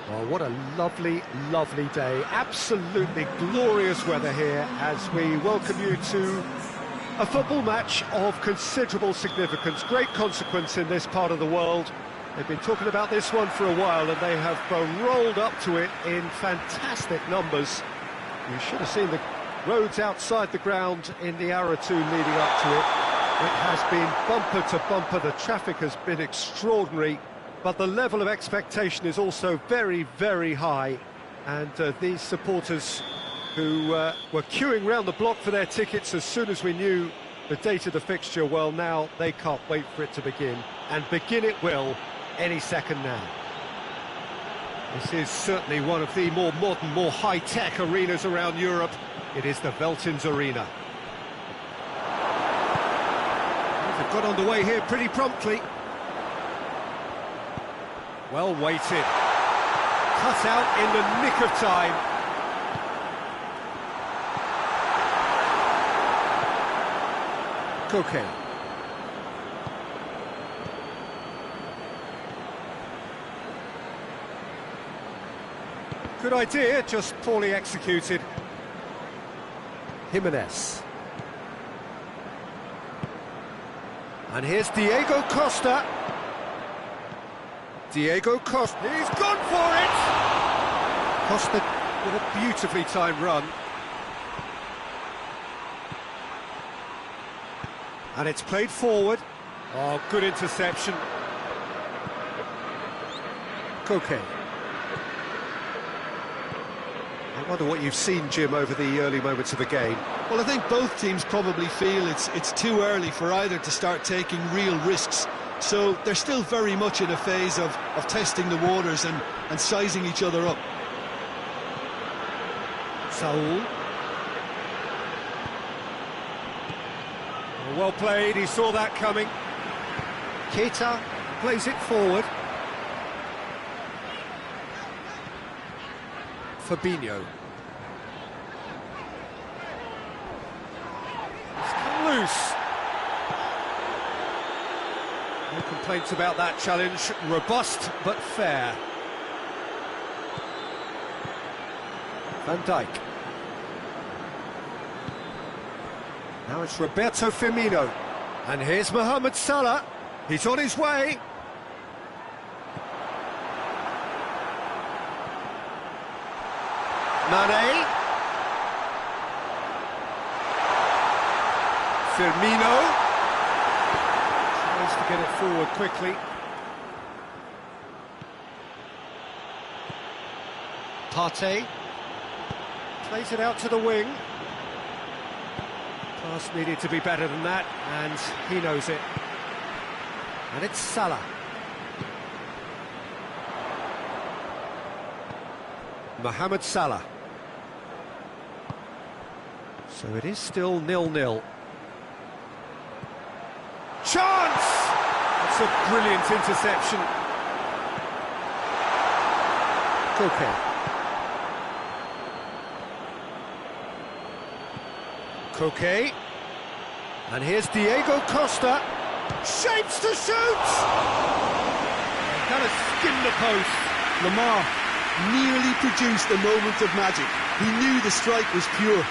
Well, what a lovely, lovely day. Absolutely glorious weather here as we welcome you to a football match of considerable significance, great consequence in this part of the world. They've been talking about this one for a while and they have rolled up to it in fantastic numbers. You should have seen the roads outside the ground in the hour or two leading up to it. It has been bumper to bumper, the traffic has been extraordinary. But the level of expectation is also very, very high. And these supporters who were queuing round the block for their tickets as soon as we knew the date of the fixture, well, now they can't wait for it to begin. And begin it will any second now. This is certainly one of the more modern, more high-tech arenas around Europe. It is the Veltins Arena. They've got underway here pretty promptly. Well weighted, cut out in the nick of time. Koke. Good idea, just poorly executed. Jimenez. And here's Diego Costa. Diego Costa, he's gone for it! Costa with a beautifully timed run. And it's played forward. Oh, good interception. Koke. I wonder what you've seen, Jim, over the early moments of the game. Well, I think both teams probably feel it's too early for either to start taking real risks. So they're still very much in a phase of testing the waters and sizing each other up. Saul. Well played, he saw that coming. Keita plays it forward. Fabinho. It's come loose. No complaints about that challenge. Robust but fair. Van Dijk. Now it's Roberto Firmino. And here's Mohamed Salah. He's on his way. Mane. Firmino. Tries to get it forward quickly. Partey. Plays it out to the wing. Just needed to be better than that, and he knows it. And it's Salah. Mohamed Salah. So it is still 0-0. Chance! That's a brilliant interception. Koke. Koke. And here's Diego Costa. Shapes to shoot! Kind of skimmed the post. Lamar nearly produced a moment of magic. He knew the strike was pure.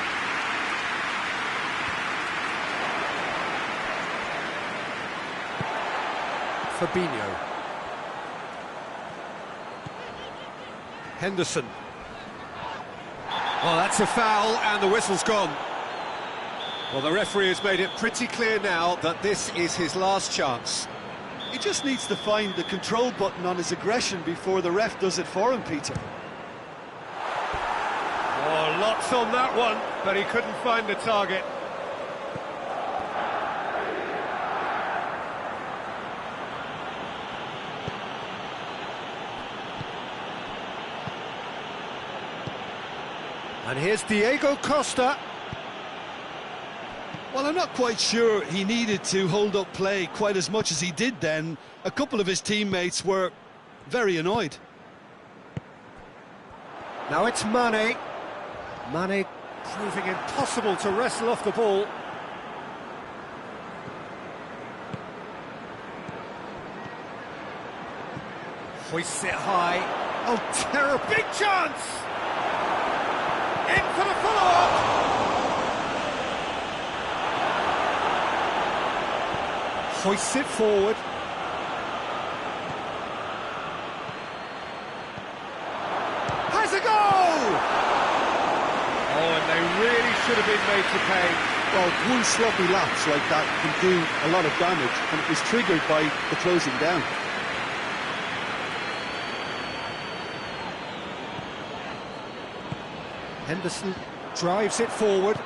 Fabinho. Henderson. Well, that's a foul, and the whistle's gone. Well, the referee has made it pretty clear now that this is his last chance. He just needs to find the control button on his aggression before the ref does it for him, Peter. Oh, lots on that one, but he couldn't find the target. And here's Diego Costa. Well, I'm not quite sure he needed to hold up play quite as much as he did then. A couple of his teammates were very annoyed. Now it's Mane. Mane proving impossible to wrestle off the ball. Hoists it high. Oh, terrible. Big chance! In for the follow-up! Hoists it forward. Has a goal! Oh, and they really should have been made to pay. Well, one sloppy lapse like that can do a lot of damage, and it was triggered by the closing down. Henderson drives it forward.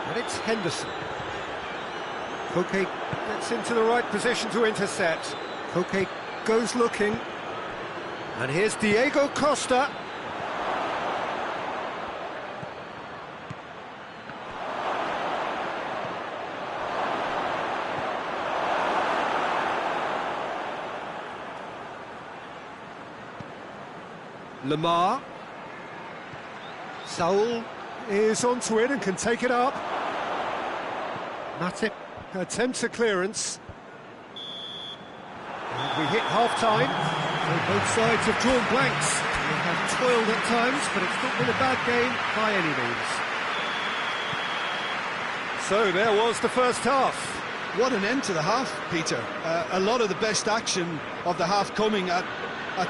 And it's Henderson. Koke gets into the right position to intercept. Koke goes looking. And here's Diego Costa. Lamar. Saul is onto it and can take it up. Matip attempts a clearance. And we hit half-time. So both sides have drawn blanks. They have toiled at times, but it's not been a bad game by any means. So there was the first half. What an end to the half, Peter. A lot of the best action of the half coming at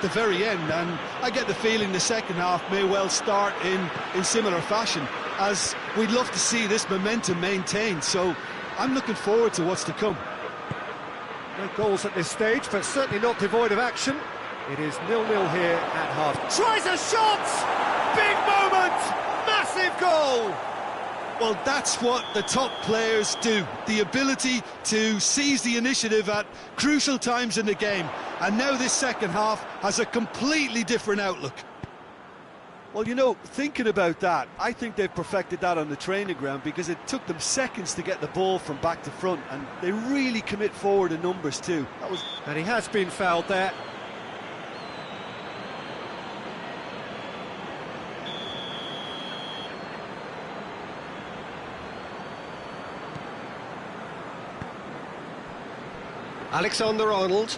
the very end, and I get the feeling the second half may well start in similar fashion, as we'd love to see this momentum maintained, so I'm looking forward to what's to come. No goals at this stage, but certainly not devoid of action. It is 0-0 here at half. Tries a shot! Big moment! Massive goal! Well, that's what the top players do. The ability to seize the initiative at crucial times in the game. And now this second half has a completely different outlook. Well, you know, thinking about that, I think they've perfected that on the training ground, because it took them seconds to get the ball from back to front, and they really commit forward in numbers too. And he has been fouled there. Alexander-Arnold.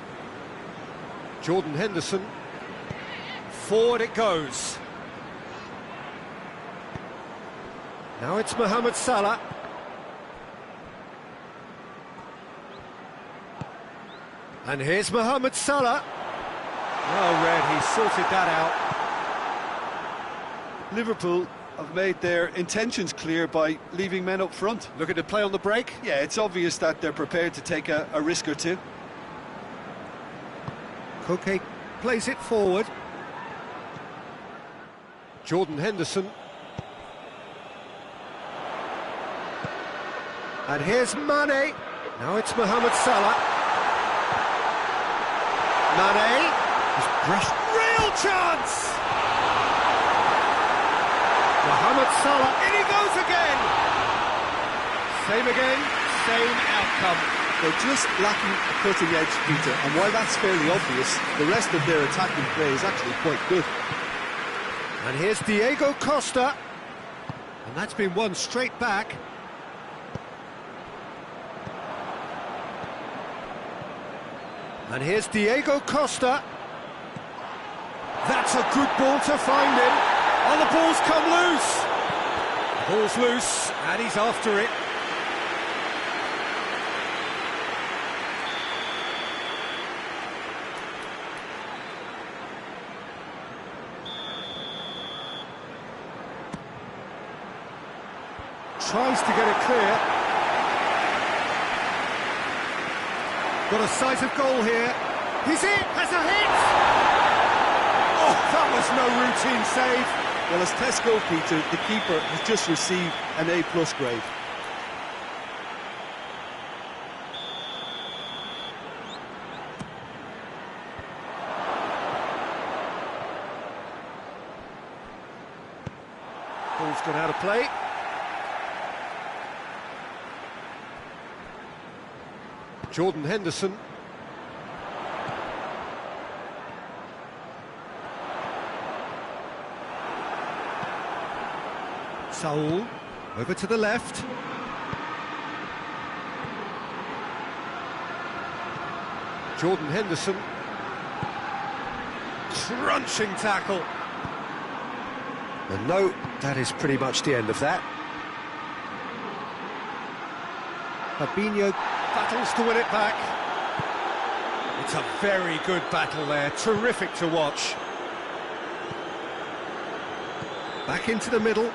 Jordan Henderson. Forward it goes. Now it's Mohamed Salah. And here's Mohamed Salah. Well read, he sorted that out. Liverpool have made their intentions clear by leaving men up front. Looking to play on the break. Yeah, it's obvious that they're prepared to take a risk or two. Koke plays it forward. Jordan Henderson. And here's Mane. Now it's Mohamed Salah. Mane. He's brushed. Real chance! Mohamed Salah. In he goes again! Same again, same outcome. They're just lacking a cutting edge, Peter, and while that's fairly obvious, the rest of their attacking play is actually quite good. And here's Diego Costa. And that's been won straight back. And here's Diego Costa. That's a good ball to find him. Oh, the ball's come loose. The ball's loose, and he's after it. Tries to get it clear. Got a sight of goal here. He's in! Has a hit! Oh, that was no routine save. Well, as tests go, Peter, the keeper has just received an A+ grade. Ball's gone out of play. Jordan Henderson. Saul, over to the left. Jordan Henderson. Crunching tackle. And no, that is pretty much the end of that. Fabinho battles to win it back. It's a very good battle there, terrific to watch. Back into the middle.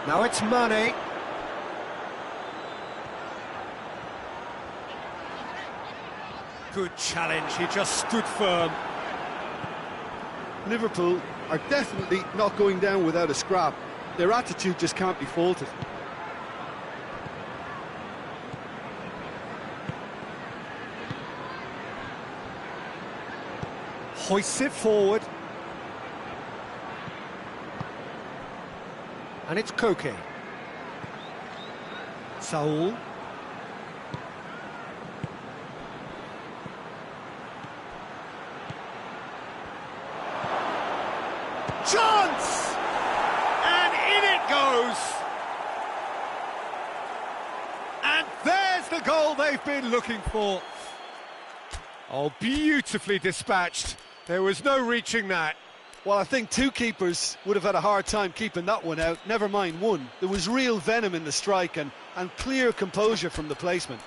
Now it's Mane. Good challenge, he just stood firm. Liverpool are definitely not going down without a scrap. Their attitude just can't be faulted. Hoists it forward. And it's Koke. Saul. Chance! And in it goes! And there's the goal they've been looking for. Oh, beautifully dispatched. There was no reaching that. Well, I think two keepers would have had a hard time keeping that one out, never mind one. There was real venom in the strike and clear composure from the placement.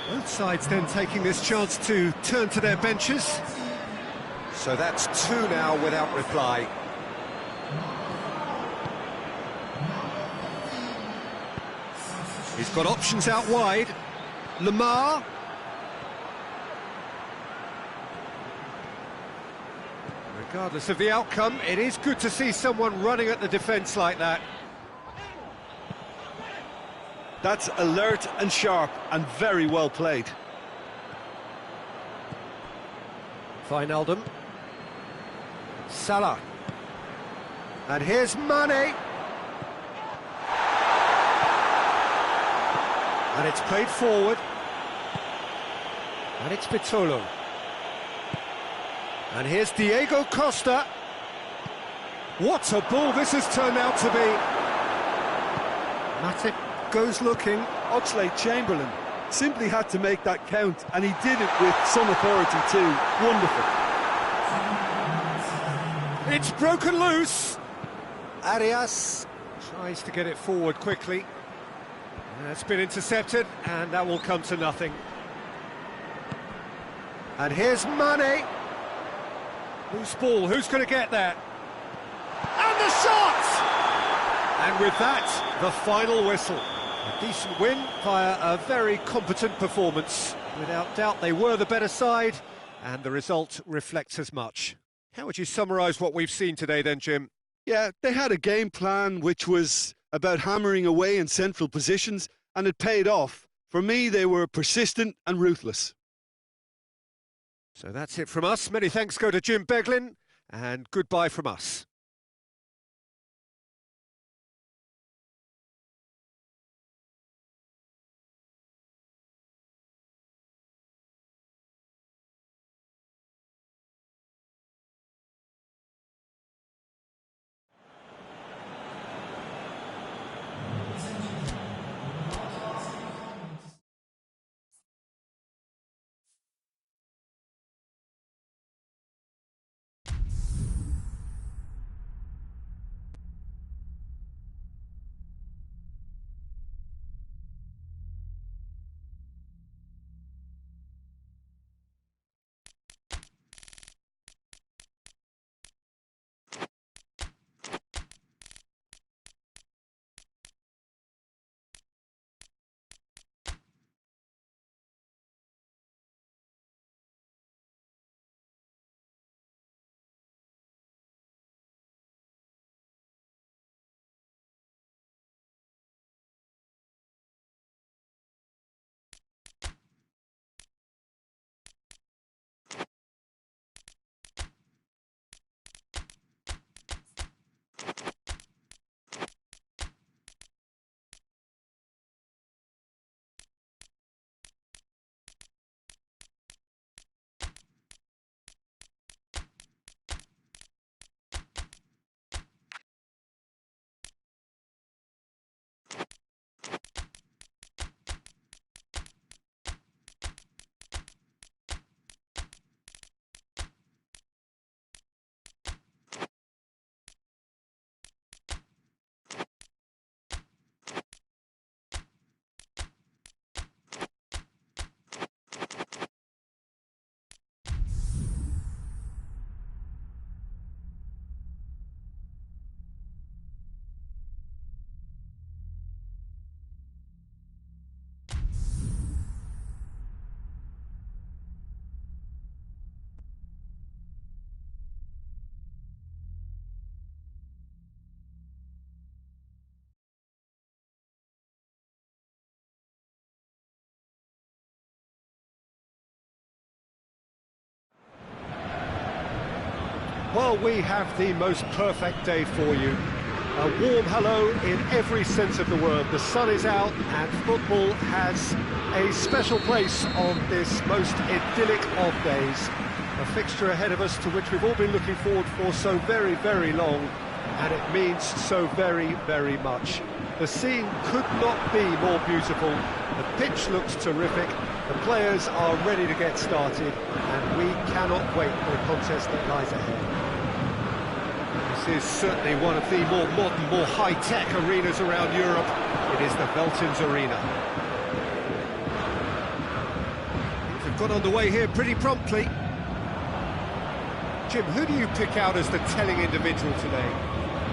Both sides then taking this chance to turn to their benches. So that's two now without reply. He's got options out wide. Lamar. Regardless of the outcome, it is good to see someone running at the defence like that. That's alert and sharp and very well played. Wijnaldum. Salah. And here's Mane. And it's played forward. And it's Bitolo. And here's Diego Costa. What a ball this has turned out to be. Matip goes looking. Oxlade-Chamberlain simply had to make that count, and he did it with some authority too. Wonderful. It's broken loose. Arias tries to get it forward quickly. It's been intercepted, and that will come to nothing. And here's Mane. Loose ball, who's going to get that? And the shot! And with that, the final whistle. A decent win via a very competent performance. Without doubt, they were the better side, and the result reflects as much. How would you summarise what we've seen today then, Jim? Yeah, they had a game plan which was about hammering away in central positions, and it paid off. For me, they were persistent and ruthless. So that's it from us. Many thanks go to Jim Beglin, and goodbye from us. Well, we have the most perfect day for you. A warm hello in every sense of the word. The sun is out and football has a special place on this most idyllic of days. A fixture ahead of us to which we've all been looking forward for so very, very long, and it means so very, very much. The scene could not be more beautiful. The pitch looks terrific. The players are ready to get started, and we cannot wait for the contest that lies ahead. This is certainly one of the more modern, more high-tech arenas around Europe. It is the Veltins Arena. Things have got underway here pretty promptly. Jim, who do you pick out as the telling individual today?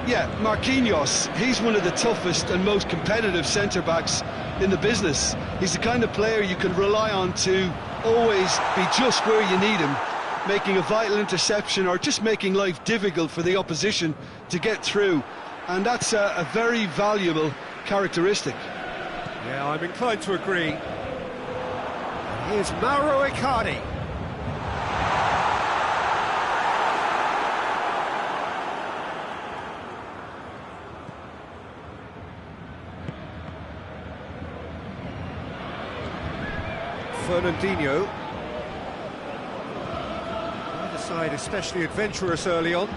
Yeah, Marquinhos. He's one of the toughest and most competitive centre-backs in the business. He's the kind of player you can rely on to always be just where you need him, making a vital interception or just making life difficult for the opposition to get through. And that's a very valuable characteristic. Yeah, I'm inclined to agree. And here's Mauro Icardi. Fernandinho. Either side especially adventurous early on.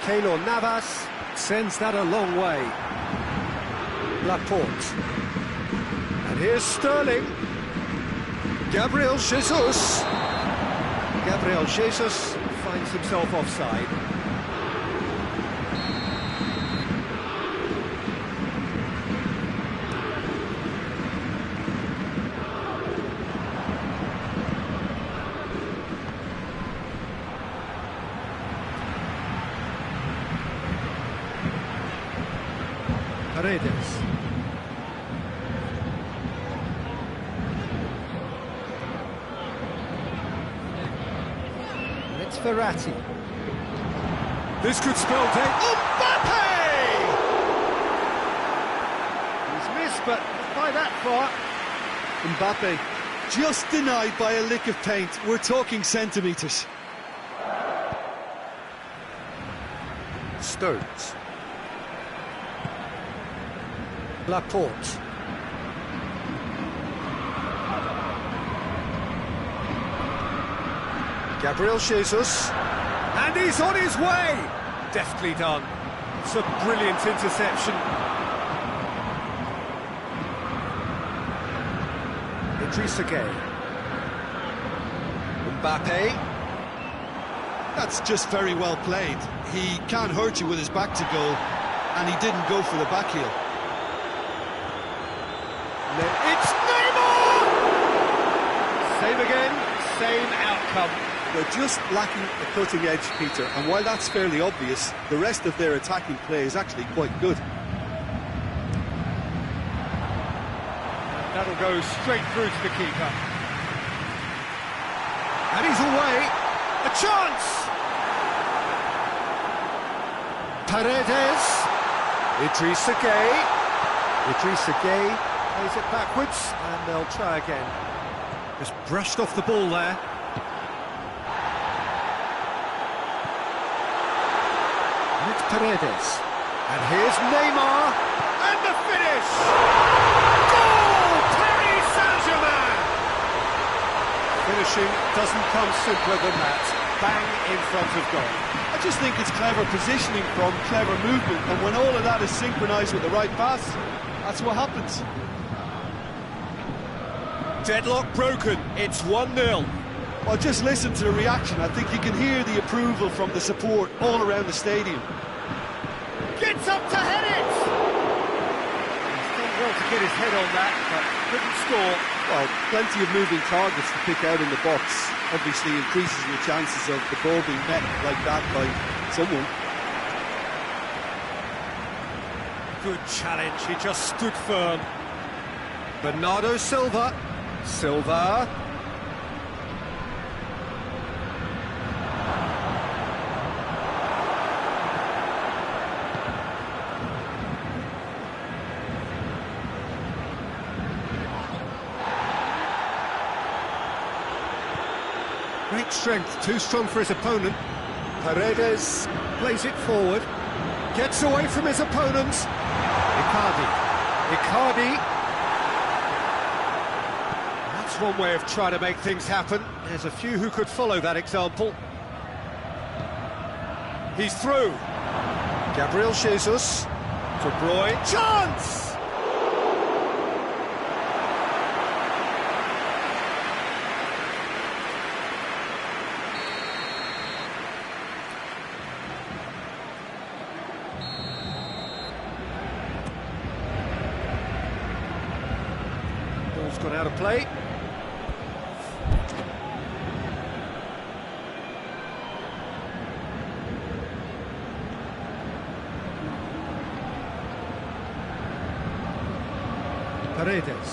Keylor Navas sends that a long way. Laporte. And here's Sterling. Gabriel Jesus. Gabriel Jesus finds himself offside. Paredes. And it's Verratti. This could spell death. Mbappe! He's missed, but not by that far. Mbappe just denied by a lick of paint. We're talking centimetres. Stones. Laporte. Gabriel Jesus. And he's on his way! Deftly done. It's a brilliant interception. Idrissa Gueye. Mbappe. That's just very well played. He can't hurt you with his back to goal, and he didn't go for the back heel. It's Neymar! Same again, same outcome. They're just lacking a cutting edge, Peter, and while that's fairly obvious, the rest of their attacking play is actually quite good. That'll go straight through to the keeper. And he's away. A chance! Paredes. Idrissa Gueye. Idrissa Gueye plays it backwards, and they'll try again. Just brushed off the ball there. And it's Paredes. And here's Neymar. And the finish! Goal! Paris Saint-Germain! Finishing doesn't come simpler than that. Bang in front of goal. I just think it's clever positioning from clever movement, and when all of that is synchronised with the right pass, that's what happens. Deadlock broken, it's 1-0. Well, just listen to the reaction. I think you can hear the approval from the support all around the stadium. Gets up to head it! He's done well to get his head on that, but couldn't score. Well, plenty of moving targets to pick out in the box. Obviously increases your chances of the ball being met like that by someone. Good challenge, he just stood firm. Bernardo Silva. Silva. Great strength, too strong for his opponent. Paredes plays it forward, gets away from his opponent. Icardi. That's one way of trying to make things happen. There's a few who could follow that example. He's through. Gabriel Jesus. De Bruyne. Chance! Ball's gone out of play. Paredes.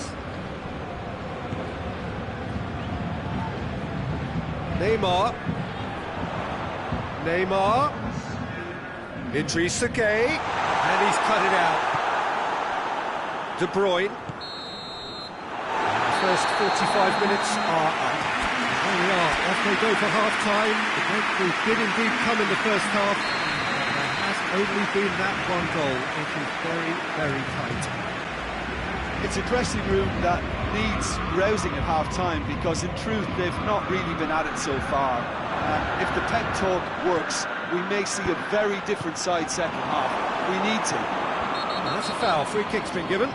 Neymar. Idrissa Gueye. And he's cut it out. De Bruyne. The first 45 minutes are up. There we are, off they go for half-time. The breakthrough did indeed come in the first half. But there has only been that one goal. It is very, very tight. It's a dressing room that needs rousing at half-time, because in truth they've not really been at it so far. If the pep talk works, we may see a very different side second half. We need to. And that's a foul. Free kick's been given.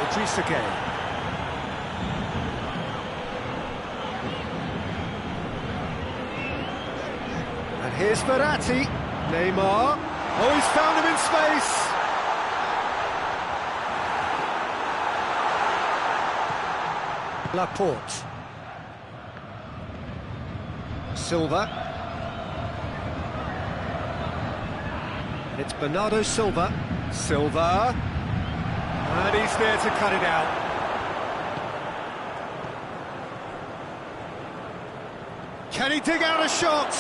Idrissa Gueye. And here's Verratti. Neymar. Oh, he's found him in space. Laporte. Silva. And it's Bernardo Silva. Silva. And he's there to cut it out. Can he dig out a shot?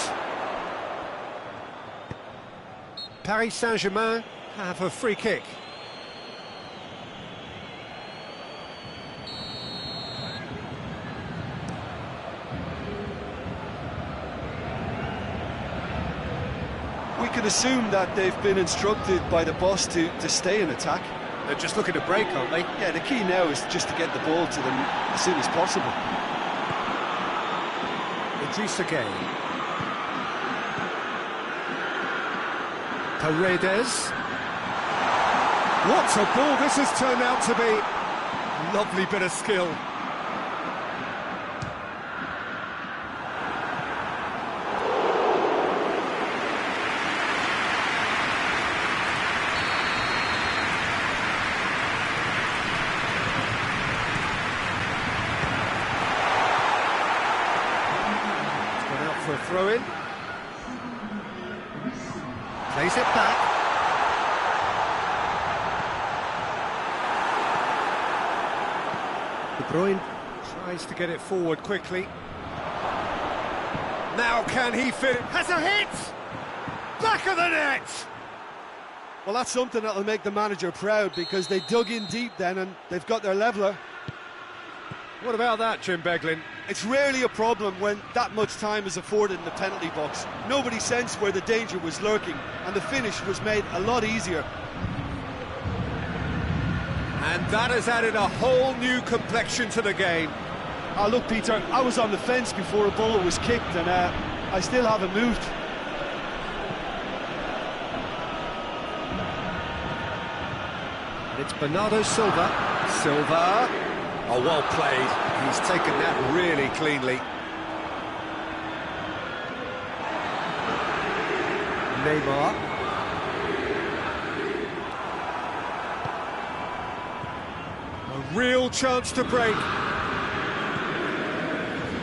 Paris Saint-Germain have a free kick. We can assume that they've been instructed by the boss to stay in attack. They're just looking to break, aren't they? Yeah, the key now is just to get the ball to them as soon as possible. Dixuha Show. Paredes. What a ball this has turned out to be. Lovely bit of skill. For a throw-in. Plays it back. De Bruyne tries to get it forward quickly. Now can he fit? Has a hit! Back of the net! Well, that's something that'll make the manager proud, because they dug in deep then and they've got their leveller. What about that, Jim Beglin? It's rarely a problem when that much time is afforded in the penalty box. Nobody sensed where the danger was lurking, and the finish was made a lot easier. And that has added a whole new complexion to the game. Oh, look, Peter, I was on the fence before a ball was kicked, and I still haven't moved. And it's Bernardo Silva. Silva. Oh, well played. He's taken that really cleanly. Neymar. A real chance to break.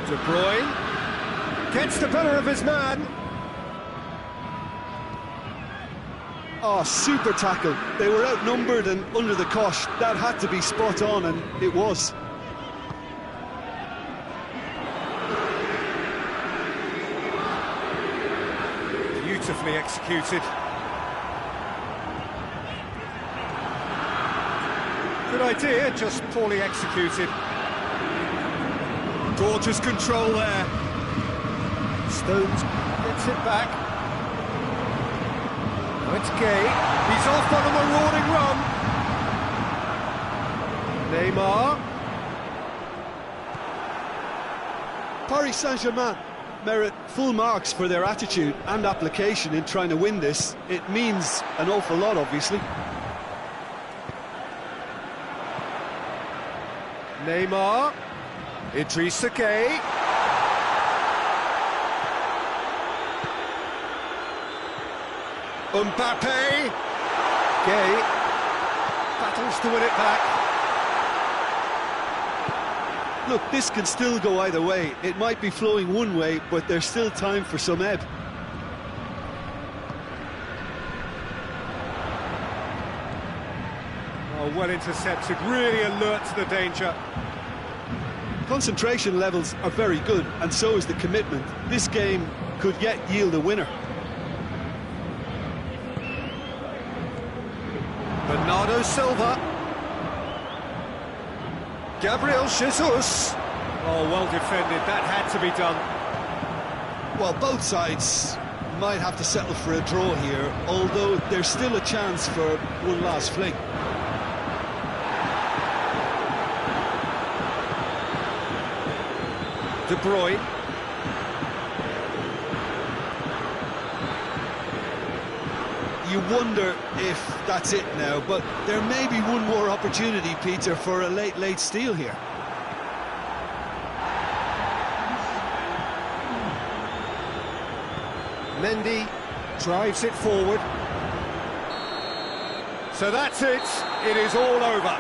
De Bruyne gets the better of his man. Oh, super tackle. They were outnumbered and under the cosh. That had to be spot on, and it was. Beautifully executed. Good idea, just poorly executed. Gorgeous control there. Stones gets it back. Now it's Gay. He's off on a marauding run. Neymar. Paris Saint-Germain merit full marks for their attitude and application in trying to win this. It means an awful lot, obviously. Neymar. Dixuha Show. Mbappe. Gay battles to win it back. Look, this can still go either way. It might be flowing one way, but there's still time for some ebb. Oh, well intercepted, really alert to the danger. Concentration levels are very good, and so is the commitment. This game could yet yield a winner. Bernardo Silva. Gabriel Jesus. Oh, well defended. That had to be done. Well, both sides might have to settle for a draw here, although there's still a chance for one last fling. De Bruyne. You wonder if that's it now, but there may be one more opportunity, Peter, for a late steal here. Mendy drives it forward. So that's it. It is all over.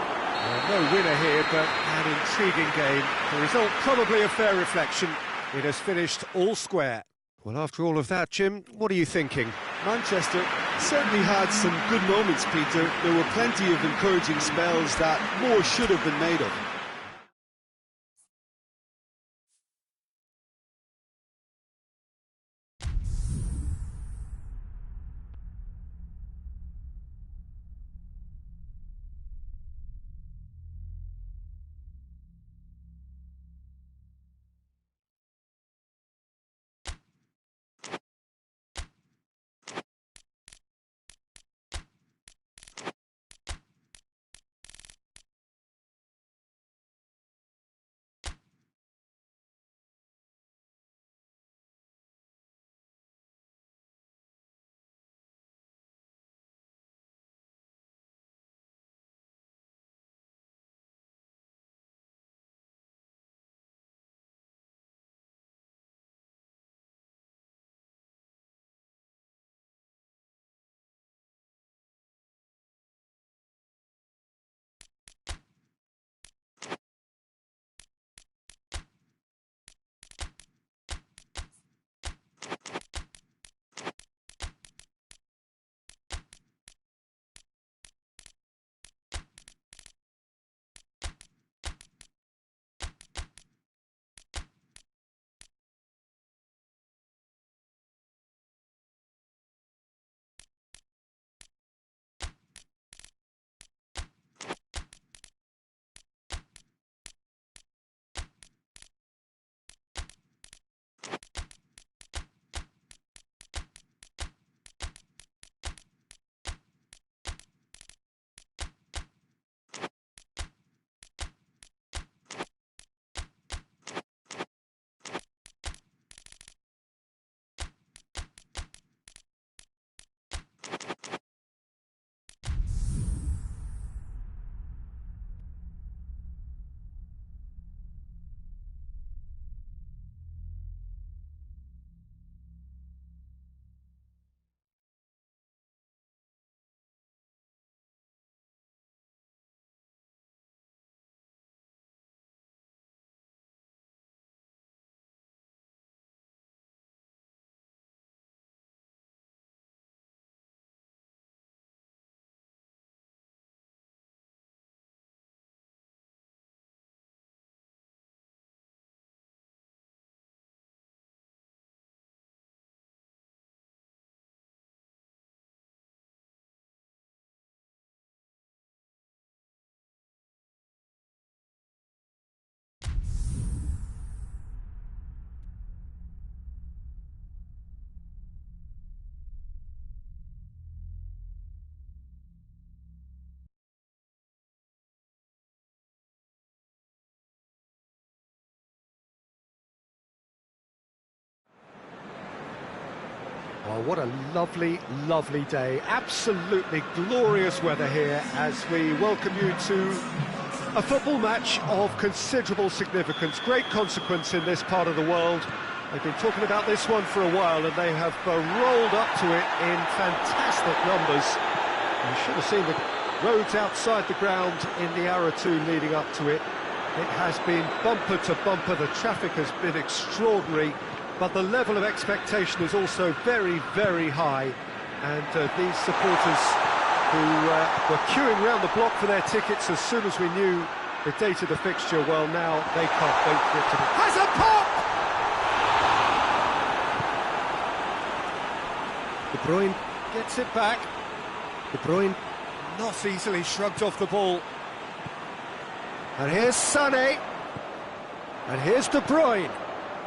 No winner here, but an intriguing game. The result probably a fair reflection. It has finished all square. Well, after all of that, Jim, what are you thinking? Manchester certainly had some good moments, Peter. There were plenty of encouraging spells that more should have been made of. Well, what a lovely, lovely day. Absolutely glorious weather here as we welcome you to a football match of considerable significance, great consequence in this part of the world. They've been talking about this one for a while and they have rolled up to it in fantastic numbers. You should have seen the roads outside the ground in the hour or two leading up to it. It has been bumper to bumper, the traffic has been extraordinary, but the level of expectation is also very, very high. And these supporters who were queuing round the block for their tickets as soon as we knew the date of the fixture, well, now they can't wait for it to be... Has a pop! De Bruyne gets it back. De Bruyne not easily shrugged off the ball. And here's Sané. And here's De Bruyne.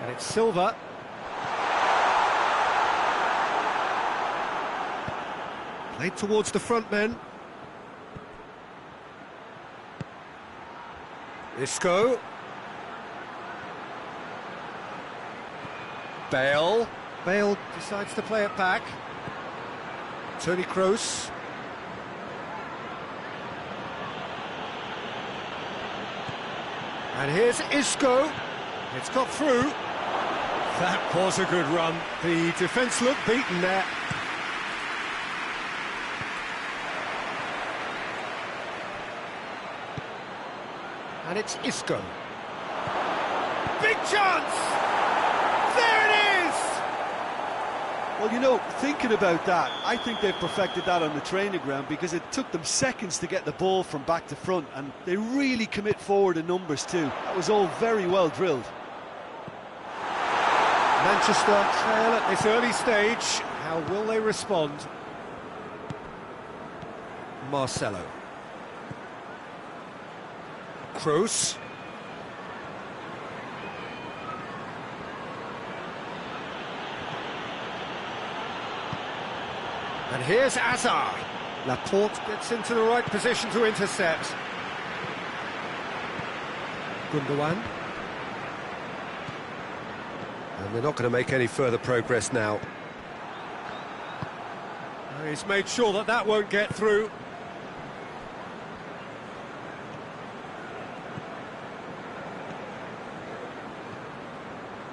And it's Silva. Played towards the front men. Isco. Bale. Bale decides to play it back. Toni Kroos. And here's Isco. It's got through. That was a good run. The defence looked beaten there. And it's Isco. Big chance! There it is! Well, you know, thinking about that, I think they've perfected that on the training ground because it took them seconds to get the ball from back to front, and they really commit forward in numbers too. That was all very well drilled. Manchester trail at this early stage. How will they respond? Marcelo. Kroos. And here's Azar. Laporte gets into the right position to intercept. Gundogan. And they're not going to make any further progress now. And he's made sure that that won't get through.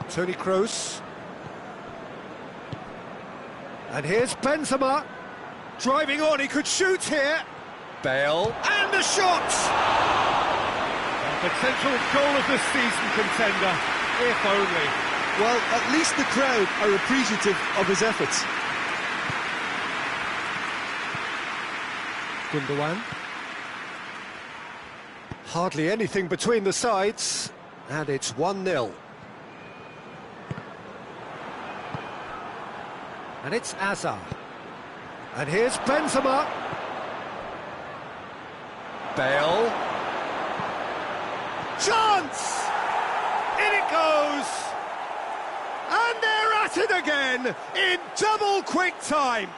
Toni Kroos. And here's Benzema. Driving on, he could shoot here. Bale. And the shot! A potential goal of the season contender, if only. Well, at least the crowd are appreciative of his efforts. Gundogan. Hardly anything between the sides, and it's 1-0. And it's Azar. And here's Benzema. Bale. Chance! In it goes! And they're at it again in double quick time.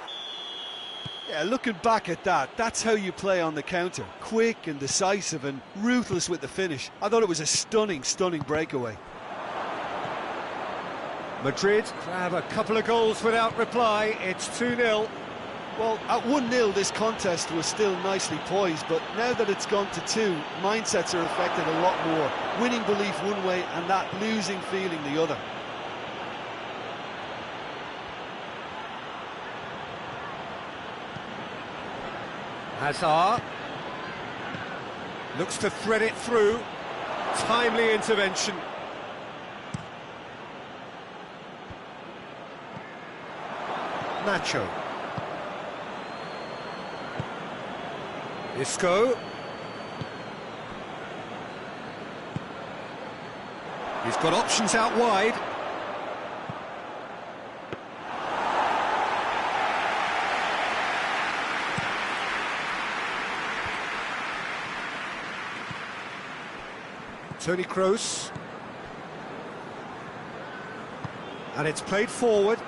Yeah, looking back at that, that's how you play on the counter. Quick and decisive and ruthless with the finish. I thought it was a stunning, stunning breakaway. Madrid grab a couple of goals without reply. It's 2-0. Well, at 1-0 this contest was still nicely poised, but now that it's gone to 2, mindsets are affected a lot more. Winning belief one way and that losing feeling the other. Hazard looks to thread it through. Timely intervention. Nacho. Isco. He's got options out wide. Toni Kroos. And it's played forward.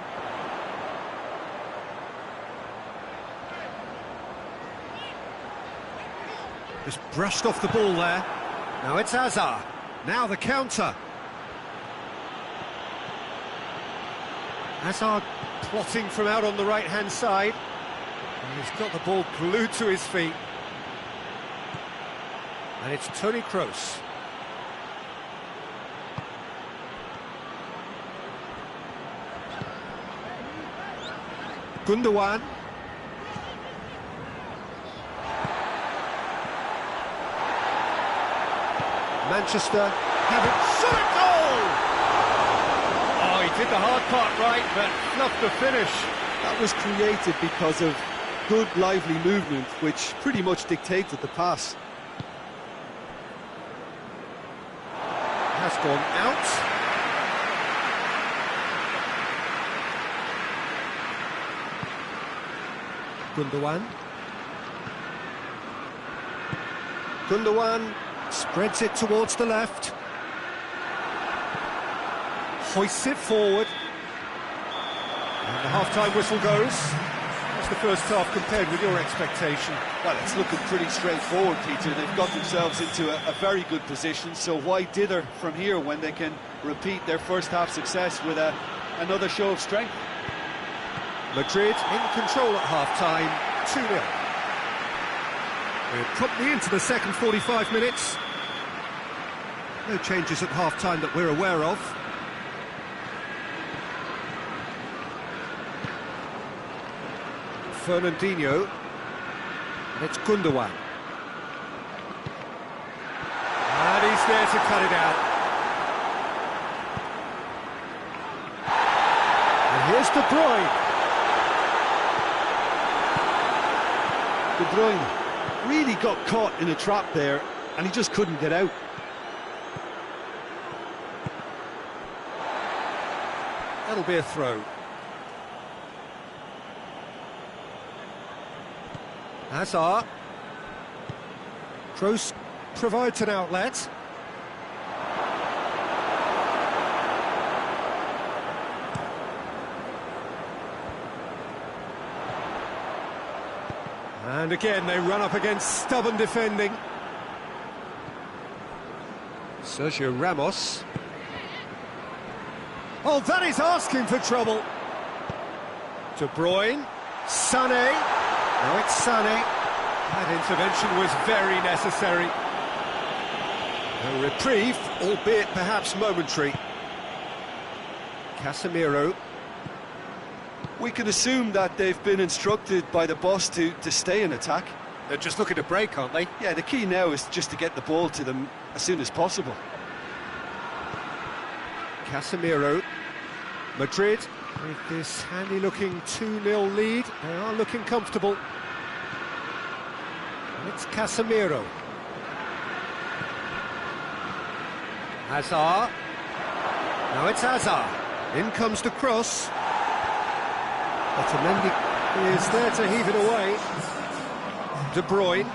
Just brushed off the ball there. Now it's Azar. Now the counter. Hazard plotting from out on the right-hand side. And he's got the ball glued to his feet. And it's Toni Kroos. Gundogan. Manchester have it. Shot a goal! Oh, he did the hard part right, but fluffed the finish. That was created because of good, lively movement, which pretty much dictated the pass. Has gone out. Gundogan. Gundogan spreads it towards the left. Hoists it forward. And the half-time whistle goes. What's the first half compared with your expectation? Well, it's looking pretty straightforward, Peter. They've got themselves into a very good position, so why dither from here when they can repeat their first half success with another show of strength? Madrid in control at half-time, 2-0. We're promptly into the second 45 minutes. No changes at half-time that we're aware of. Fernandinho. And it's Gundogan. And there to cut it out. And here's De Bruyne. De Bruyne really got caught in a trap there, and he just couldn't get out. That'll be a throw. Hazard. Kroos provides an outlet. And again they run up against stubborn defending. Sergio Ramos. Oh, that is asking for trouble. De Bruyne. Sané. Now it's Sané. That intervention was very necessary. A reprieve, albeit perhaps momentary. Casemiro. We can assume that they've been instructed by the boss to stay in attack. They're just looking to break, aren't they? Yeah, the key now is just to get the ball to them as soon as possible. Casemiro. Madrid with this handy-looking 2-0 lead. They are looking comfortable. And it's Casemiro. Hazard. Now it's Hazard. In comes the cross. Otamendi is there to heave it away. De Bruyne.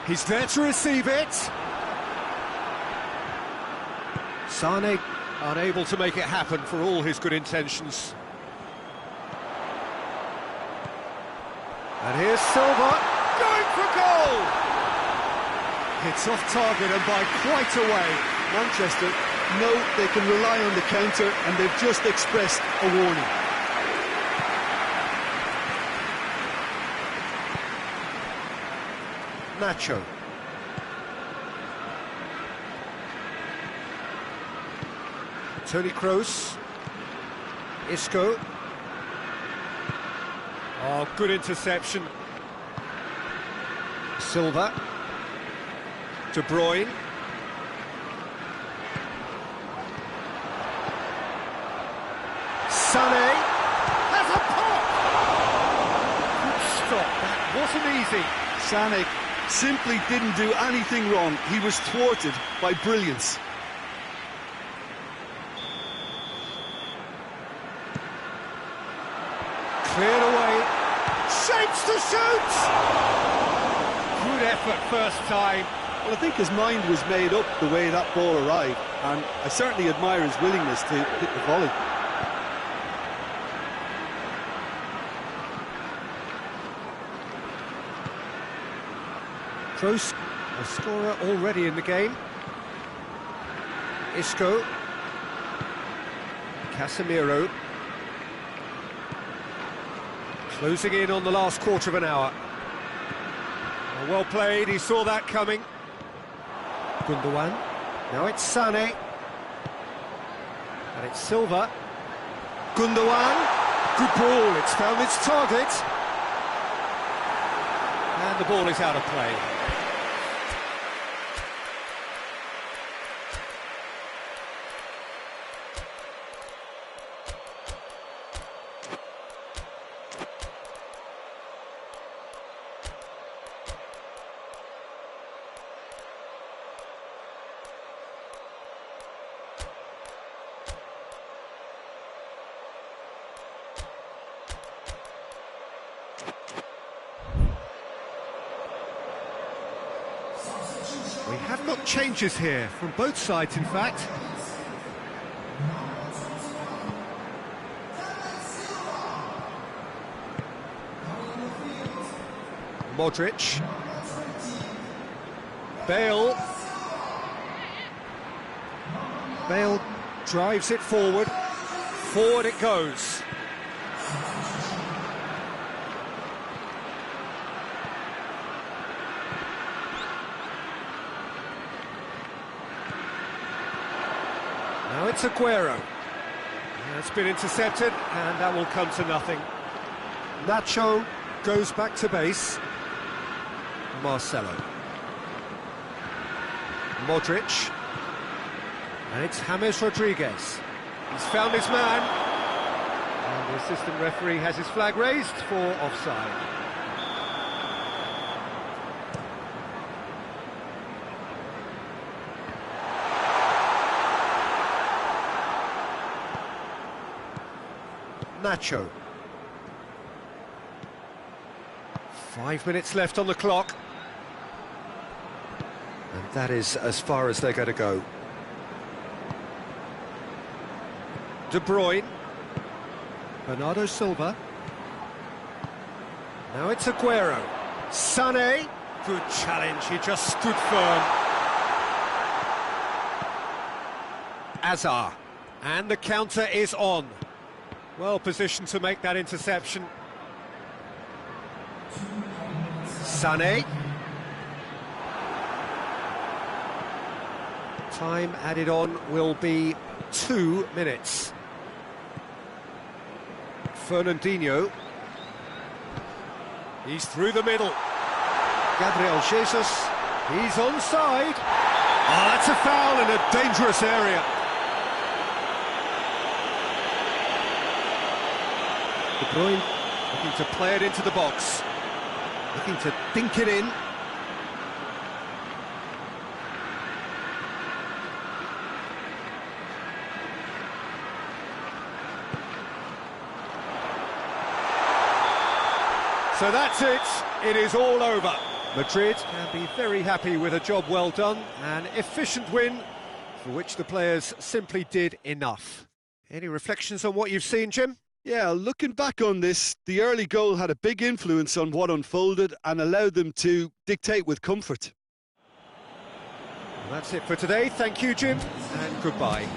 He's there to receive it. Sané unable to make it happen for all his good intentions. And here's Silva going for goal! It's off target and by quite a way. Manchester know they can rely on the counter, and they've just expressed a warning. Nacho. Toni Kroos. Isco. Oh, good interception. Silva. De Bruyne. Sané has a pop! Good stop, that wasn't easy. Sané simply didn't do anything wrong. He was thwarted by brilliance. Cleared away. Shapes to shoot! Good effort first time. Well, I think his mind was made up the way that ball arrived, and I certainly admire his willingness to hit the volley. Kroos, a scorer already in the game. Isco. Casemiro. Closing in on the last quarter of an hour. Well played, he saw that coming. Gundogan. Now it's Sané. And it's Silva. Gundogan. Good ball, it's found its target. And the ball is out of play. We have got changes here, from both sides in fact. Modric. Bale. Bale drives it forward. Forward it goes. Now it's Aguero. It's been intercepted, and that will come to nothing. Nacho goes back to base. Marcelo. Modric. And it's James Rodriguez. He's found his man. And the assistant referee has his flag raised for offside. Nacho. 5 minutes left on the clock. And that is as far as they're going to go. De Bruyne. Bernardo Silva. Now it's Aguero. Sané. Good challenge, he just stood firm. Azar. And the counter is on. Well positioned to make that interception. Sané. Time added on will be 2 minutes. Fernandinho. He's through the middle. Gabriel Jesus. He's onside. Oh, that's a foul in a dangerous area. De Bruyne looking to play it into the box. Looking to dink it in. So that's it, it is all over. Madrid can be very happy with a job well done, an efficient win for which the players simply did enough. Any reflections on what you've seen, Jim? Yeah, looking back on this, the early goal had a big influence on what unfolded and allowed them to dictate with comfort. Well, that's it for today. Thank you, Jim, and goodbye.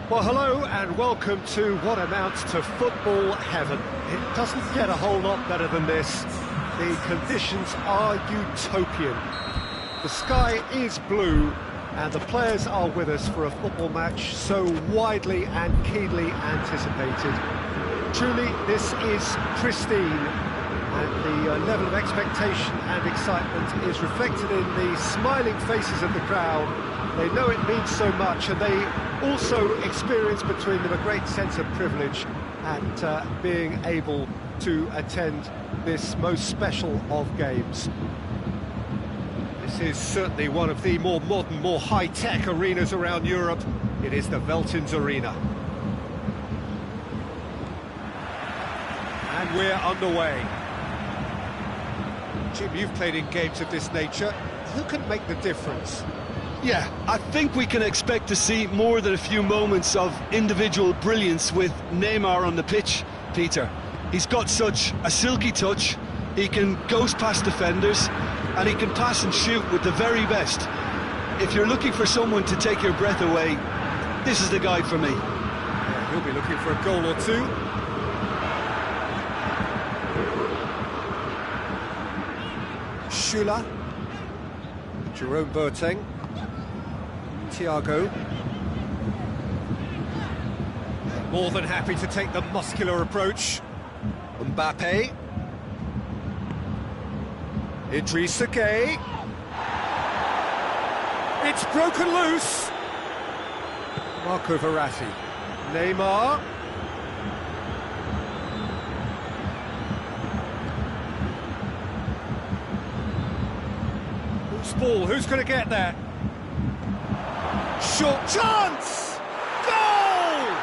Well, hello and welcome to what amounts to football heaven. It doesn't get a whole lot better than this. The conditions are utopian. The sky is blue and the players are with us for a football match so widely and keenly anticipated. Truly, this is pristine, and the level of expectation and excitement is reflected in the smiling faces of the crowd. They know it means so much, and they also experience between them a great sense of privilege at being able to attend this most special of games. This is certainly one of the more modern, more high-tech arenas around Europe. It is the Veltins Arena. And we're underway. Jim, you've played in games of this nature. Who can make the difference? Yeah, I think we can expect to see more than a few moments of individual brilliance with Neymar on the pitch, Peter. He's got such a silky touch, he can ghost past defenders, and he can pass and shoot with the very best. If you're looking for someone to take your breath away, this is the guy for me. Yeah, he'll be looking for a goal or two. Shula, Jerome Boateng, Thiago. More than happy to take the muscular approach. Mbappe. Idrissa Gueye. It's broken loose. Marco Verratti. Neymar. Who's ball? Who's going to get that? Short chance! Goal!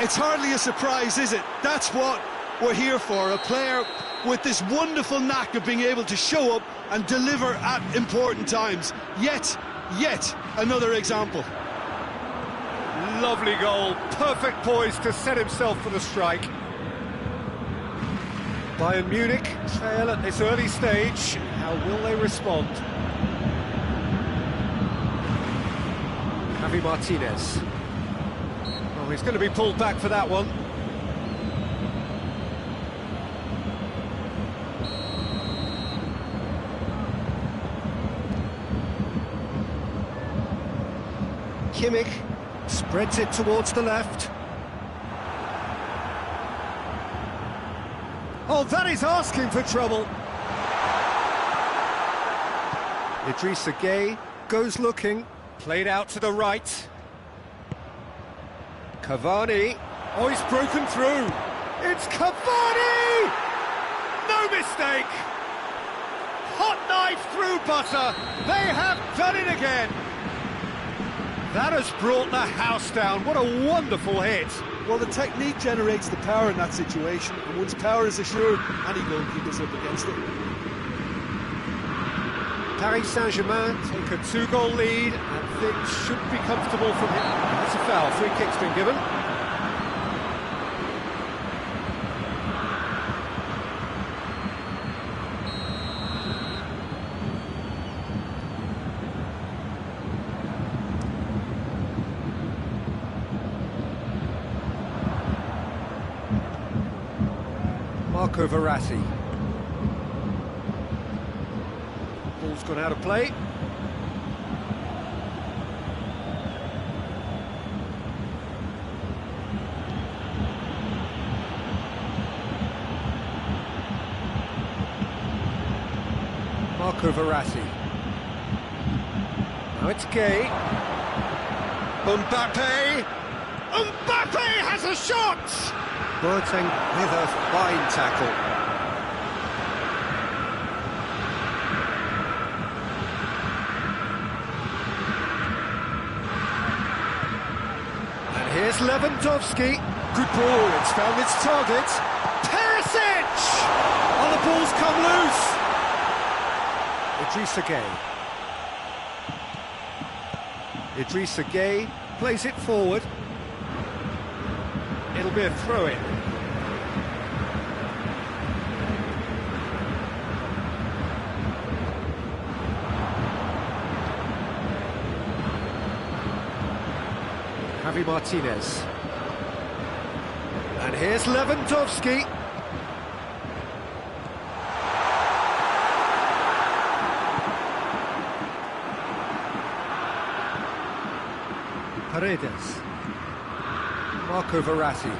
It's hardly a surprise, is it? That's what we're here for, a player with this wonderful knack of being able to show up and deliver at important times. Yet another example. Lovely goal, perfect poise to set himself for the strike. Bayern Munich trail at this early stage. How will they respond? Javi Martinez. Oh, he's going to be pulled back for that one. Kimmich spreads it towards the left. Oh, that is asking for trouble. Idrissa Gueye goes looking, played out to the right. Cavani. Oh, he's broken through. It's Cavani! No mistake! Hot knife through butter. They have done it again. That has brought the house down. What a wonderful hit. Well, the technique generates the power in that situation, and once power is assured, any goalkeeper's up against it. Paris Saint-Germain take a 2-goal lead, and things should be comfortable from him. That's a foul. Free kick's been given. Marco Verratti. Ball's gone out of play. Marco Verratti. Now it's Gueye. Mbappe! Mbappe has a shot! Boateng with a fine tackle. And here's Lewandowski. Good ball, it's found its target. Perisic! Oh, the ball's come loose. Idrissa Gueye. Idrissa Gueye plays it forward. It'll be a throw-in. Javi Martinez. And here's Lewandowski. Paredes. Marco Verratti.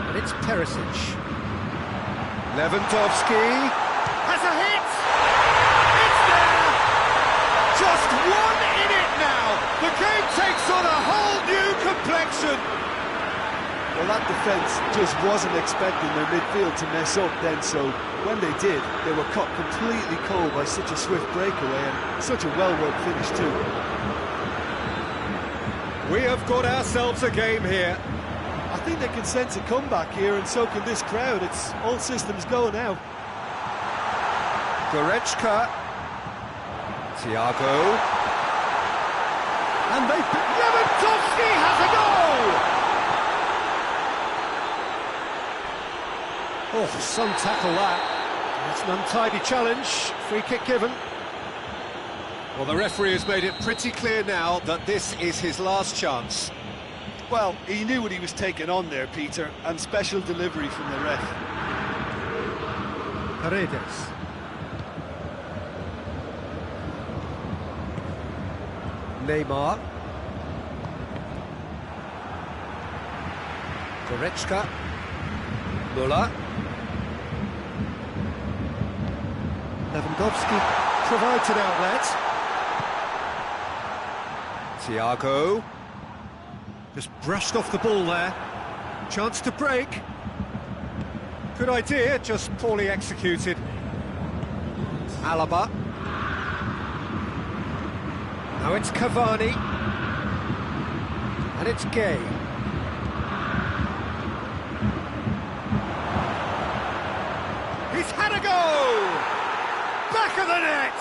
And it's Perisic. Lewandowski has a hit! It's there! Just one in it now! The game takes on a whole new complexion! Well, that defence just wasn't expecting their midfield to mess up then, so when they did, they were caught completely cold by such a swift breakaway and such a well-worked finish too. We have got ourselves a game here. I think they can sense a comeback here, and so can this crowd. It's all systems go now. Goretzka, Thiago, and Lewandowski has a goal! Oh, some tackle that. It's an untidy challenge, free kick given. Well, the referee has made it pretty clear now that this is his last chance. Well, he knew what he was taking on there, Peter, and special delivery from the ref. Paredes. Neymar. Goretzka. Müller. Lewandowski provides an outlet. Thiago. Just brushed off the ball there. Chance to break. Good idea, just poorly executed. Alaba. Now it's Cavani. And it's Gay. He's had a go! Back of the net!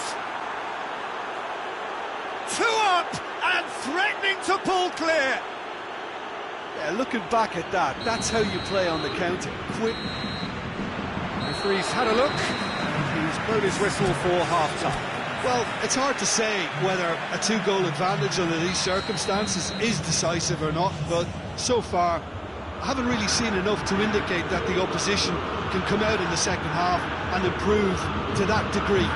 2 up and threatening to pull clear. Yeah, looking back at that, that's how you play on the counter. Quick. Referee's had a look, and he's blown his whistle for half-time. Well, it's hard to say whether a 2-goal advantage under these circumstances is decisive or not, but so far I haven't really seen enough to indicate that the opposition can come out in the second half and improve to that degree.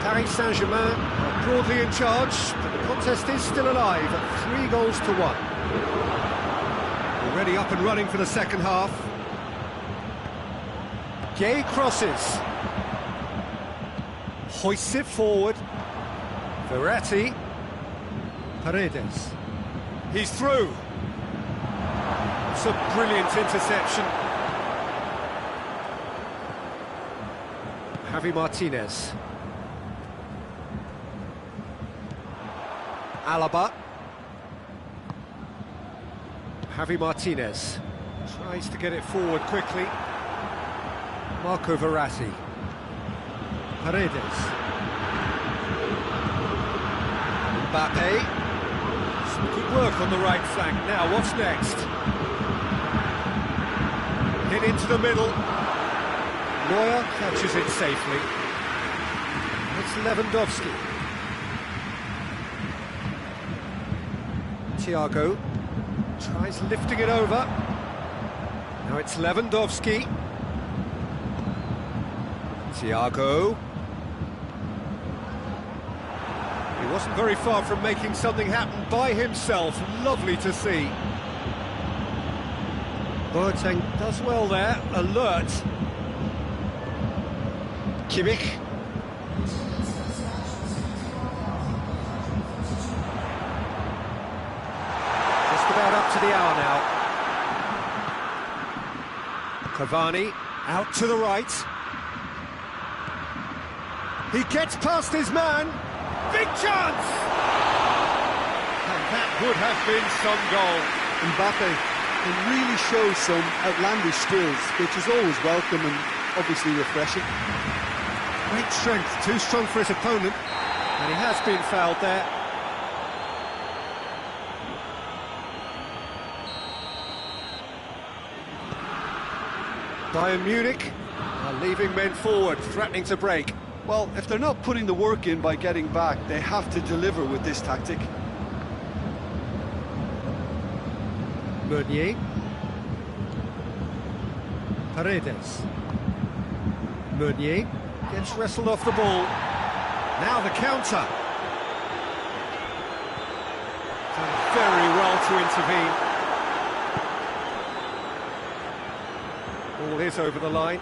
Paris Saint-Germain are broadly in charge, but the contest is still alive at 3-1. Already up and running for the second half. Gay crosses. Hoists it forward. Verratti. Paredes. He's through. It's a brilliant interception. Javi Martinez. Alaba. Javi Martinez tries to get it forward quickly. Marco Verratti. Paredes. Mbappe. Some good work on the right flank. Now, what's next? Hit into the middle. Neuer catches it safely. It's Lewandowski. Thiago tries lifting it over. Now it's Lewandowski. Thiago. He wasn't very far from making something happen by himself. Lovely to see. Boateng does well there. Alert. Kimmich. Just about up to the hour now. Cavani out to the right. He gets past his man. Big chance! And that would have been some goal. Mbappe can really show some outlandish skills, which is always welcome and obviously refreshing. Great strength, too strong for his opponent, and he has been fouled there. Bayern Munich are leaving men forward, threatening to break. Well, if they're not putting the work in by getting back, they have to deliver with this tactic. Meunier. Paredes. Meunier gets wrestled off the ball. Now the counter. Done very well to intervene. Ball is over the line.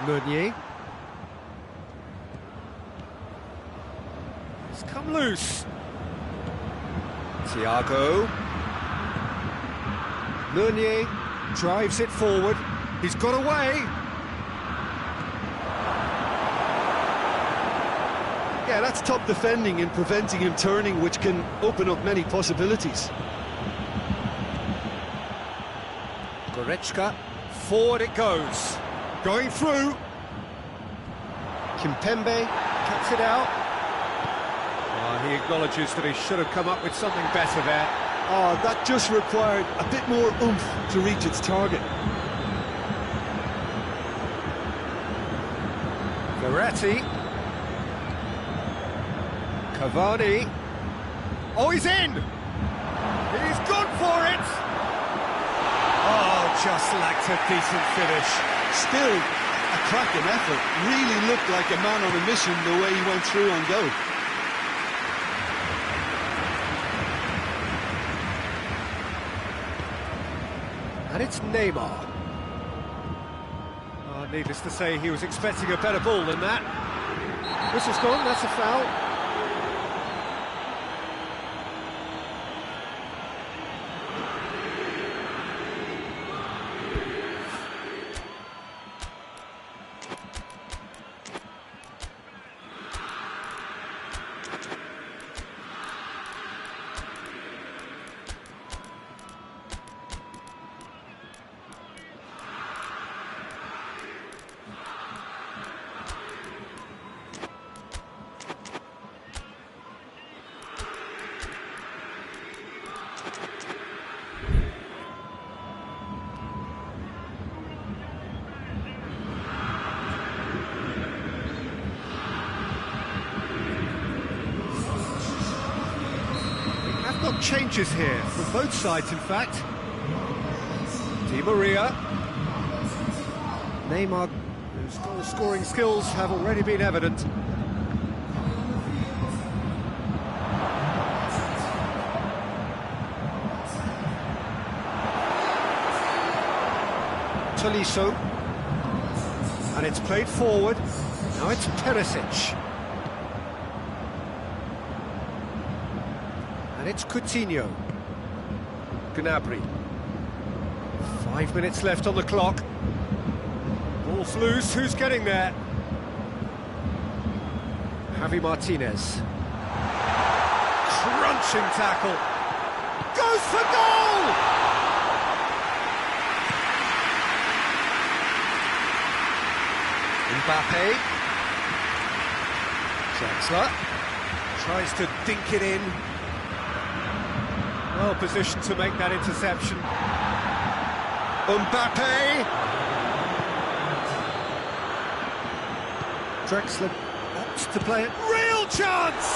Meunier. It's come loose. Thiago. Meunier drives it forward. He's got away. Yeah, that's top defending and preventing him turning, which can open up many possibilities. Goretzka, forward it goes. Going through. Kimpembe cuts it out. Oh, he acknowledges that he should have come up with something better there. Oh, that just required a bit more oomph to reach its target. Verratti. Cavani. Oh, he's in! He's gone for it! Oh, just lacked a decent finish. Still a cracking effort. Really looked like a man on a mission the way he went through on goal. And it's Neymar. Oh, needless to say, he was expecting a better ball than that. Whistle's gone, that's a foul. Got changes here from both sides, in fact. Di Maria. Neymar, whose goal-scoring skills have already been evident. Tolisso. And it's played forward. Now it's Perisic. And it's Coutinho. Gnabry. 5 minutes left on the clock. Ball's loose, who's getting there? Javi Martinez. Crunching tackle. Goes for goal! Mbappe. Draxler. Tries to dink it in. Well positioned to make that interception. Mbappe! Draxler opts to play it. Real chance!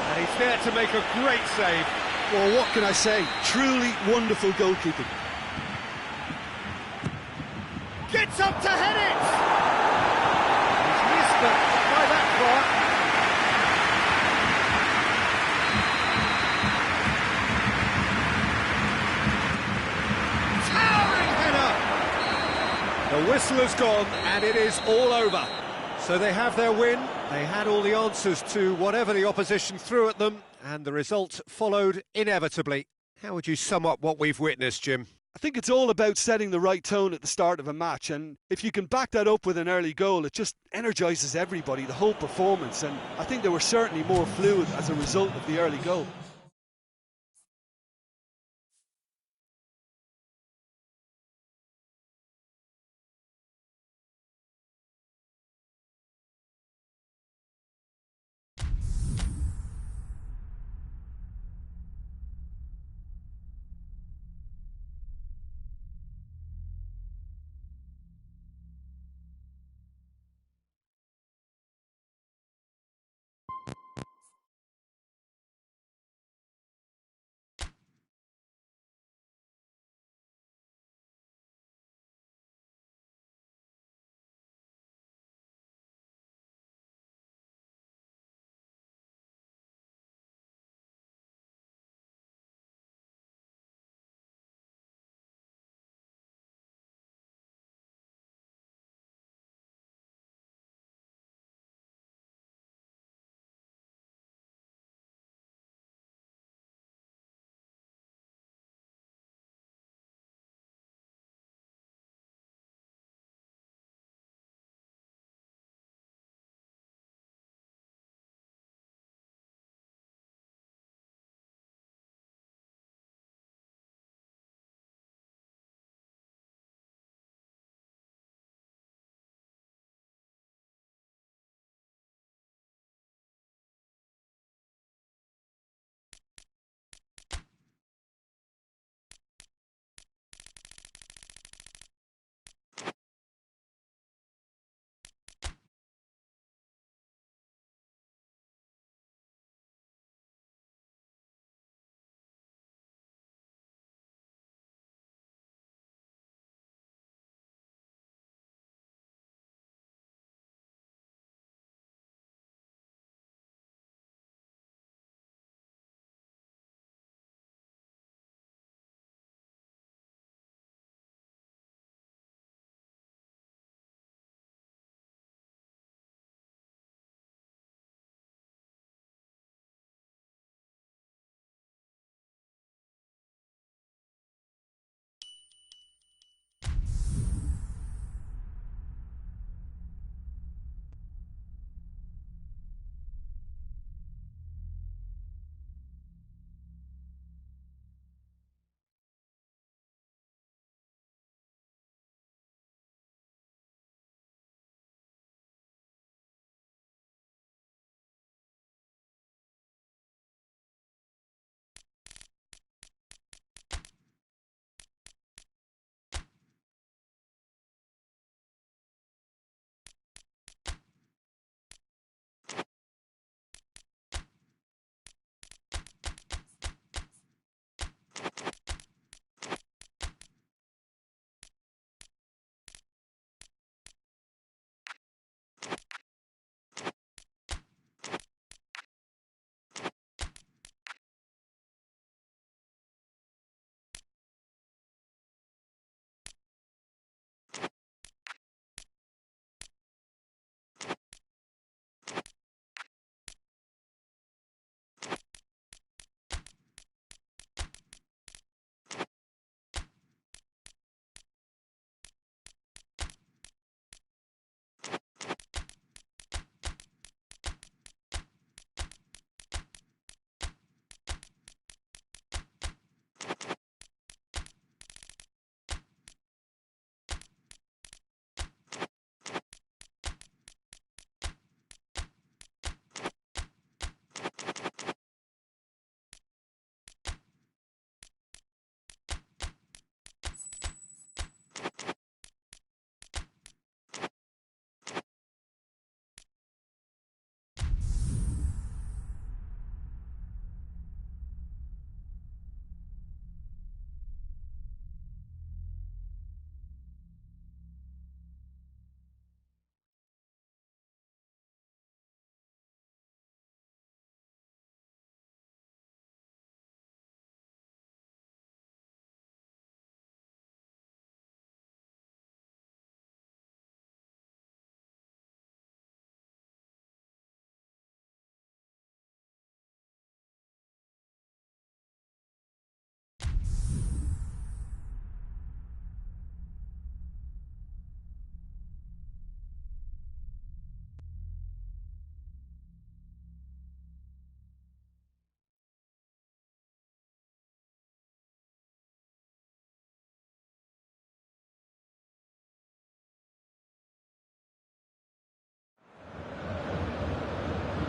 And he's there to make a great save. Well, what can I say? Truly wonderful goalkeeping. Gets up to head it! He's missed it by that far. The whistle has gone and it is all over. So they have their win. They had all the answers to whatever the opposition threw at them, and the result followed inevitably. How would you sum up what we've witnessed, Jim? I think it's all about setting the right tone at the start of a match, and if you can back that up with an early goal, it just energises everybody, the whole performance, and I think they were certainly more fluid as a result of the early goal.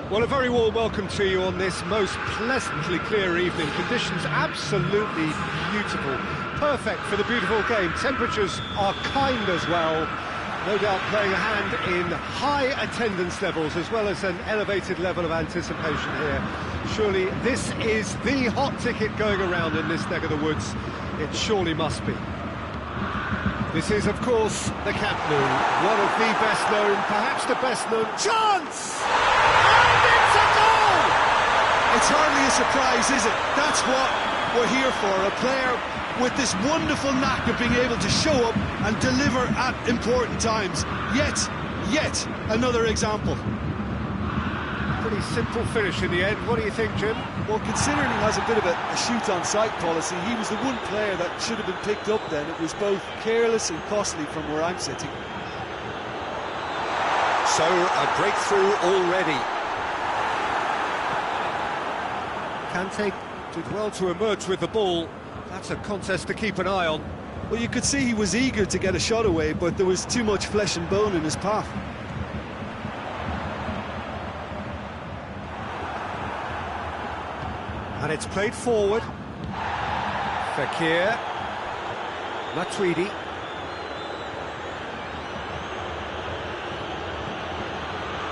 Well, a very warm welcome to you on this most pleasantly clear evening. Conditions absolutely beautiful, perfect for the beautiful game. Temperatures are kind as well, no doubt playing a hand in high attendance levels as well as an elevated level of anticipation here. Surely this is the hot ticket going around in this neck of the woods. It surely must be. This is, of course, the Camp Nou, one of the best known, perhaps the best known. Chance! And it's a goal! It's hardly a surprise, is it? That's what we're here for, a player with this wonderful knack of being able to show up and deliver at important times. Yet another example. Pretty simple finish in the end. What do you think, Jim? Well, considering he has a bit of a shoot-on-sight policy, he was the one player that should have been picked up then. It was both careless and costly from where I'm sitting. So, a breakthrough already. Kante did well to emerge with the ball. That's a contest to keep an eye on. Well, you could see he was eager to get a shot away, but there was too much flesh and bone in his path. And it's played forward. Fekir. Matuidi.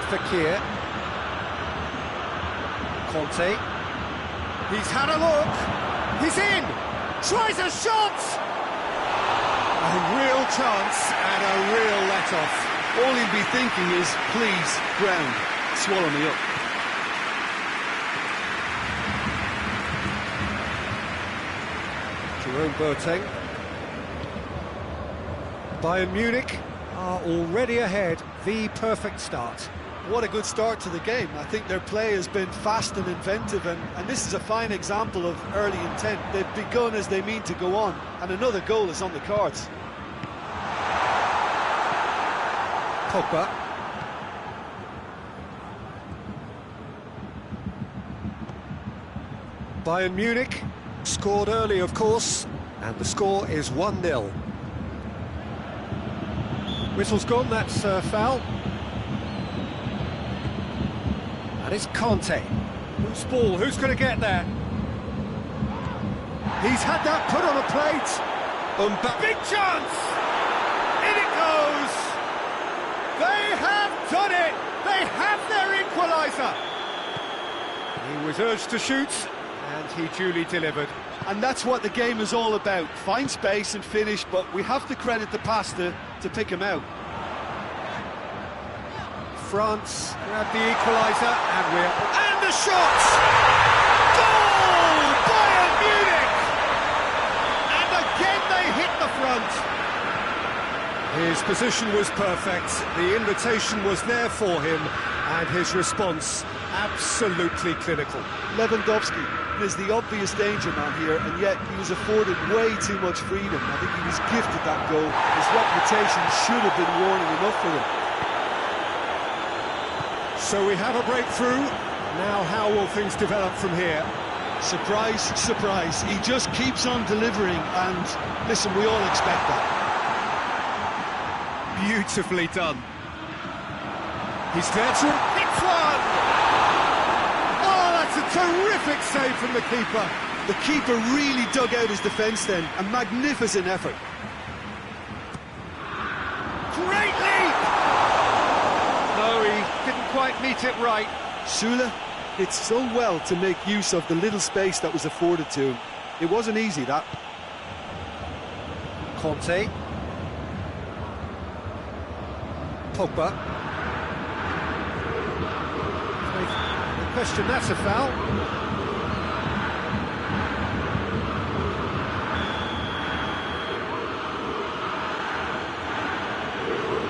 Fekir. Conte. He's had a look. He's in. Tries a shot. A real chance and a real let-off. All he'd be thinking is, please, ground, swallow me up. Jerome Boateng. Bayern Munich are already ahead. The perfect start. What a good start to the game. I think their play has been fast and inventive, and this is a fine example of early intent. They've begun as they mean to go on, and another goal is on the cards. Pogba. Bayern Munich scored early, of course, and the score is 1-0. Whistle's gone, that's foul. And it's Conte. Who's ball? Who's going to get there? He's had that put on a plate. Big chance! In it goes! They have done it! They have their equaliser! He was urged to shoot, and he duly delivered. And that's what the game is all about. Find space and finish, but we have to credit the Pasta to pick him out. France grab the equaliser, and the shot! Goal! Bayern Munich! And again they hit the front. His position was perfect, the invitation was there for him, and his response absolutely clinical. Lewandowski is the obvious danger man here, and yet he was afforded way too much freedom. I think he was gifted that goal. His reputation should have been warning enough for him. So we have a breakthrough. Now how will things develop from here? Surprise, surprise. He just keeps on delivering, and listen, we all expect that. Beautifully done. He's there to hit one! Oh, that's a terrific save from the keeper. The keeper really dug out his defence then. A magnificent effort. Great leap! No, he didn't quite meet it right. Sula did so well to make use of the little space that was afforded to him. It wasn't easy, that. Conte. Pogba. No question, that's a foul.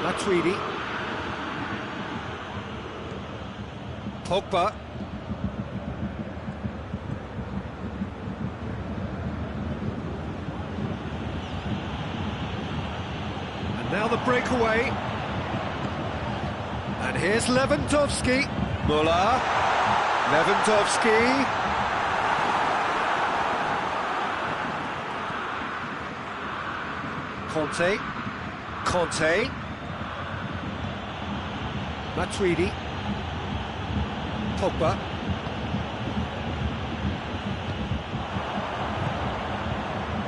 Matuidi. Pogba. And now the breakaway. And here's Lewandowski. Müller. Lewandowski. Conte. Matuidi. Pogba.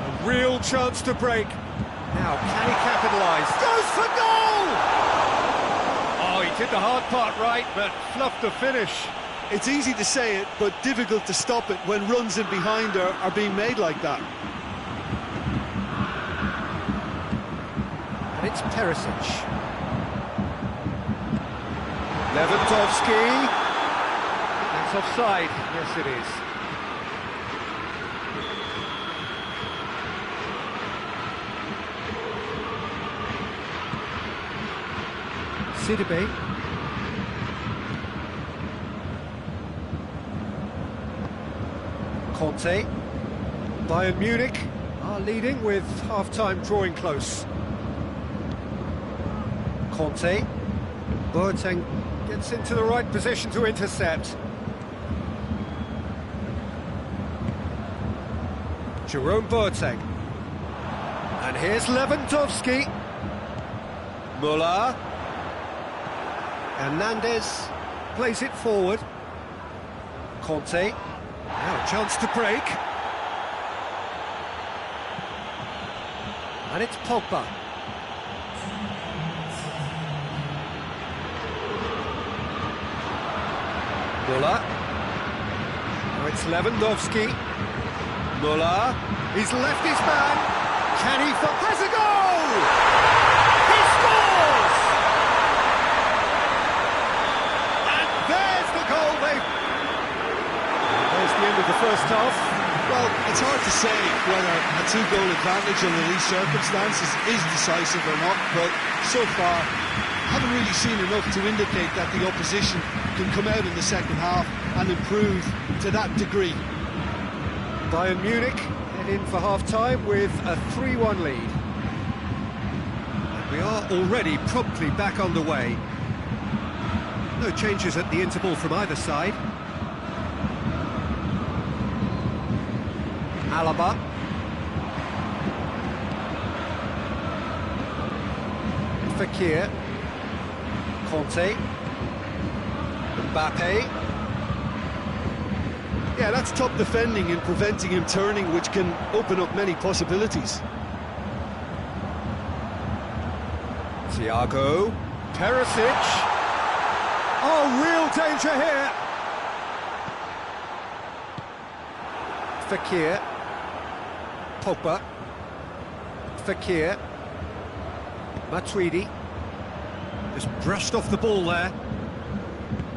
A real chance to break. Now, can he capitalise? Goes for goal! Oh, he did the hard part right, but fluffed the finish. It's easy to say it, but difficult to stop it when runs in behind are being made like that. And it's Perisic. Lewandowski. That's offside. Yes, it is. Sidibe. Conte. Bayern Munich are leading with half-time drawing close. Conte. Boateng gets into the right position to intercept. Jerome Boateng. And here's Lewandowski. Muller. Hernandez plays it forward. Conte. Now a chance to break. And it's Pogba. Muller. Now it's Lewandowski. Muller. He's left his man. Can he... Has a goal! He scores! And there's the goal, There's the end of the first half. Well, it's hard to say whether a two-goal advantage under these circumstances is decisive or not, but so far, I haven't really seen enough to indicate that the opposition can come out in the second half and improve to that degree. Bayern Munich head in for half-time with a 3-1 lead. And we are already promptly back underway. No changes at the interval from either side. Alaba. Fekir. Conte. Mbappe. Yeah, that's top defending and preventing him turning, which can open up many possibilities. Thiago. Perisic. Oh, real danger here. Fekir. Pogba. Fekir. Matuidi. Just brushed off the ball there.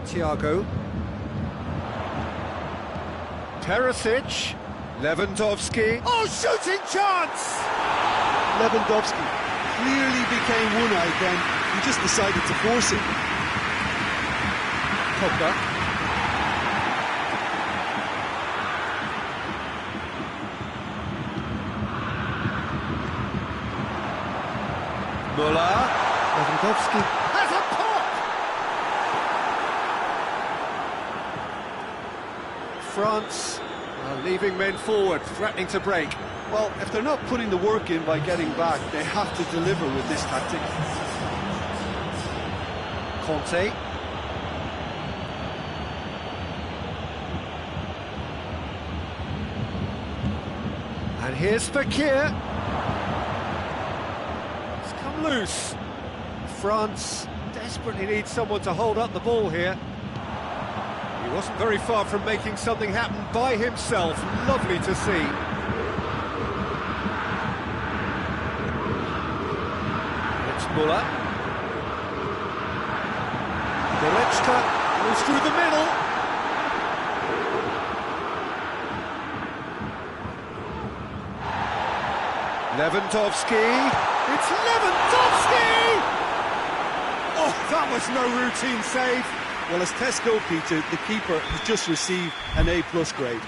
Thiago. Perisic. Lewandowski. Oh, shooting chance! Lewandowski clearly became one-eyed then. He just decided to force it. Pogba. Muller. Lewandowski has a pop! France are leaving men forward, threatening to break. Well, if they're not putting the work in by getting back, they have to deliver with this tactic. Conte. And here's Fekir. It's come loose. France desperately needs someone to hold up the ball here. He wasn't very far from making something happen by himself. Lovely to see. It's Muller. Goretzka goes through the middle. Lewandowski. It's Lewandowski! Oh, that was no routine save. Well, as tests go, Peter, the keeper has just received an A+ grade.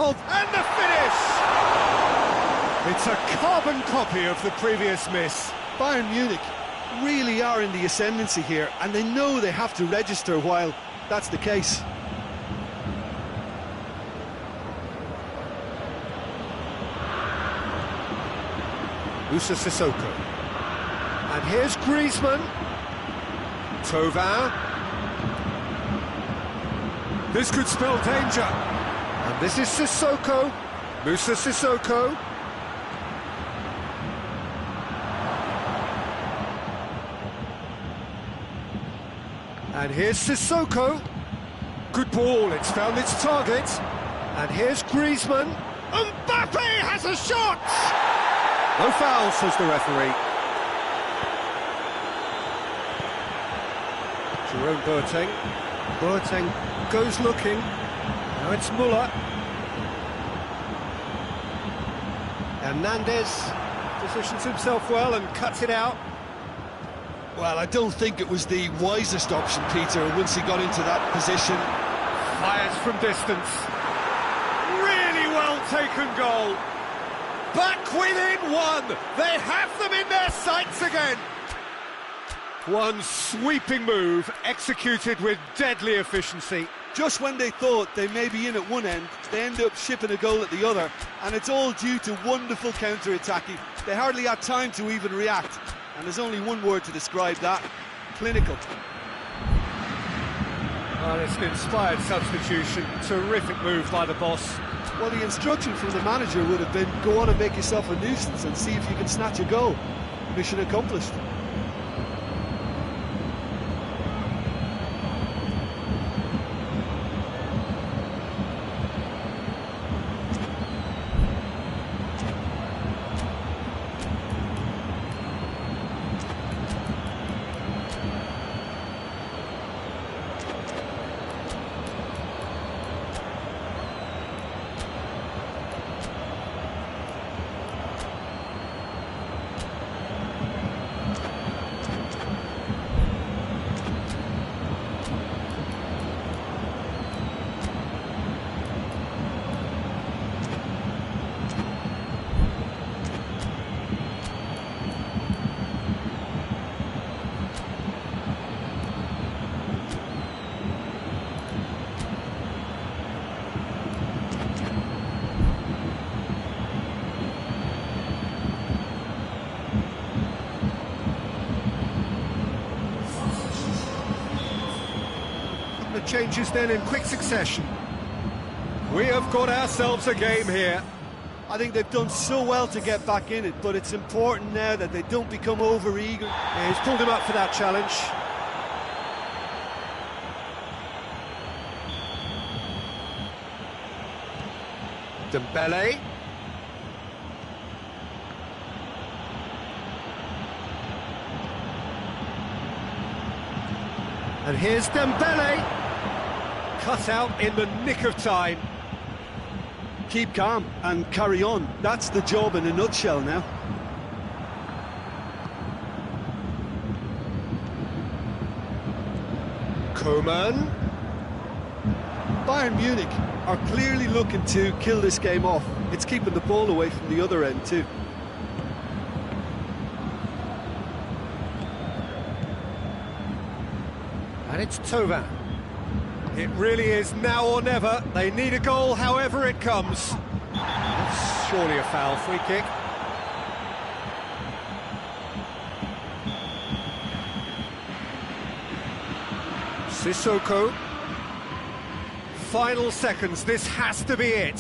Oh, and the finish! It's a carbon copy of the previous miss. Bayern Munich really are in the ascendancy here, and they know they have to register while that's the case. Moussa Sissoko. And here's Griezmann. Thauvin. This could spell danger. And this is Sissoko. Moussa Sissoko. And here's Sissoko. Good ball, it's found its target. And here's Griezmann. Mbappe has a shot! No foul, says the referee. Jerome Boateng. Boateng goes looking. Now it's Muller. Hernandez positions himself well and cuts it out. Well, I don't think it was the wisest option, Peter, once he got into that position. Fires from distance. Really well taken goal. Back within one. They have them in their sights again. One sweeping move, executed with deadly efficiency. Just when they thought they may be in at one end, they end up shipping a goal at the other, and it's all due to wonderful counter-attacking. They hardly had time to even react, and there's only one word to describe that: clinical. Well, it's an inspired substitution. Terrific move by the boss. Well, the instruction from the manager would have been, go on and make yourself a nuisance and see if you can snatch a goal. Mission accomplished. The changes then in quick succession. We have got ourselves a game here. I think they've done so well to get back in it, but it's important now that they don't become over-eager. Yeah, he's pulled him up for that challenge. Dembele. And here's Dembele. Cut out in the nick of time. Keep calm and carry on. That's the job in a nutshell now. Coman. Bayern Munich are clearly looking to kill this game off. It's keeping the ball away from the other end too. And it's Thauvin. It really is now or never. They need a goal however it comes. That's surely a foul. Free kick. Sissoko. Final seconds. This has to be it.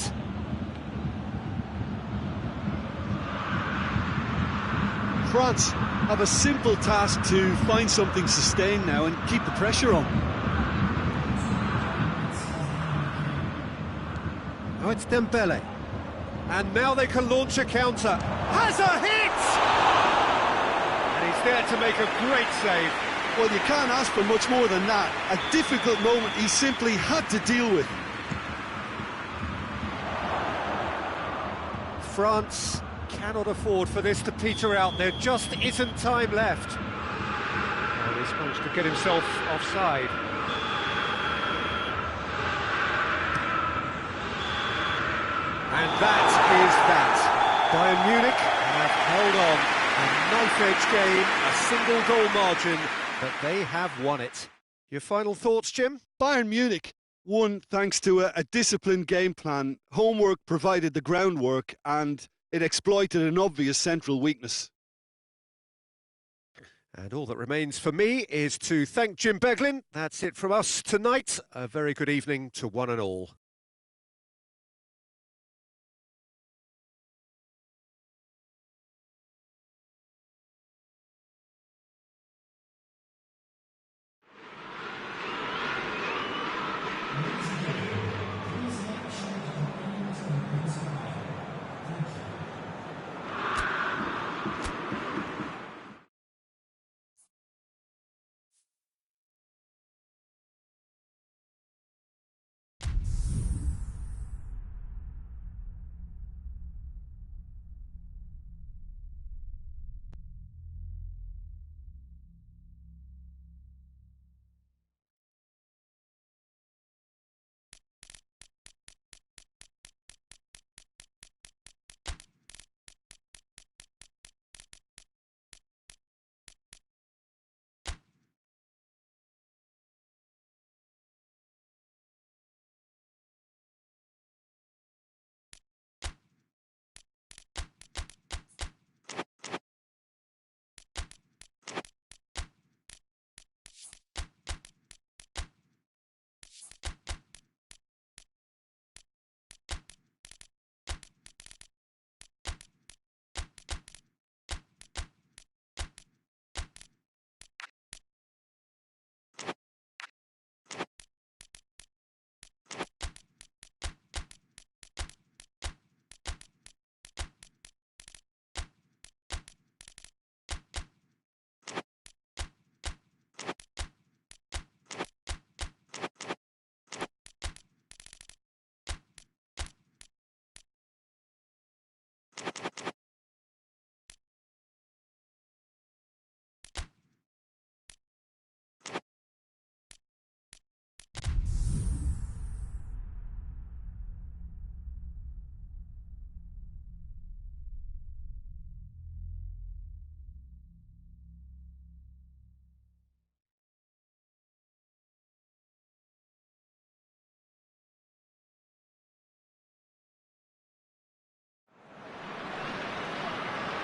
France have a simple task to find something sustained now and keep the pressure on. Oh, it's Dembele. And now they can launch a counter. Has a hit! And he's there to make a great save. Well, you can't ask for much more than that. A difficult moment he simply had to deal with. France cannot afford for this to peter out. There just isn't time left. Oh, he's managed to get himself offside. And that is that. Bayern Munich have held on. A knife-edge game, a single goal margin, but they have won it. Your final thoughts, Jim? Bayern Munich won thanks to a disciplined game plan. Homework provided the groundwork and it exploited an obvious central weakness. And all that remains for me is to thank Jim Beglin. That's it from us tonight. A very good evening to one and all.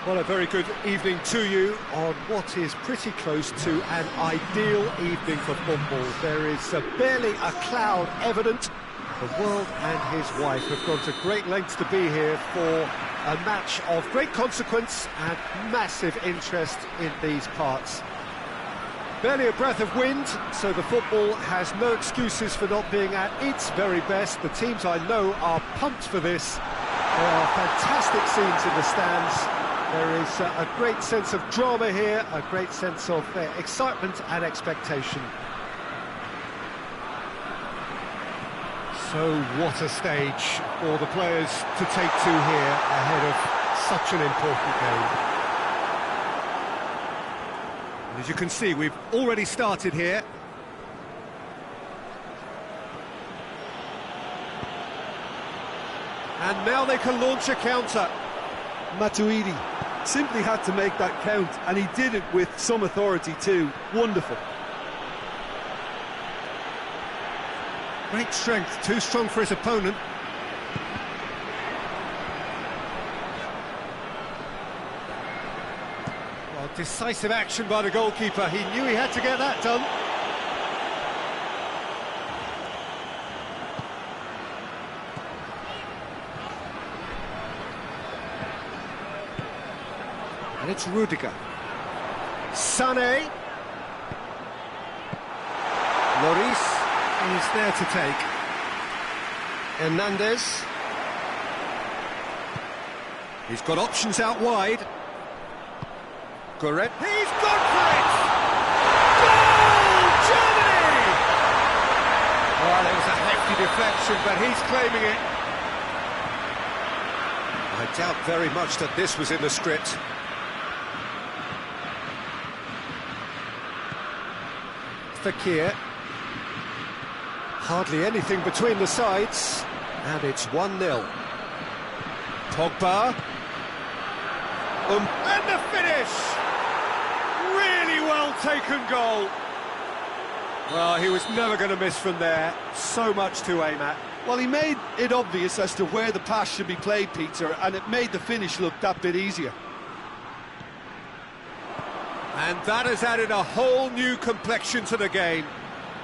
Well, a very good evening to you on what is pretty close to an ideal evening for football. There is barely a cloud evident. The world and his wife have gone to great lengths to be here for a match of great consequence and massive interest in these parts. Barely a breath of wind, so the football has no excuses for not being at its very best. The teams I know are pumped for this. There are fantastic scenes in the stands. There is a great sense of drama here, a great sense of excitement and expectation. So what a stage for the players to take to here ahead of such an important game. And as you can see, we've already started here. And now they can launch a counter. Matuidi simply had to make that count, and he did it with some authority too. Wonderful. Great strength, too strong for his opponent. Well, decisive action by the goalkeeper. He knew he had to get that done. And it's Rudiger. Sané. Lloris is there to take. Hernandez. He's got options out wide. Goret. He's gone for it! Goal! Germany! Well, it was a hefty deflection, but he's claiming it. I doubt very much that this was in the script. Fekir. Hardly anything between the sides, and it's 1-0. Pogba. And the finish! Really well taken goal. Well, he was never going to miss from there. So much to aim at. Well, he made it obvious as to where the pass should be played, Peter, and it made the finish look that bit easier. And that has added a whole new complexion to the game.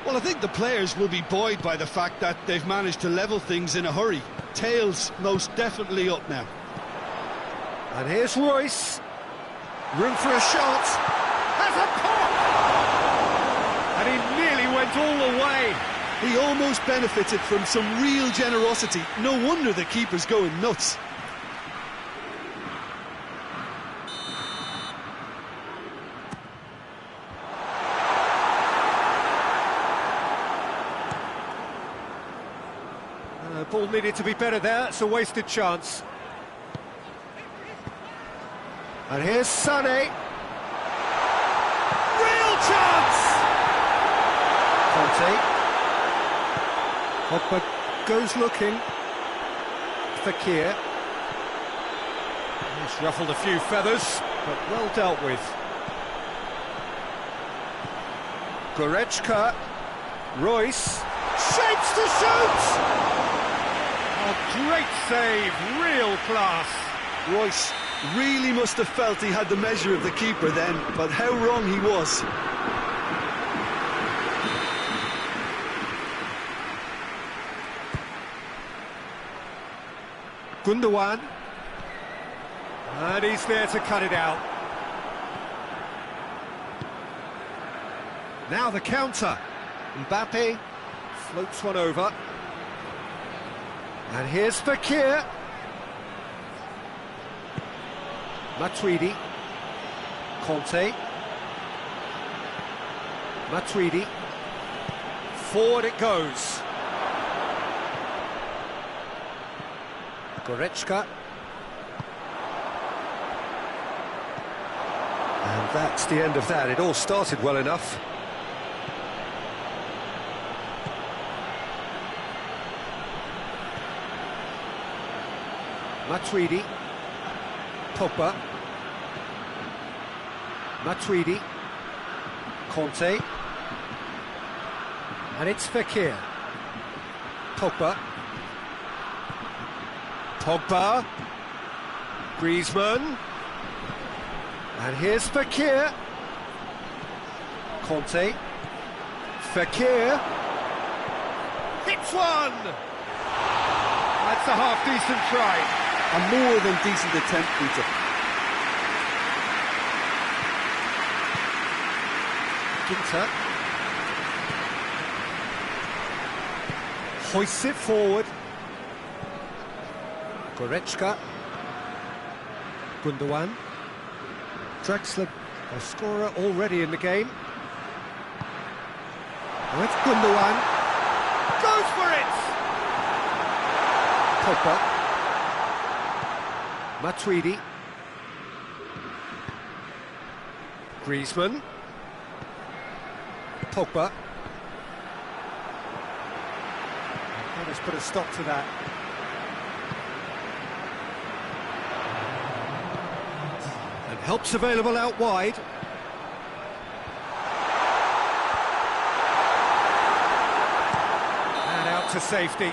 Well, I think the players will be buoyed by the fact that they've managed to level things in a hurry. Tails most definitely up now. And here's Royce. Room for a shot. Has a pop! And he nearly went all the way. He almost benefited from some real generosity. No wonder the keeper's going nuts. Ball needed to be better there. It's a wasted chance. And here's Sané. Real chance! Conte. Pogba goes looking. Fekir. He's ruffled a few feathers, but well dealt with. Goretzka. Royce. Shapes to shoot! Oh, great save, real class. Royce really must have felt he had the measure of the keeper then, but how wrong he was. Gundogan. And he's there to cut it out. Now the counter. Mbappe floats one over. And here's Fekir. Matuidi. Conte. Matuidi. Forward it goes. Goretzka. And that's the end of that. It all started well enough. Matuidi. Pogba. Matuidi. Conte. And it's Fekir. Pogba. Pogba. Griezmann. And here's Fekir. Conte. Fekir. Hits one! That's a half-decent try. A more than decent attempt, Peter. Ginter. Hoists it forward. Goretzka. Gundogan. Draxler, a scorer already in the game. Oh, it's Gundogan. Goes for it! Pogba. Matuidi. Griezmann. Pogba. And let's put a stop to that. And help's available out wide. And out to safety.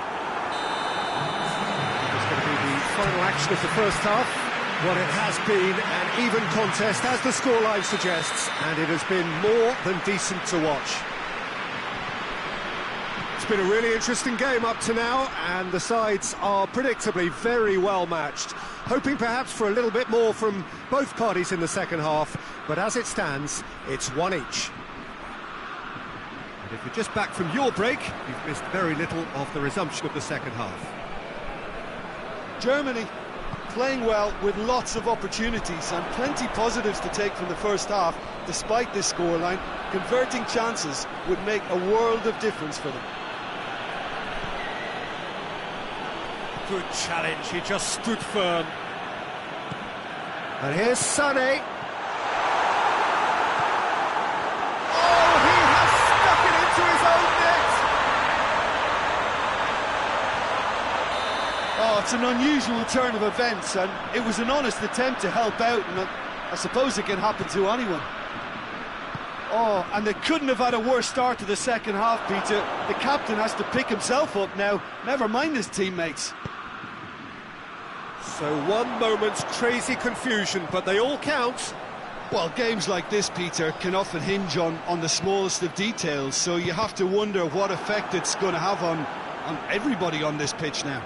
Final action of the first half. Well, it has been an even contest, as the scoreline suggests, and it has been more than decent to watch. It's been a really interesting game up to now, and the sides are predictably very well matched. Hoping perhaps for a little bit more from both parties in the second half, but as it stands, it's one each. And if you're just back from your break, you've missed very little of the resumption of the second half. Germany playing well with lots of opportunities and plenty positives to take from the first half. Despite this scoreline, converting chances would make a world of difference for them. Good challenge, he just stood firm. And here's Sané. Oh, he has stuck it into his own net! Oh, it's an unusual turn of events, and it was an honest attempt to help out, and I suppose it can happen to anyone. Oh, and they couldn't have had a worse start to the second half, Peter. The captain has to pick himself up now, never mind his teammates. So one moment's crazy confusion, but they all count. Well, games like this, Peter, can often hinge on the smallest of details, so you have to wonder what effect it's going to have on everybody on this pitch now.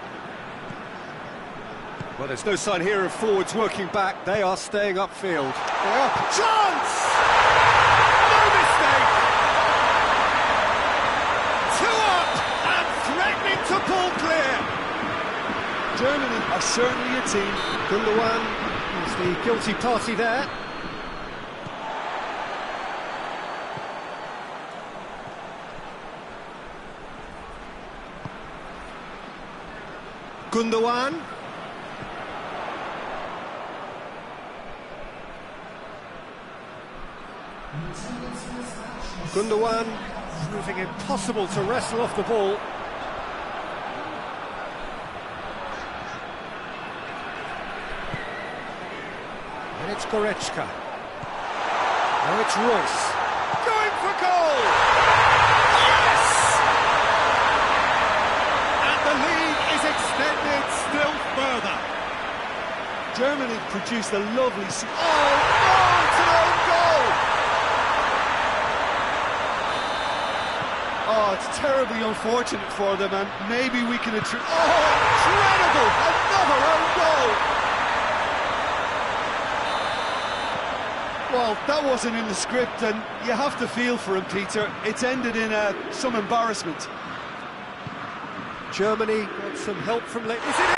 Well, there's no sign here of forwards working back. They are staying upfield. They're up. Chance! No mistake! Two up and threatening to pull clear. Germany are certainly a team. Gundogan is the guilty party there. Gundogan. Gundogan proving impossible to wrestle off the ball. And it's Goretzka. Now it's Royce. Going for goal! Yes! And the lead is extended still further. Germany produced a lovely... Oh, it's an own goal! Oh, it's terribly unfortunate for them, and maybe we can attribute... Oh, incredible! Another own goal! Well, that wasn't in the script, and you have to feel for him, Peter. It's ended in some embarrassment. Germany got some help from late. Is it in?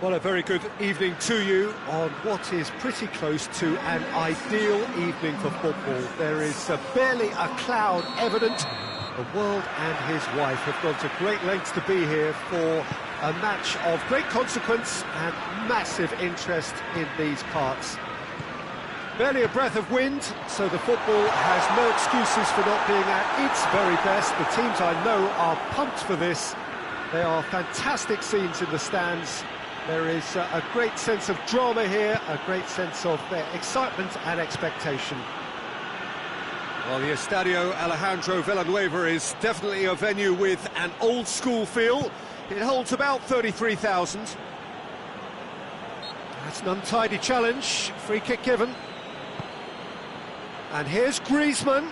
Well, a very good evening to you on what is pretty close to an ideal evening for football. There is barely a cloud evident. The world and his wife have gone to great lengths to be here for a match of great consequence and massive interest in these parts. Barely a breath of wind, so the football has no excuses for not being at its very best. The teams I know are pumped for this. There are fantastic scenes in the stands. There is a great sense of drama here, a great sense of excitement and expectation. Well, the Estadio Alejandro Villanueva is definitely a venue with an old-school feel. It holds about 33,000. That's an untidy challenge, free kick given. And here's Griezmann.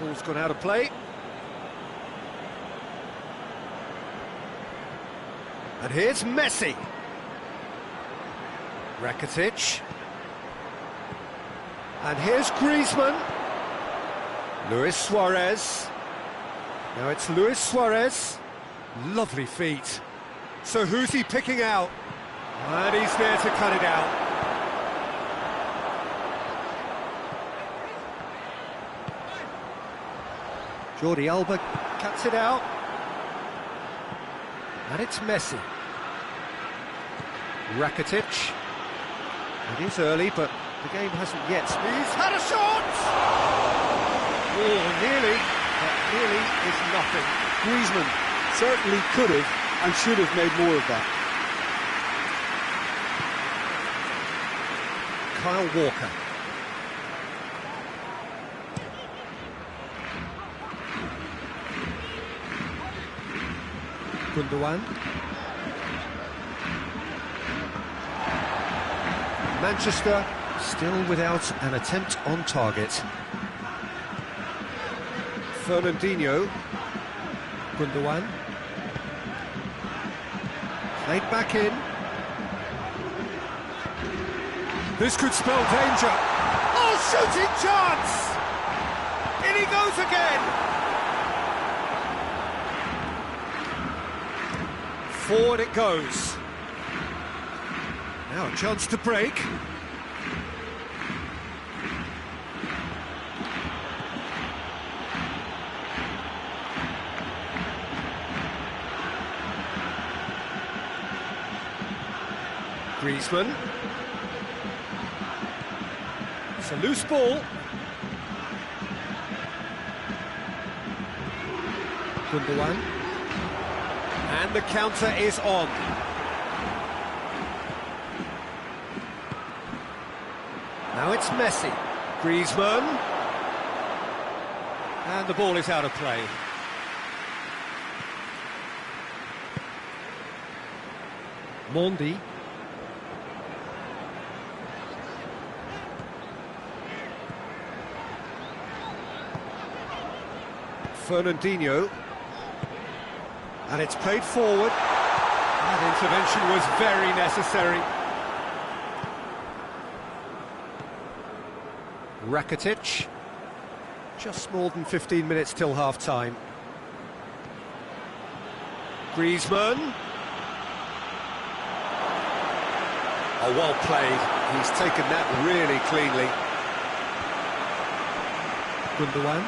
Ball's gone out of play. And here's Messi. Rakitic. And here's Griezmann. Luis Suarez. Now it's Luis Suarez. Lovely feet. So who's he picking out? And he's there to cut it out. Jordi Alba cuts it out. And it's Messi. Rakitic. It is early, but the game hasn't yet. He's had a shot! Oh, nearly, but nearly is nothing. Griezmann certainly could have and should have made more of that. Kyle Walker. Gundogan. Manchester still without an attempt on target. Fernandinho. Gundogan. Played back in. This could spell danger. Oh, shooting chance! In he goes again! Forward it goes. Now a chance to break. Griezmann. It's a loose ball. Gundogan. And the counter is on. Now it's Messi. Griezmann. And the ball is out of play. Mondi. Fernandinho. And it's played forward. That intervention was very necessary. Rakitic. Just more than 15 minutes till half-time. Griezmann. Oh, well played. He's taken that really cleanly. Gundogan.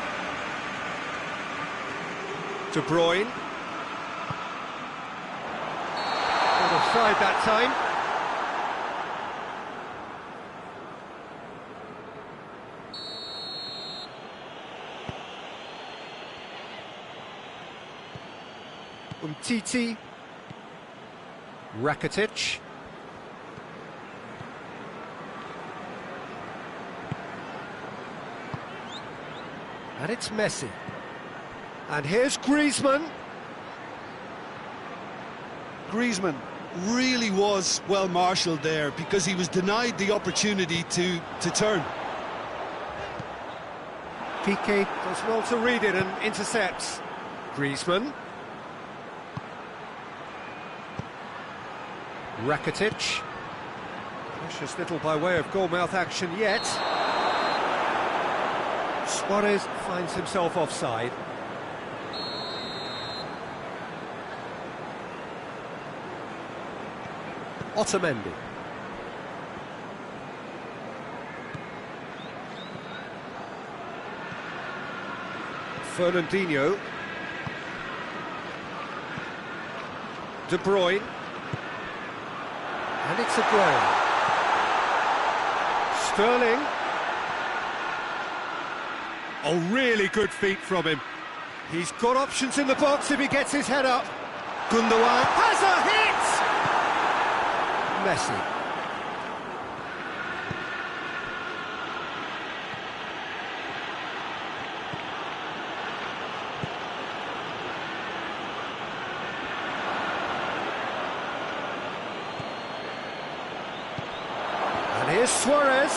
De Bruyne. Offside that time. Umtiti. Rakitic. And it's Messi. And here's Griezmann. Griezmann really was well marshalled there because he was denied the opportunity to turn. Piqué does well to read it and intercepts. Griezmann. Rakitic. Precious little by way of goal-mouth action yet. Suarez finds himself offside. Otamendi. Fernandinho. De Bruyne. And it's a goal. Sterling. Oh, really good feet from him. He's got options in the box if he gets his head up. Gundogan has a hit! Messi. And here's Suarez.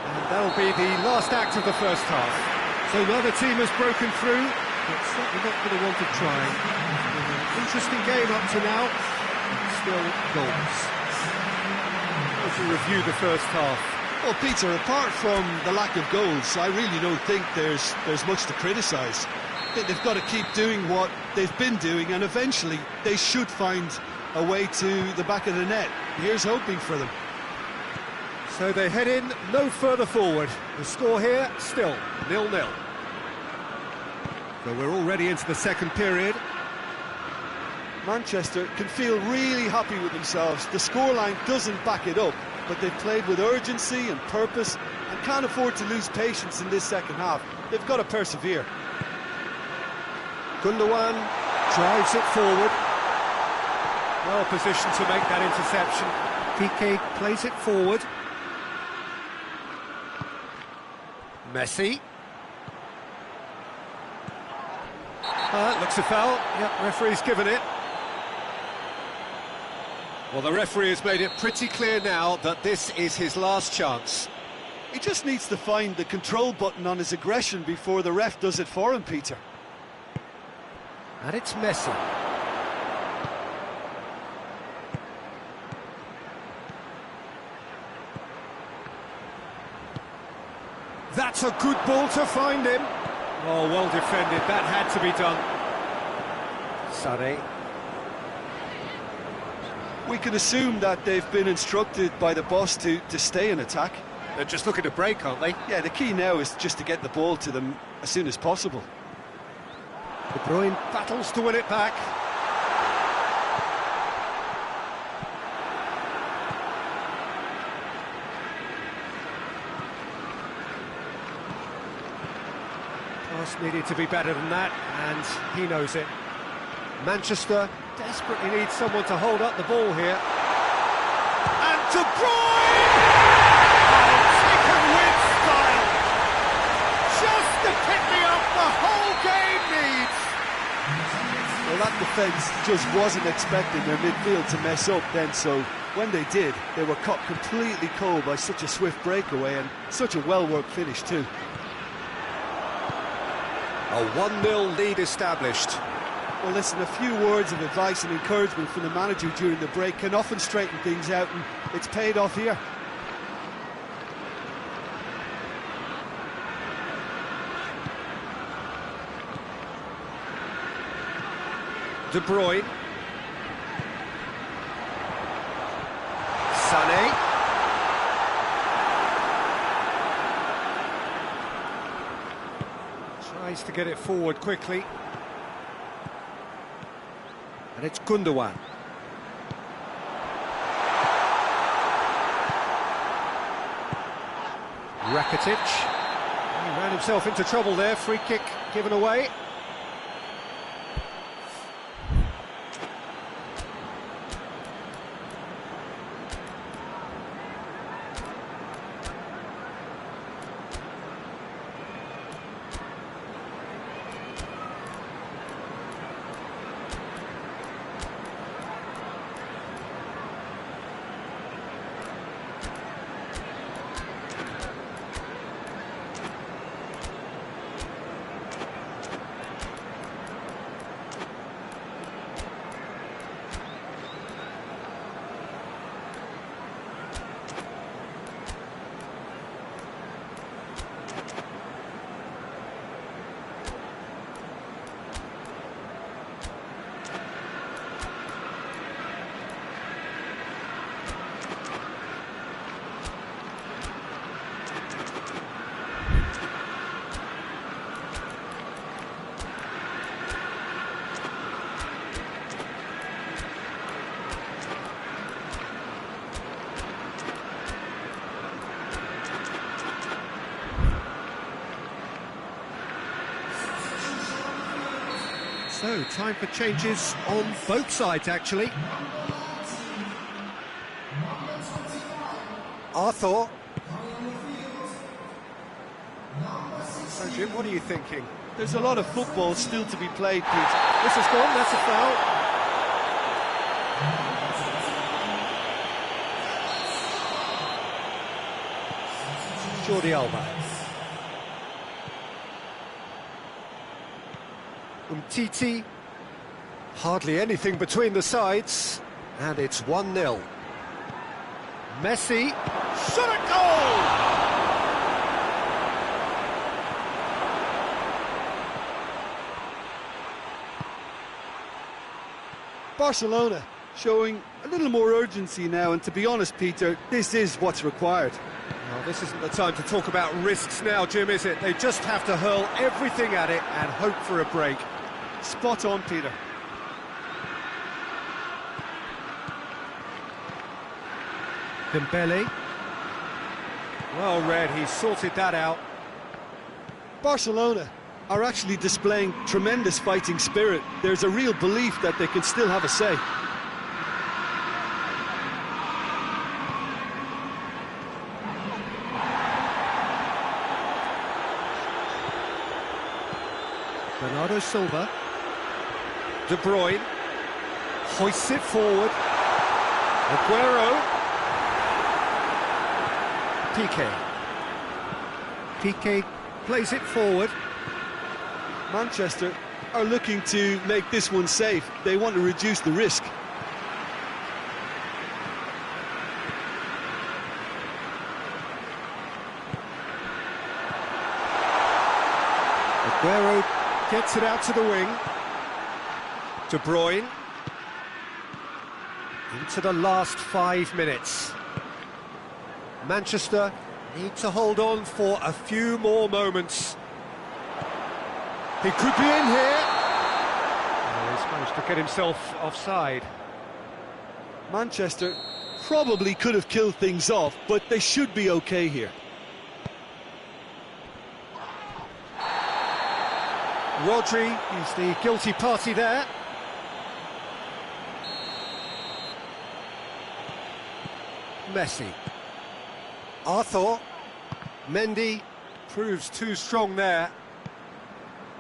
And that'll be the last act of the first half. So neither team has broken through. but certainly not for the want of trying. It's been an interesting game up to now, and still goals. As we review the first half. Well, Peter, apart from the lack of goals, I really don't think there's much to criticise. They've got to keep doing what they've been doing, and eventually they should find a way to the back of the net. Here's hoping for them. So they head in no further forward. The score here, still 0-0. So we're already into the second period. Manchester can feel really happy with themselves. The scoreline doesn't back it up, but they've played with urgency and purpose and can't afford to lose patience in this second half. They've got to persevere. Gundogan drives it forward. Well positioned to make that interception. Piqué plays it forward. Messi. Looks a foul. Yep, referee's given it. Well, the referee has made it pretty clear now that this is his last chance. He just needs to find the control button on his aggression before the ref does it for him, Peter. And it's Messi. That's a good ball to find him. Oh, well defended. That had to be done. Sané. We can assume that they've been instructed by the boss to stay in attack. They're just looking to break, aren't they? Yeah, the key now is just to get the ball to them as soon as possible. De Bruyne battles to win it back. Pass needed to be better than that, and he knows it. Manchester desperately needs someone to hold up the ball here. And De Bruyne! Oh, taken with style! Just the pick-me-up the whole game needs! Well, that defence just wasn't expecting their midfield to mess up then, so when they did, they were caught completely cold by such a swift breakaway and such a well-worked finish too. A 1-0 lead established. Well, listen, a few words of advice and encouragement from the manager during the break can often straighten things out, and it's paid off here. De Bruyne. Sané. Tries to get it forward quickly. And it's Gundogan. Rakitic. He ran himself into trouble there. Free kick given away. So, time for changes on both sides, actually. Arthur. So, Jim, what are you thinking? There's a lot of football still to be played, Pete. This has gone, that's a foul. Jordi Alba. Umtiti. Hardly anything between the sides, and it's 1-0. Messi, shot at goal! Barcelona showing a little more urgency now, and to be honest, Peter, this is what's required. Well, this isn't the time to talk about risks now, Jim, is it? They just have to hurl everything at it and hope for a break. Spot on, Peter. Dembele. Well read, he sorted that out. Barcelona are actually displaying tremendous fighting spirit. There's a real belief that they can still have a say. Bernardo Silva. De Bruyne. Hoists it forward. Aguero. Piqué plays it forward. Manchester are looking to make this one safe. They want to reduce the risk. Aguero gets it out to the wing. De Bruyne. Into the last 5 minutes. Manchester need to hold on for a few more moments. He could be in here. Oh, he's managed to get himself offside. Manchester probably could have killed things off, but they should be okay here. Rodri, he's the guilty party there. Messi. Arthur. Mendy proves too strong there.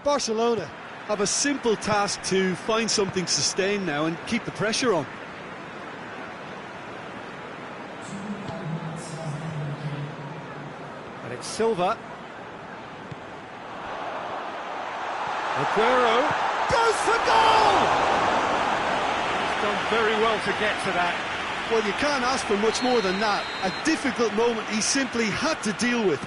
Barcelona have a simple task to find something sustained now and keep the pressure on. And it's Silva. Aguero goes for goal! He's done very well to get to that. Well, you can't ask for much more than that. A difficult moment he simply had to deal with.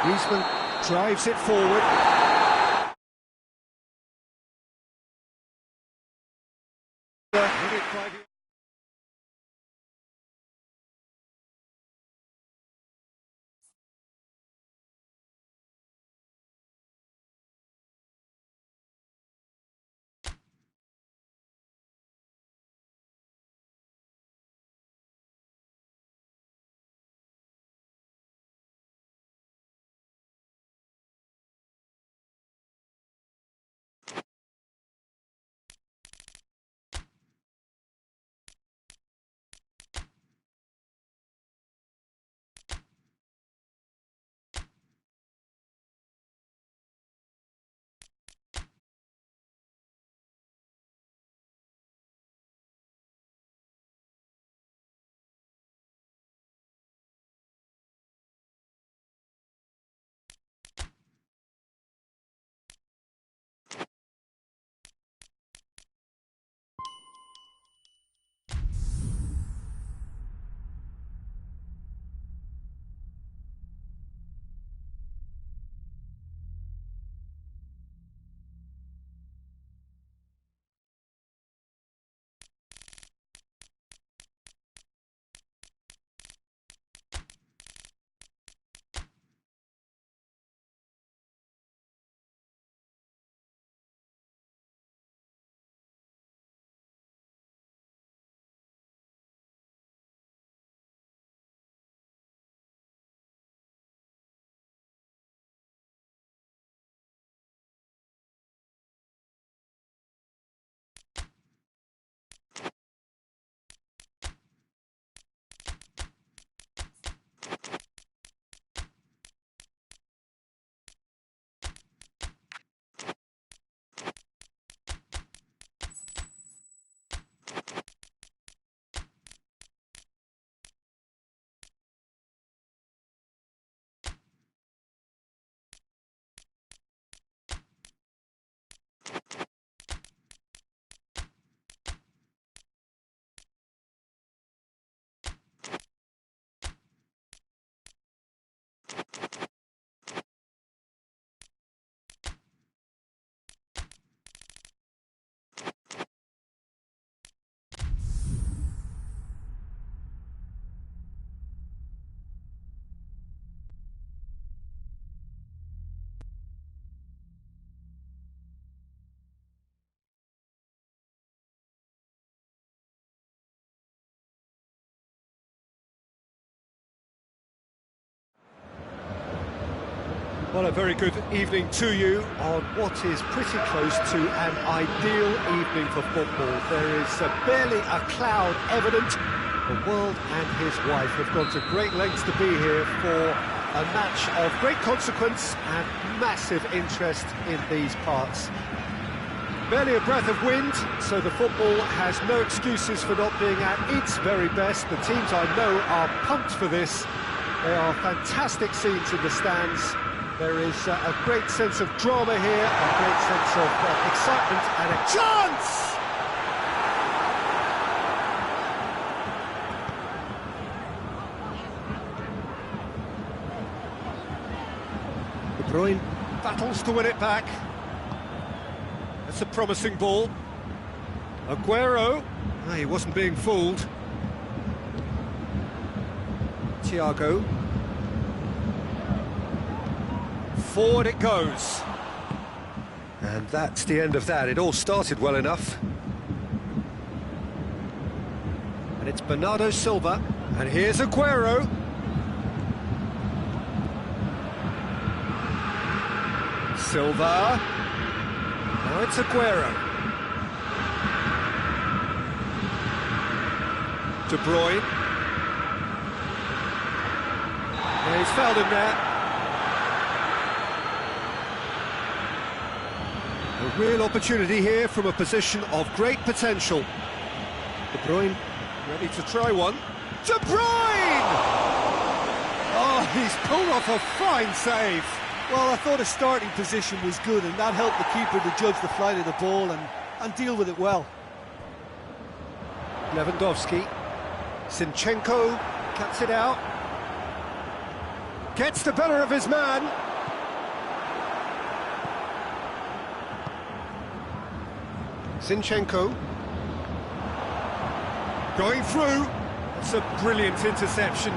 Griezmann drives it forward. Well, a very good evening to you on what is pretty close to an ideal evening for football. There is barely a cloud evident. The world and his wife have gone to great lengths to be here for a match of great consequence and massive interest in these parts. Barely a breath of wind, so the football has no excuses for not being at its very best. The teams I know are pumped for this. There are fantastic scenes in the stands. There is a great sense of drama here, a great sense of excitement and a chance! De Bruyne battles to win it back. That's a promising ball. Aguero, he wasn't being fooled. Thiago. Forward it goes. And that's the end of that. It all started well enough. And it's Bernardo Silva. And here's Aguero. Silva. Now it's Aguero. De Bruyne. Yeah, he's fouled him there. A real opportunity here from a position of great potential. De Bruyne ready to try one. De Bruyne! Oh, he's pulled off a fine save. Well, I thought his starting position was good, and that helped the keeper to judge the flight of the ball and deal with it well. Lewandowski. Zinchenko cuts it out. Gets the better of his man. Zinchenko going through. That's a brilliant interception.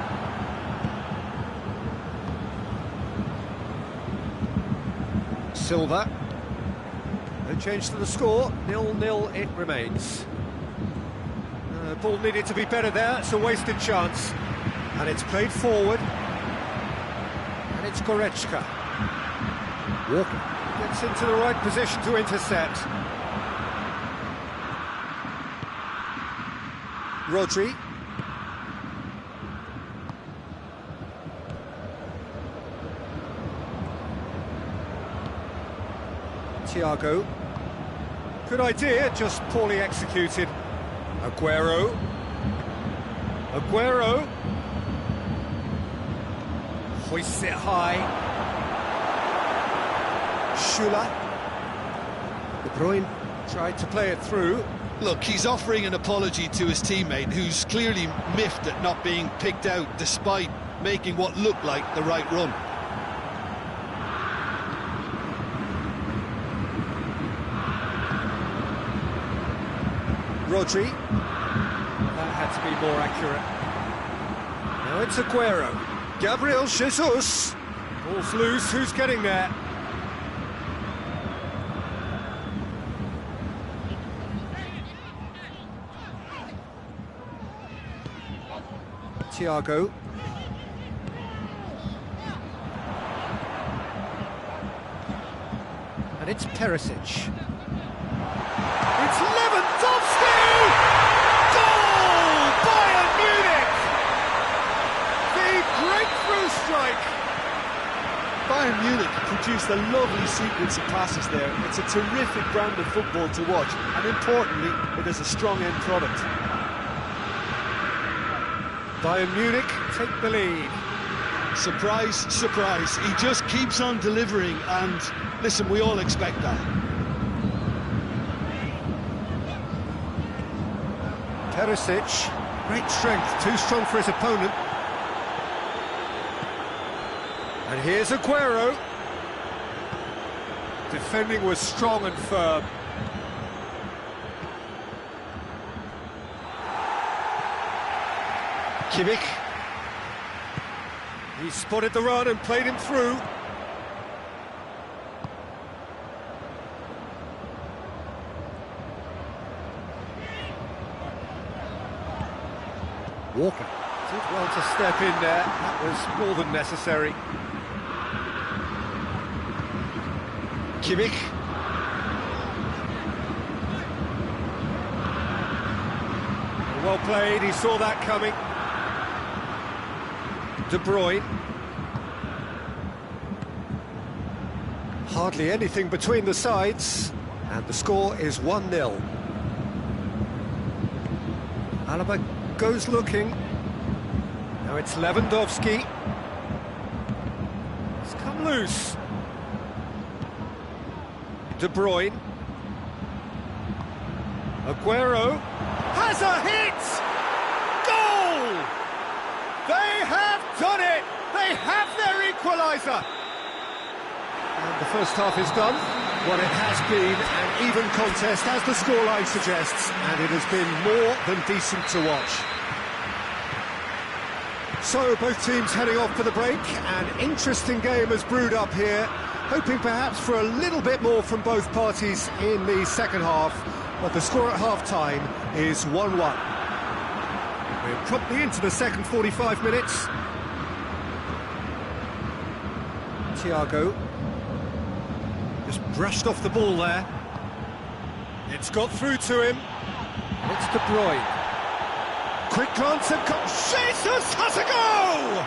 Silva. No change to the score. 0-0 it remains. Ball needed to be better there. It's a wasted chance. And it's played forward. And it's Goretzka. Walker gets into the right position to intercept. Rodri. Thiago. Good idea, just poorly executed. Aguero. Aguero. Hoists it high. Schüller. De Bruyne tried to play it through. Look, he's offering an apology to his teammate, who's clearly miffed at not being picked out despite making what looked like the right run. Rodri. That had to be more accurate. Now it's Aguero. Gabriel Jesus. Ball's loose, who's getting there? Thiago. And it's Perisic. It's Lewandowski! Goal! Bayern Munich! The breakthrough strike! Bayern Munich produced a lovely sequence of passes there. It's a terrific brand of football to watch, and importantly, it is a strong end product. Bayern Munich take the lead. Surprise, surprise. He just keeps on delivering, and listen, we all expect that. Perisic, great strength, too strong for his opponent. And here's Aguero. Defending was strong and firm. Kimmich. He spotted the run and played him through. Walker did well to step in there. That was more than necessary. Kimmich. Well played, he saw that coming. De Bruyne. Hardly anything between the sides, and the score is 1-0. Alaba goes looking. Now it's Lewandowski. It's come loose. De Bruyne. Aguero has a hit! Goal! They have done it! They have their equaliser! And the first half is done. Well, it has been an even contest, as the scoreline suggests, and it has been more than decent to watch. So, both teams heading off for the break. An interesting game has brewed up here, hoping perhaps for a little bit more from both parties in the second half, but the score at half-time is 1-1. We're promptly into the second 45 minutes. Thiago just brushed off the ball there. It's got through to him. It's De Bruyne. Quick glance at Jesus has a goal!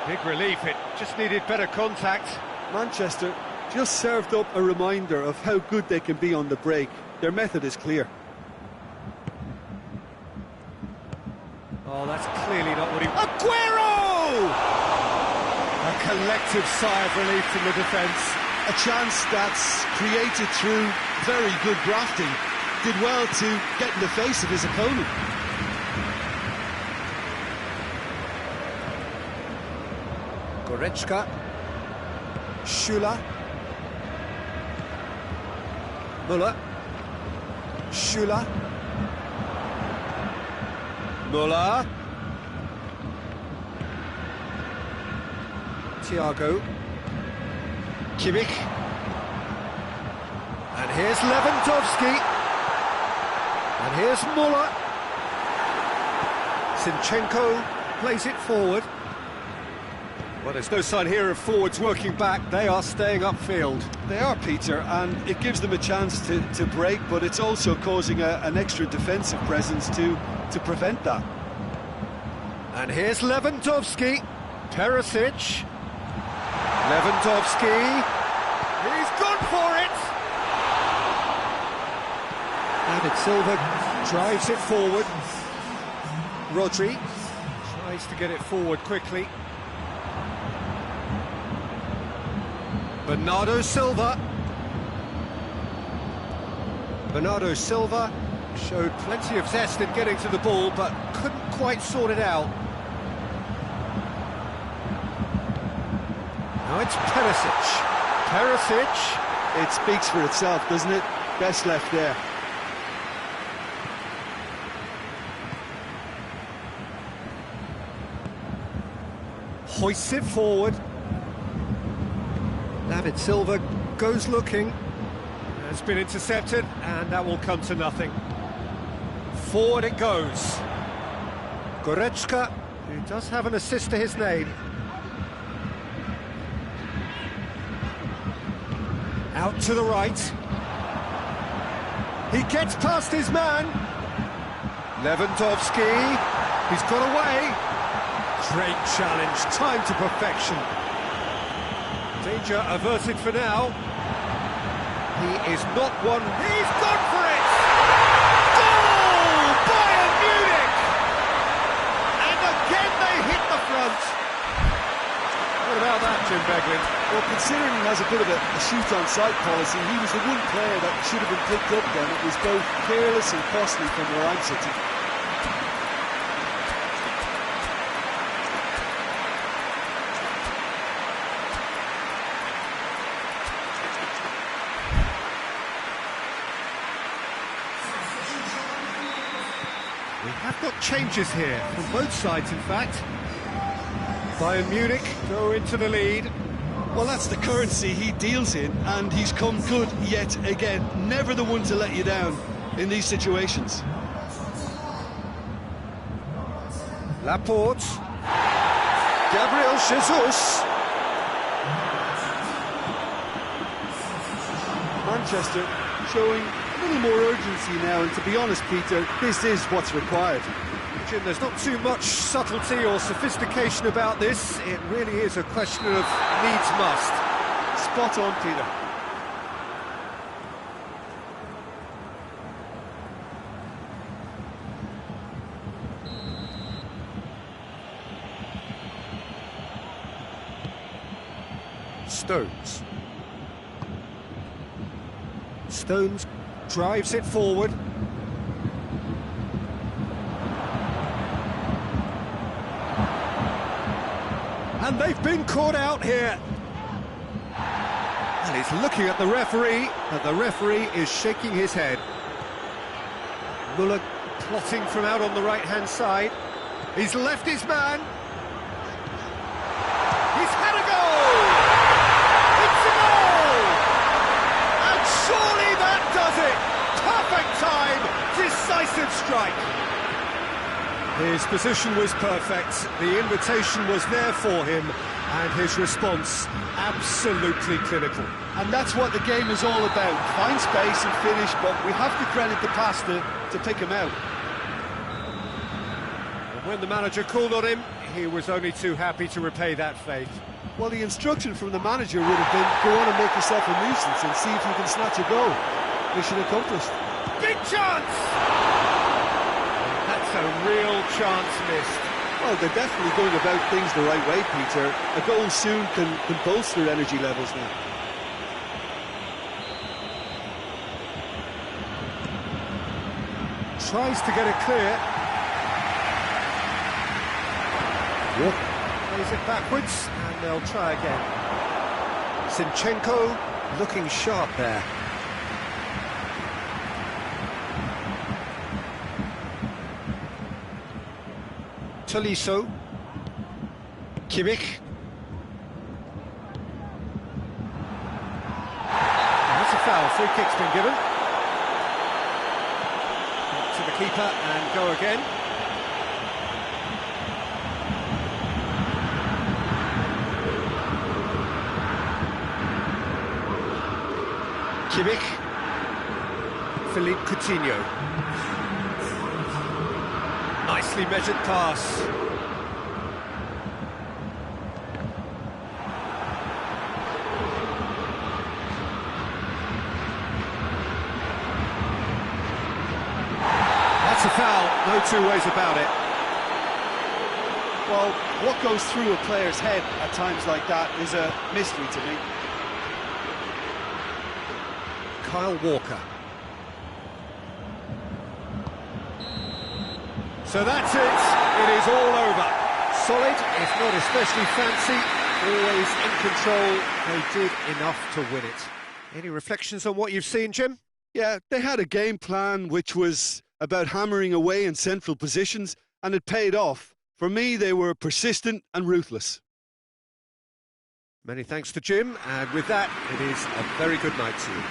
Big relief, it just needed better contact. Manchester just served up a reminder of how good they can be on the break. Their method is clear. Oh, that's clearly not what he... Aguero! A collective sigh of relief from the defence. A chance that's created through very good grafting. Did well to get in the face of his opponent. Goretzka. Schüller. Müller. Schüller. Müller. Thiago. Kimmich. And here's Lewandowski. And here's Müller. Zinchenko plays it forward. Well, there's no sign here of forwards working back. They are staying upfield. They are, Peter, and it gives them a chance to break, but it's also causing an extra defensive presence to prevent that. And here's Lewandowski. Perisic. Lewandowski. He's gone for it! David Silva drives it forward. Rodri tries to get it forward quickly. Bernardo Silva. Bernardo Silva showed plenty of zest in getting to the ball, but couldn't quite sort it out. Now it's Perisic. Perisic. It speaks for itself, doesn't it? Best left there. Hoists it forward. David Silva goes looking. Has been intercepted, and that will come to nothing. Forward it goes. Goretzka, who does have an assist to his name. Out to the right. He gets past his man. Lewandowski. He's got away. Great challenge, time to perfection. Danger averted for now. He is not one. He's gone for it! Goal! Bayern Munich! And again they hit the front. What about that, Jim Beglin? Well, considering he has a bit of a shoot-on-sight policy, he was the one player that should have been picked up then. It was both careless and costly from where I'm sitting. We have got changes here, from both sides in fact. Bayern Munich go into the lead. Well, that's the currency he deals in, and he's come good yet again. Never the one to let you down in these situations. Laporte. Gabriel Jesus. Manchester showing a little more urgency now, and to be honest, Peter, this is what's required. Jim, there's not too much subtlety or sophistication about this. It really is a question of needs must. Spot on, Peter. Stones drives it forward. And they've been caught out here. And he's looking at the referee, and the referee is shaking his head. Muller plotting from out on the right-hand side. He's left his man. He's had a goal! It's a goal! And surely that does it! Perfect time, decisive strike. His position was perfect, the invitation was there for him, and his response absolutely clinical. And that's what the game is all about. Find space and finish, but we have to credit the pass to pick him out. And when the manager called on him, he was only too happy to repay that faith. Well, the instruction from the manager would have been, go on and make yourself a nuisance and see if you can snatch a goal. Mission accomplished. Big chance! That's a real chance missed. Well, they're definitely going about things the right way, Peter. A goal soon can bolster energy levels now. Tries to get it clear. Plays it backwards, and they'll try again. Zinchenko looking sharp there. Tolisso. Kimmich. That's a foul. Free kick's been given. Back to the keeper and go again. Kimmich. Philippe Coutinho. Nicely measured pass. That's a foul, no two ways about it. Well, what goes through a player's head at times like that is a mystery to me. Kyle Walker. So that's it, it is all over. Solid, if not especially fancy, always in control. They did enough to win it. Any reflections on what you've seen, Jim? Yeah, they had a game plan which was about hammering away in central positions, and it paid off. For me, they were persistent and ruthless. Many thanks to Jim, and with that, it is a very good night to you.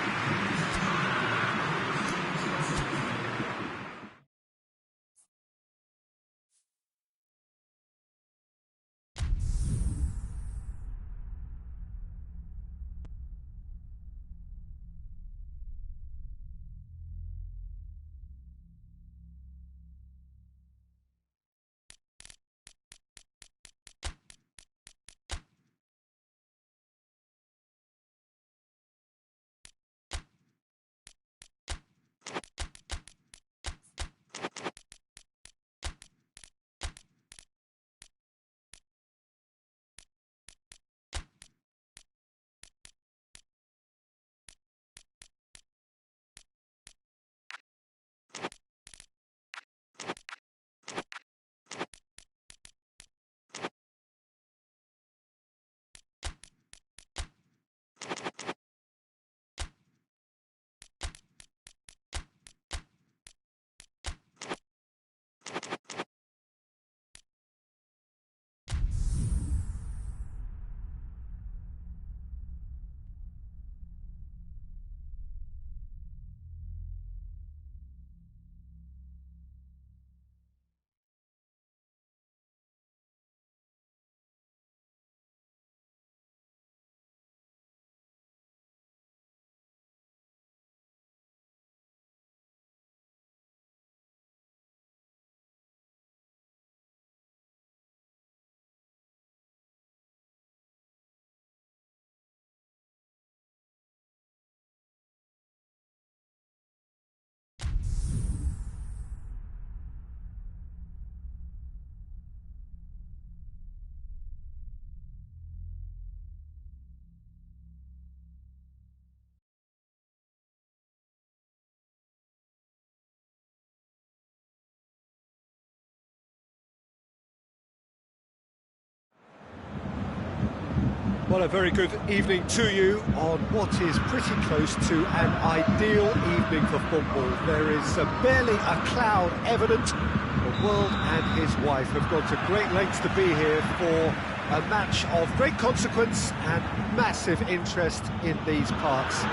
Well, a very good evening to you on what is pretty close to an ideal evening for football. There is barely a cloud evident. The world and his wife have gone to great lengths to be here for a match of great consequence and massive interest in these parts.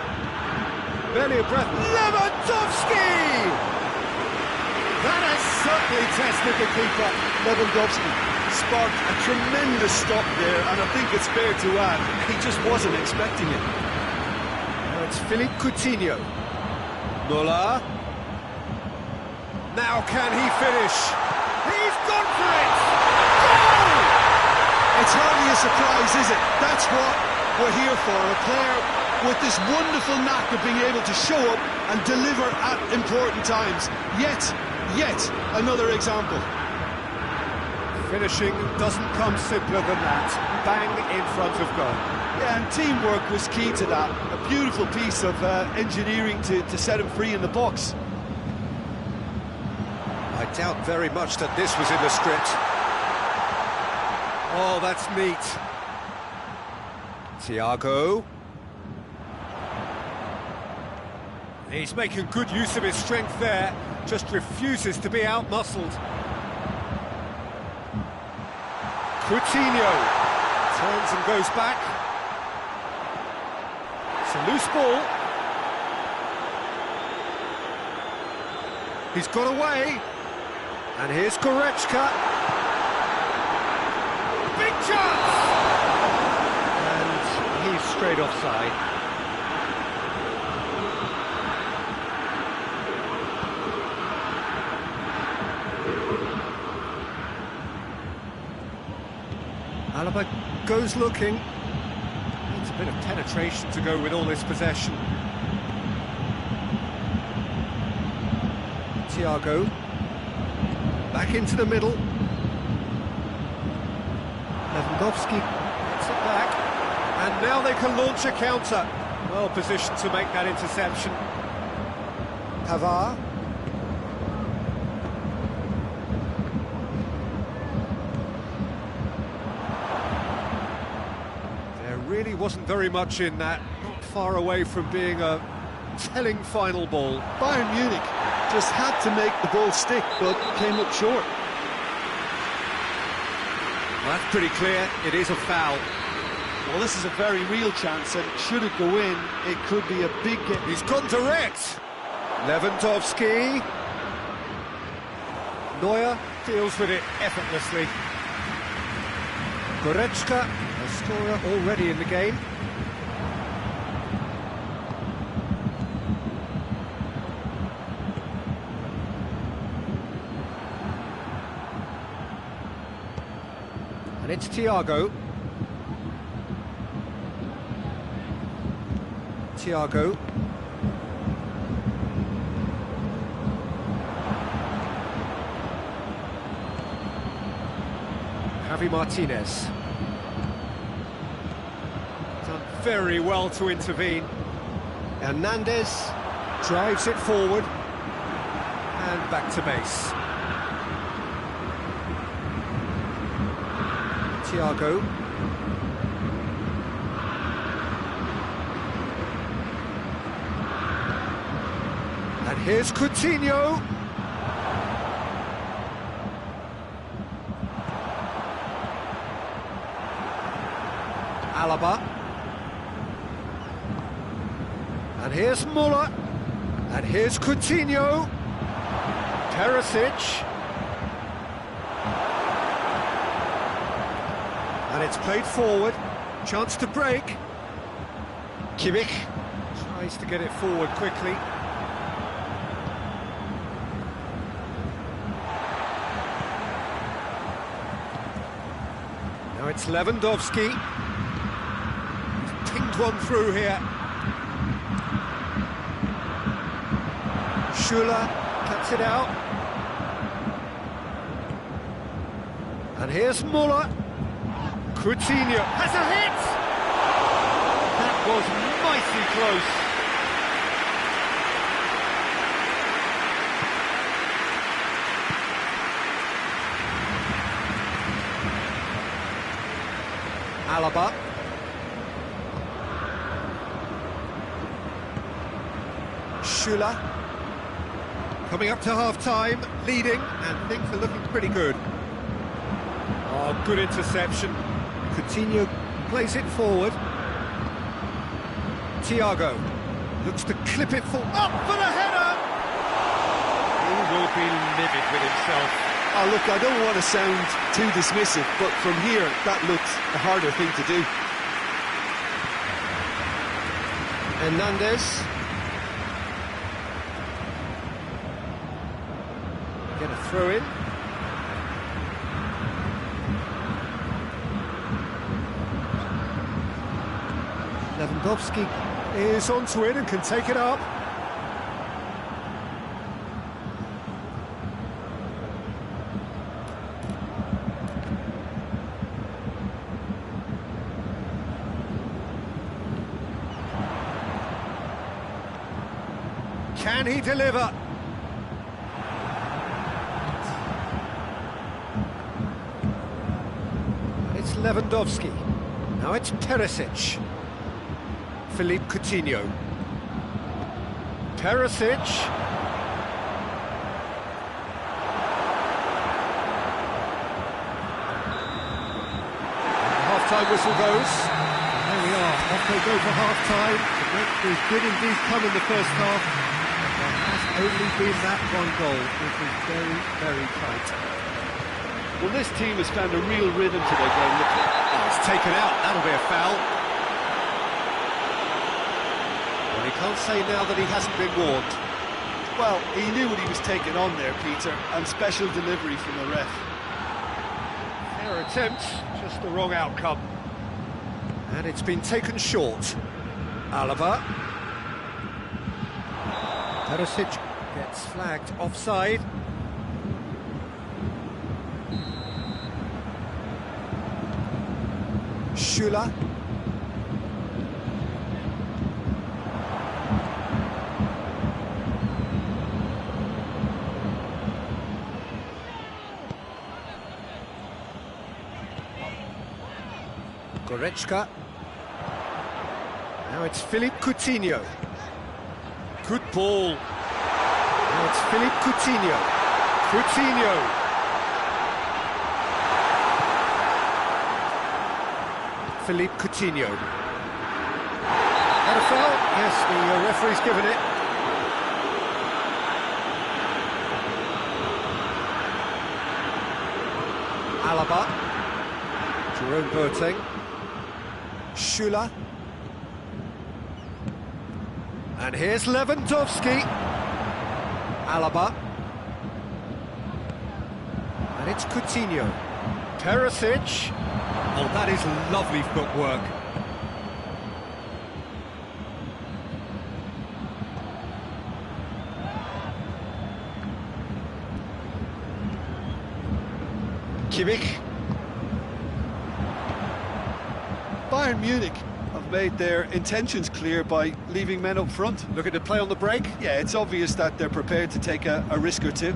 Barely a breath. Lewandowski! That has certainly tested the keeper. Lewandowski sparked a tremendous stop there, and I think it's fair to add, he just wasn't expecting it. Now it's Philippe Coutinho. Muller. Now can he finish? He's gone for it! Goal! It's hardly a surprise, is it? That's what we're here for, a player with this wonderful knack of being able to show up and deliver at important times. Yet another example. Finishing doesn't come simpler than that. Bang in front of goal. Yeah, and teamwork was key to that. A beautiful piece of engineering to set him free in the box. I doubt very much that this was in the script. Oh, that's neat. Thiago. He's making good use of his strength there. Just refuses to be out-muscled. Coutinho turns and goes back. It's a loose ball. He's got away. And here's Goretzka. Big chance! And he's straight offside. Alaba goes looking. Needs a bit of penetration to go with all this possession. Thiago. Back into the middle. Lewandowski gets it back. And now they can launch a counter. Well positioned to make that interception. Pavard. Really wasn't very much in that, not far away from being a telling final ball. Bayern Munich just had to make the ball stick, but came up short. That's pretty clear, it is a foul. Well, this is a very real chance, and should it go in, it could be a big game. He's gone direct. Lewandowski. Neuer deals with it effortlessly. Goretzka, a scorer already in the game. And it's Thiago. Thiago. Javi Martinez. Done very well to intervene. Hernandez drives it forward. And back to base. Thiago. And here's Coutinho. Alaba. And here's Muller. And here's Coutinho. Perisic. And it's played forward. Chance to break. Kimmich tries to get it forward quickly. Now it's Lewandowski. He's pinged one through here. Schuller cuts it out. And here's Muller. Coutinho has a hit! That was mighty close. Alaba. Schüller. Coming up to half-time, leading, and things are looking pretty good. Oh, good interception. Coutinho plays it forward. Thiago looks to clip it full up for the header! He will be livid with himself. Oh, look, I don't want to sound too dismissive, but from here, that looks the harder thing to do. Hernandez. Get a throw in. Lewandowski is onto it and can take it up. Can he deliver? It's Lewandowski. Now it's Perisic. Philippe Coutinho. Perisic. The half-time whistle goes. There we are, off they go for half-time. The breakthrough did indeed come in the first half. There has only been that one goal, which was very, very tight. Well, this team has found a real rhythm to their game. Oh, it's taken out, that'll be a foul. Well, he can't say now that he hasn't been warned. Well, he knew what he was taking on there, Peter, and special delivery from the ref. Fair attempt, just the wrong outcome. And it's been taken short. Alaba. Perisic gets flagged offside. Schüller. Goretzka. Now it's Philippe Coutinho. Good ball. Now it's Philippe Coutinho. Coutinho. Philippe Coutinho. That a foul? Yes, the referee's given it. Alaba. Jerome Boateng. Schüller. And here's Lewandowski. Alaba. And it's Coutinho. Perisic. Oh, that is lovely footwork. Kimmich. Bayern Munich have made their intentions clear by leaving men up front. Looking to play on the break? Yeah, it's obvious that they're prepared to take a risk or two.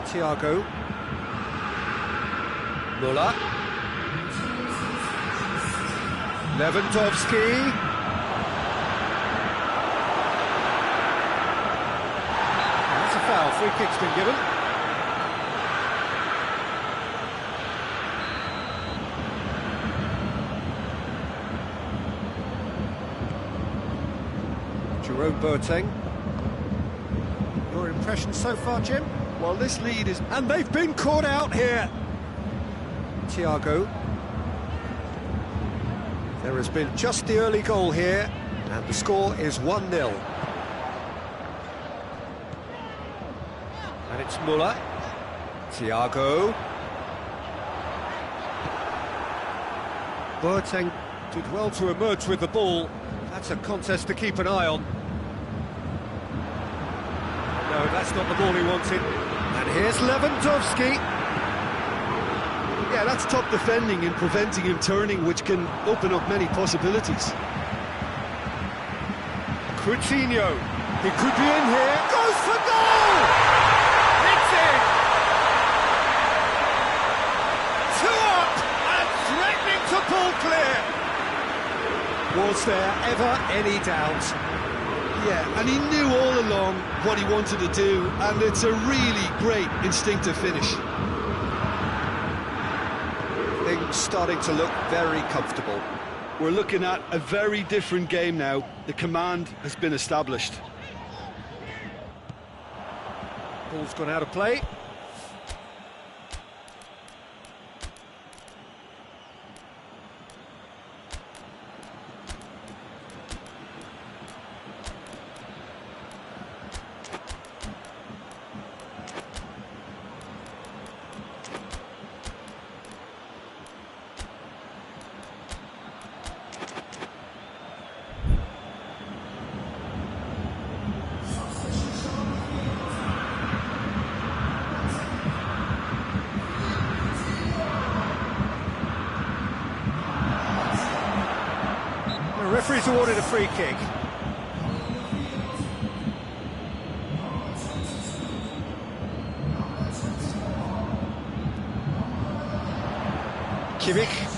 Thiago. Müller. Lewandowski. That's a foul. Free kick's been given. Jerome Boateng. Your impression so far, Jim? Well, this lead is... And they've been caught out here. Thiago. There has been just the early goal here, and the score is 1-0. And it's Müller. Thiago. Boateng did well to emerge with the ball. That's a contest to keep an eye on. No, that's not the ball he wanted. And here's Lewandowski. Yeah, that's top defending and preventing him turning, which can open up many possibilities. Coutinho. He could be in here. Goes for goal! It's in! 2 up and threatening to pull clear. Was there ever any doubt? Yeah, and he knew all along what he wanted to do, and it's a really great instinctive finish. Things starting to look very comfortable. We're looking at a very different game now. The command has been established. Ball's gone out of play. The referee's awarded a free kick. Kimmich.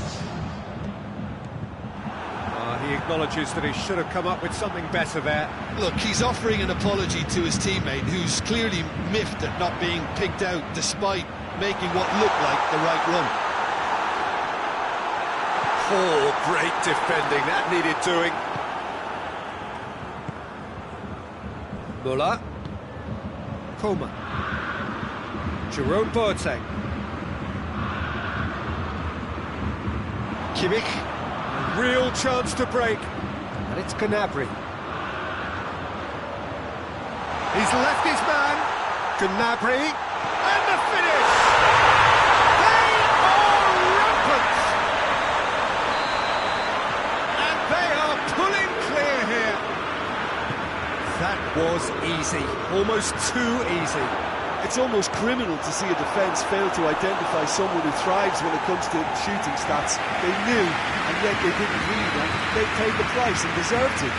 He acknowledges that he should have come up with something better there. Look, he's offering an apology to his teammate, who's clearly miffed at not being picked out despite making what looked like the right run. Oh, great defending, that needed doing. Muller. Coman. Jerome Boateng. Kimmich. A real chance to break. And it's Gnabry. He's left his man. Gnabry. And the finish! They are rampant! And they are pulling clear here. That was easy. Almost too easy. It's almost criminal to see a defence fail to identify someone who thrives when it comes to shooting stats. They knew, and yet they didn't read, and they paid the price and deserved it.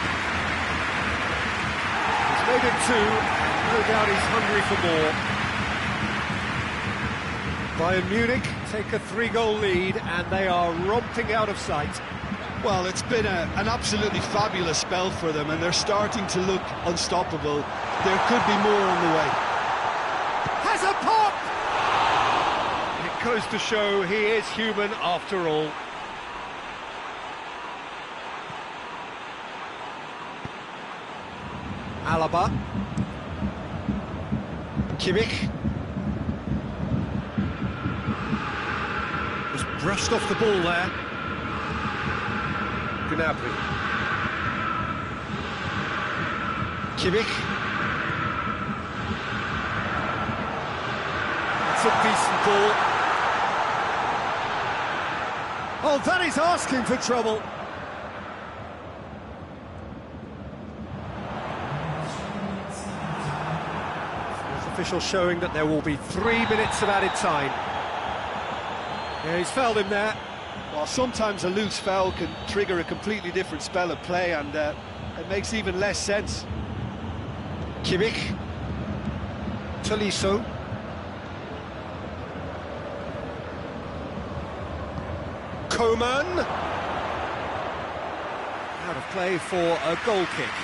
He's made it two, and no doubt he's hungry for more. Bayern Munich take a 3-goal lead, and they are romping out of sight. Well, it's been an absolutely fabulous spell for them, and they're starting to look unstoppable. There could be more on the way. Has a pop! It goes to show he is human after all. Alaba. Kimmich. Was brushed off the ball there. Gnabry. Kimmich. It's a decent ball. Oh, that is asking for trouble. Fourth official showing that there will be 3 minutes of added time. Yeah, he's fouled him there. Well, sometimes a loose foul can trigger a completely different spell of play, and it makes even less sense. Kimmich. Tolisso. Coman. Out of play for a goal kick.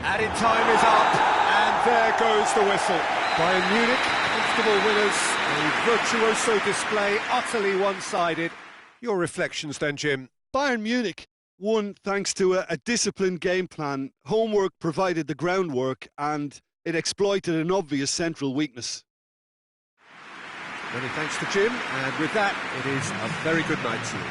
Added time is up, and there goes the whistle. Bayern Munich, comfortable winners, a virtuoso display, utterly one-sided. Your reflections then, Jim? Bayern Munich won thanks to a disciplined game plan. Homework provided the groundwork, and it exploited an obvious central weakness. Many thanks to Jim, and with that, it is a very good night to you.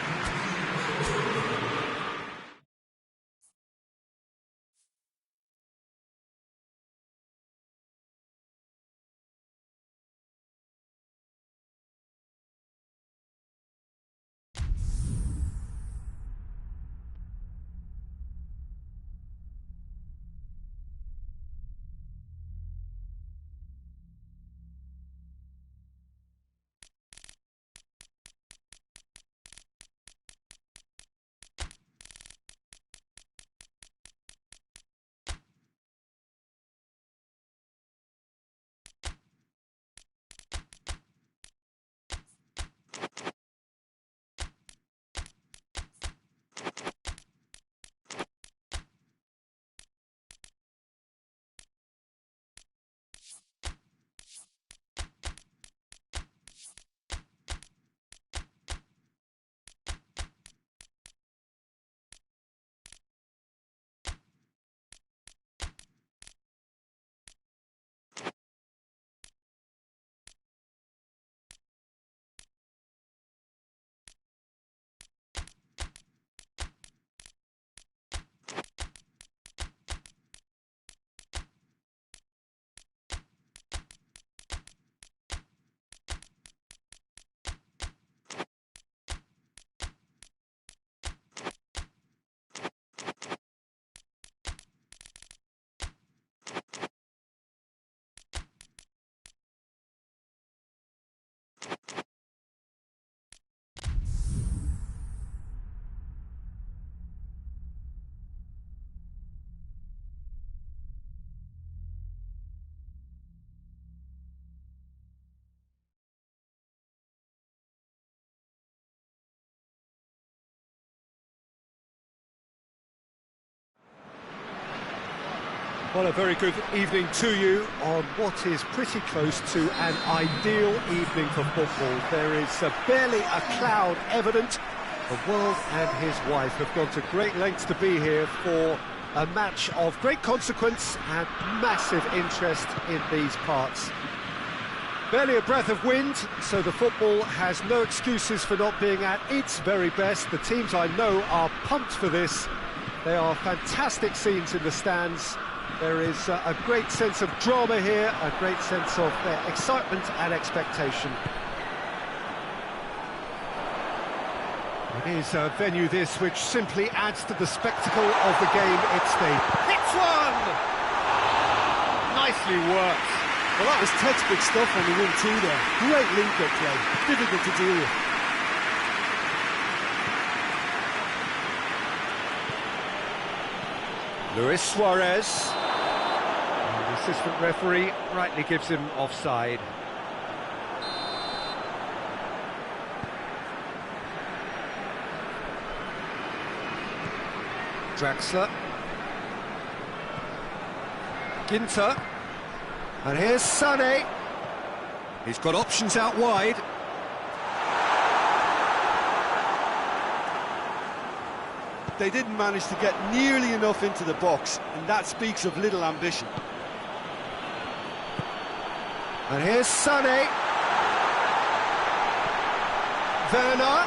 Well, a very good evening to you on what is pretty close to an ideal evening for football. There is barely a cloud evident. The world and his wife have gone to great lengths to be here for a match of great consequence and massive interest in these parts. Barely a breath of wind, so the football has no excuses for not being at its very best. The teams I know are pumped for this. They are fantastic scenes in the stands. There is a great sense of drama here, a great sense of excitement and expectation. It is a venue this which simply adds to the spectacle of the game. It's the hits one! Nicely worked. Well, that was textbook stuff on the 1-2 there. Great link-up play, difficult to deal with. Luis Suarez. And the assistant referee rightly gives him offside. Draxler. Ginter. And here's Sané. He's got options out wide. They didn't manage to get nearly enough into the box, and that speaks of little ambition. And here's Sané. Werner.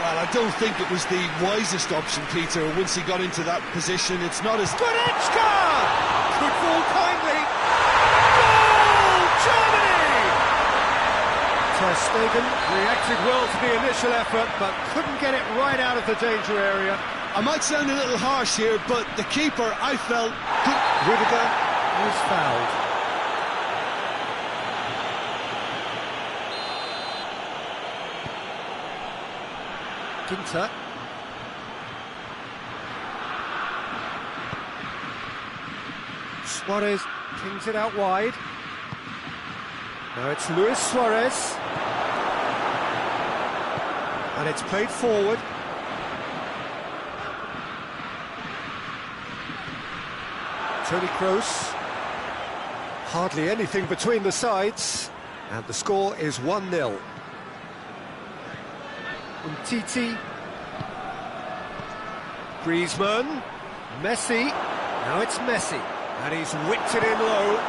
Well, I don't think it was the wisest option, Peter, once he got into that position. It's not as... Goretzka! Good ball kindly. Goal! Germany! Ter Stegen reacted well to the initial effort, but couldn't get it right out of the danger area. I might sound a little harsh here, but the keeper, I felt... Rudiger was fouled. Ginter. Suarez kings it out wide. Now it's Luis Suarez. And it's played forward. Toni Kroos. Hardly anything between the sides. And the score is 1-0. Umtiti. Griezmann. Messi. Now it's Messi. And he's whipped it in low.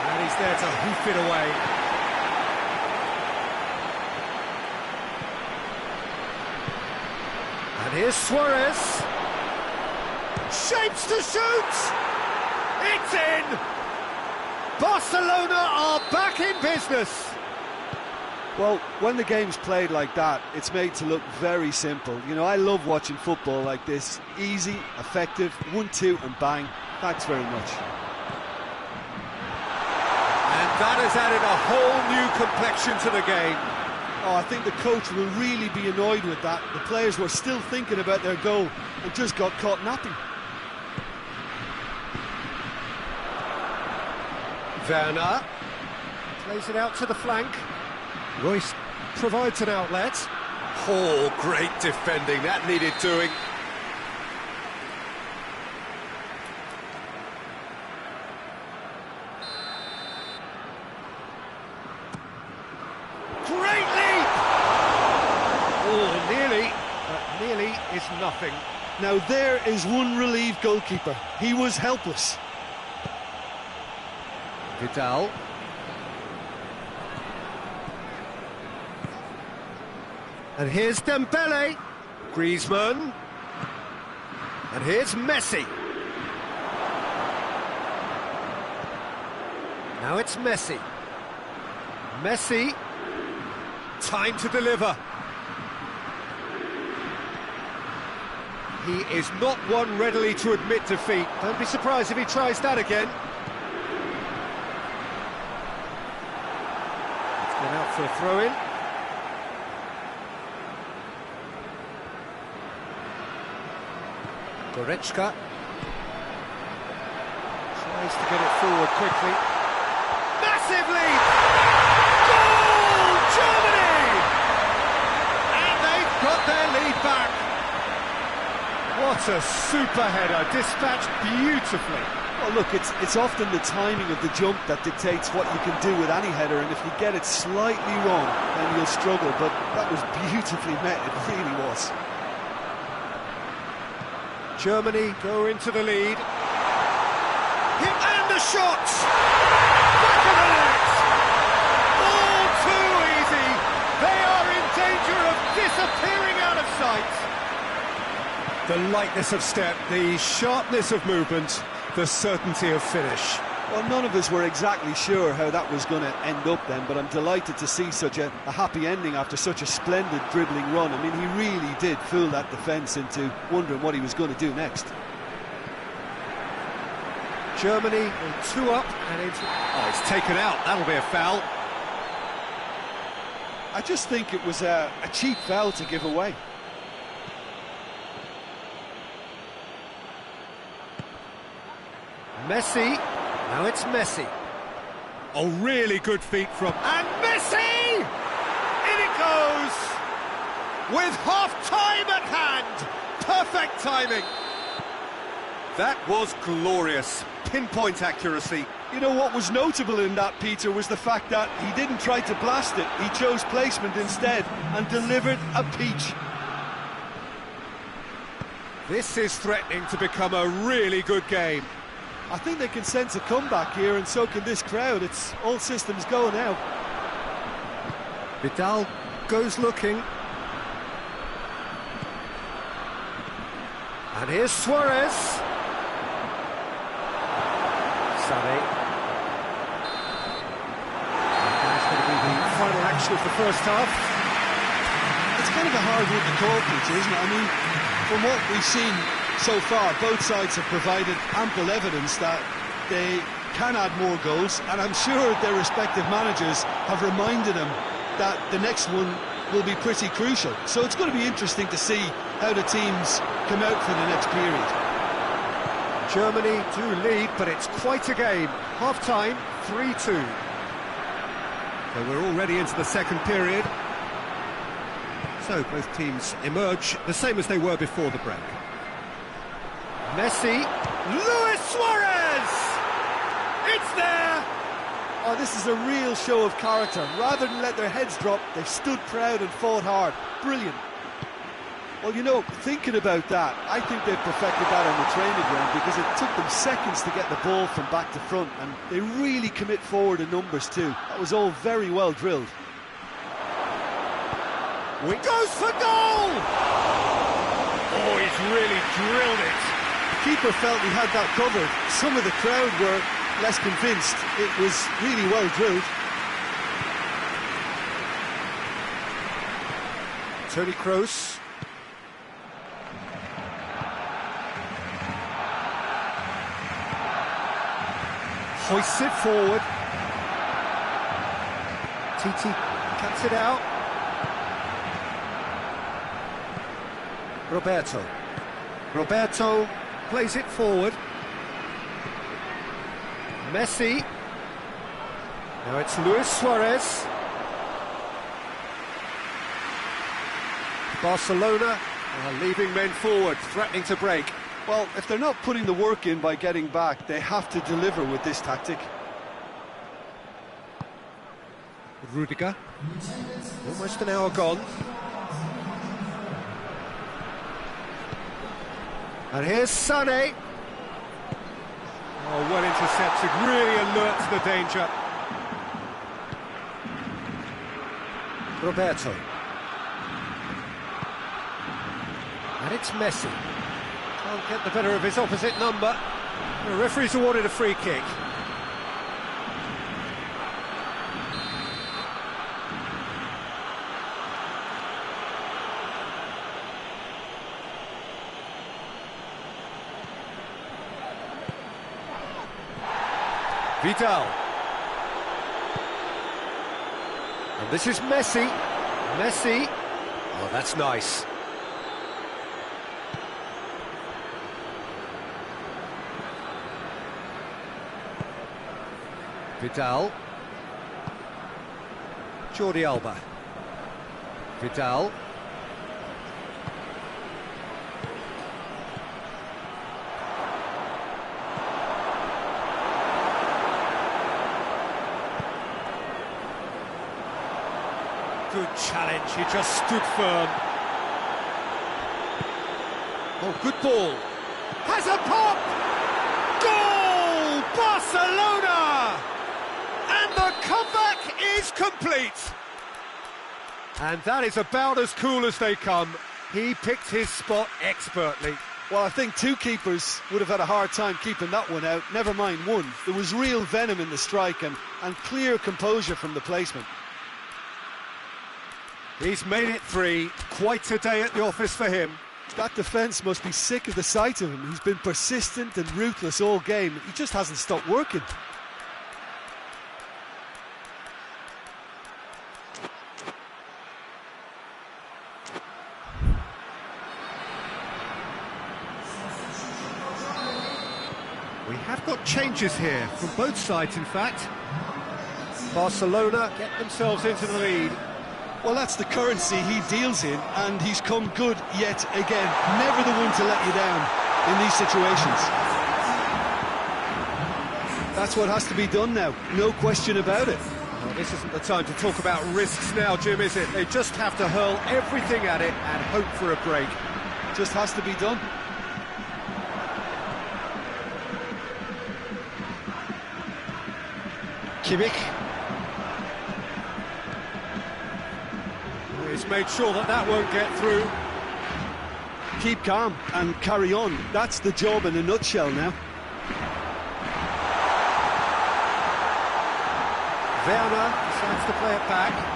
And he's there to hoof it away. And here's Suarez. Shapes to shoot! It's in! Barcelona are back in business! Well, when the game's played like that, it's made to look very simple. You know, I love watching football like this. Easy, effective, 1-2 and bang. Thanks very much. And that has added a whole new complexion to the game. Oh, I think the coach will really be annoyed with that. The players were still thinking about their goal and just got caught napping. Werner plays it out to the flank. Royce provides an outlet. Oh, great defending, that needed doing. Great leap! Oh, nearly, but nearly is nothing. Now there is one relieved goalkeeper. He was helpless. Vidal. And here's Dembele. Griezmann. And here's Messi. Now it's Messi. Messi. Time to deliver. He is not one readily to admit defeat. Don't be surprised if he tries that again. It's gone out for a throw-in. Goretzka tries to get it forward quickly. Massive lead! Goal! Germany! And they've got their lead back. What a super header, dispatched beautifully. Well, look, it's often the timing of the jump that dictates what you can do with any header, and if you get it slightly wrong, then you'll struggle, but that was beautifully met, it really was. Germany go into the lead. And the shot! Back of the net! All too easy! They are in danger of disappearing out of sight! The lightness of step, the sharpness of movement, the certainty of finish. Well, none of us were exactly sure how that was going to end up then, but I'm delighted to see such a happy ending after such a splendid dribbling run. I mean, he really did fool that defence into wondering what he was going to do next. Germany 2 up and it's... Oh, it's taken out. That'll be a foul. I just think it was a cheap foul to give away. Messi, now it's Messi. Oh, really good feet from... And Messi! In it goes! With half-time at hand! Perfect timing! That was glorious. Pinpoint accuracy. You know what was notable in that, Peter, was the fact that he didn't try to blast it. He chose placement instead and delivered a peach. This is threatening to become a really good game. I think they can sense a comeback here, and so can this crowd. It's all systems go now. Vidal goes looking. And here's Suarez. Sané. That's going to be the final action of the first half. It's kind of a hard one to call, Peter, isn't it? I mean, from what we've seen so far, both sides have provided ample evidence that they can add more goals, and I'm sure their respective managers have reminded them that the next one will be pretty crucial. So it's going to be interesting to see how the teams come out for the next period. Germany do lead, but it's quite a game. Half-time, 3-2. So we're already into the second period. So both teams emerge the same as they were before the break. Messi, Luis Suarez! It's there! Oh, this is a real show of character. Rather than let their heads drop, they stood proud and fought hard. Brilliant. Well, you know, thinking about that, I think they've perfected that on the training ground, because it took them seconds to get the ball from back to front, and they really commit forward in numbers too. That was all very well drilled. He goes for goal! Oh, he's really drilled it. Keeper felt he had that covered. Some of the crowd were less convinced. It was really well drilled. Toni Kroos. Hoists it forward. Titi cuts it out. Roberto plays it forward. Messi. Now it's Luis Suarez. Barcelona are leaving men forward, threatening to break. Well, if they're not putting the work in by getting back, they have to deliver with this tactic. Rudiger. Almost an hour gone. And here's Sané. Oh, well intercepted, really alert to the danger. Roberto. And it's Messi. Can't get the better of his opposite number. The referee's awarded a free kick. Vidal. And this is Messi. Messi. Oh, that's nice. Vidal. Jordi Alba. Vidal. Good challenge, he just stood firm. Oh, good ball. Has a pop! Goal! Barcelona! And the comeback is complete. And that is about as cool as they come. He picked his spot expertly. Well, I think two keepers would have had a hard time keeping that one out, never mind one. There was real venom in the strike and clear composure from the placement. He's made it 3, quite a day at the office for him. That defence must be sick of the sight of him. He's been persistent and ruthless all game. He just hasn't stopped working. We have got changes here, from both sides in fact. Barcelona get themselves into the lead. Well, that's the currency he deals in, and he's come good yet again. Never the one to let you down in these situations. That's what has to be done now, no question about it. Well, this isn't the time to talk about risks now, Jim, is it? They just have to hurl everything at it and hope for a break. Just has to be done. Kimmich. He's made sure that that won't get through. Keep calm and carry on. That's the job in a nutshell now. Werner decides to play it back.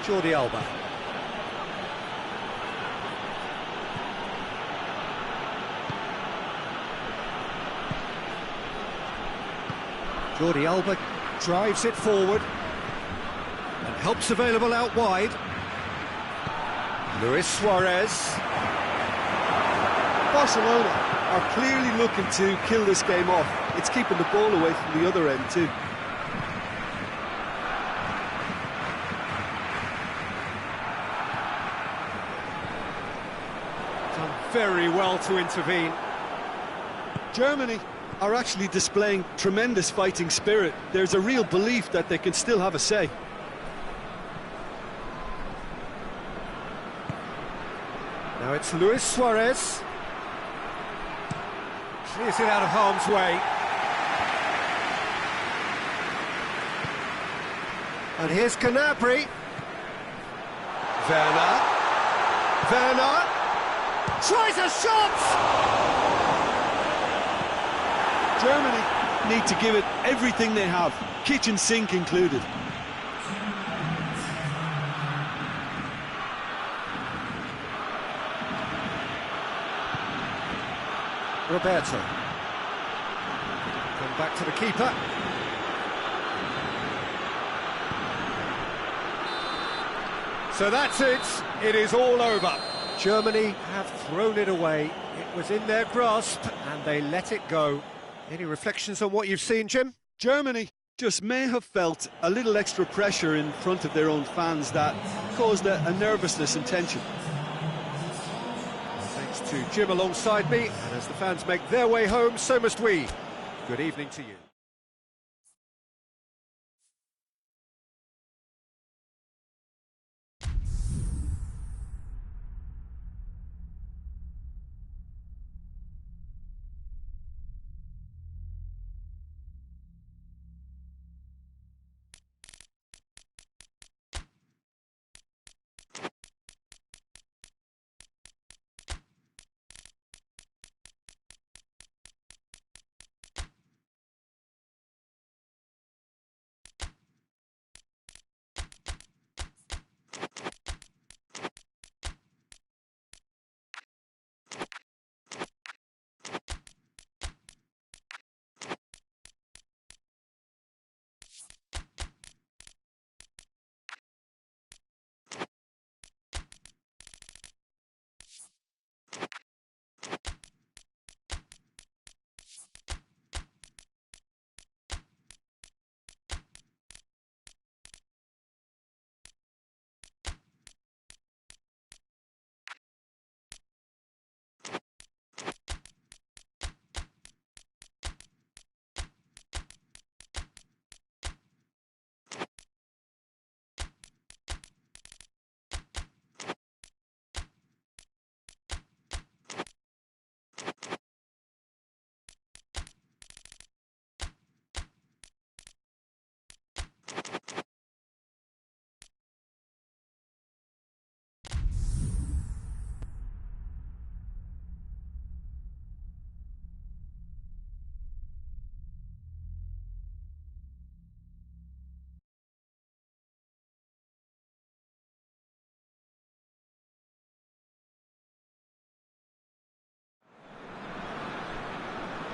Jordi Alba. Jordi Alba drives it forward and helps available out wide. Luis Suarez. Barcelona are clearly looking to kill this game off. It's keeping the ball away from the other end too. Done very well to intervene. Germany are actually displaying tremendous fighting spirit. There's a real belief that they can still have a say. Now it's Luis Suarez. Clears it out of harm's way. And here's Gnabry. Werner. Werner. Tries a shot! Germany need to give it everything they have, kitchen sink included. Roberto. Come back to the keeper. So that's it. It is all over. Germany have thrown it away. It was in their grasp and they let it go. Any reflections on what you've seen, Jim? Germany just may have felt a little extra pressure in front of their own fans that caused a nervousness and tension. Thanks to Jim alongside me, and as the fans make their way home, so must we. Good evening to you.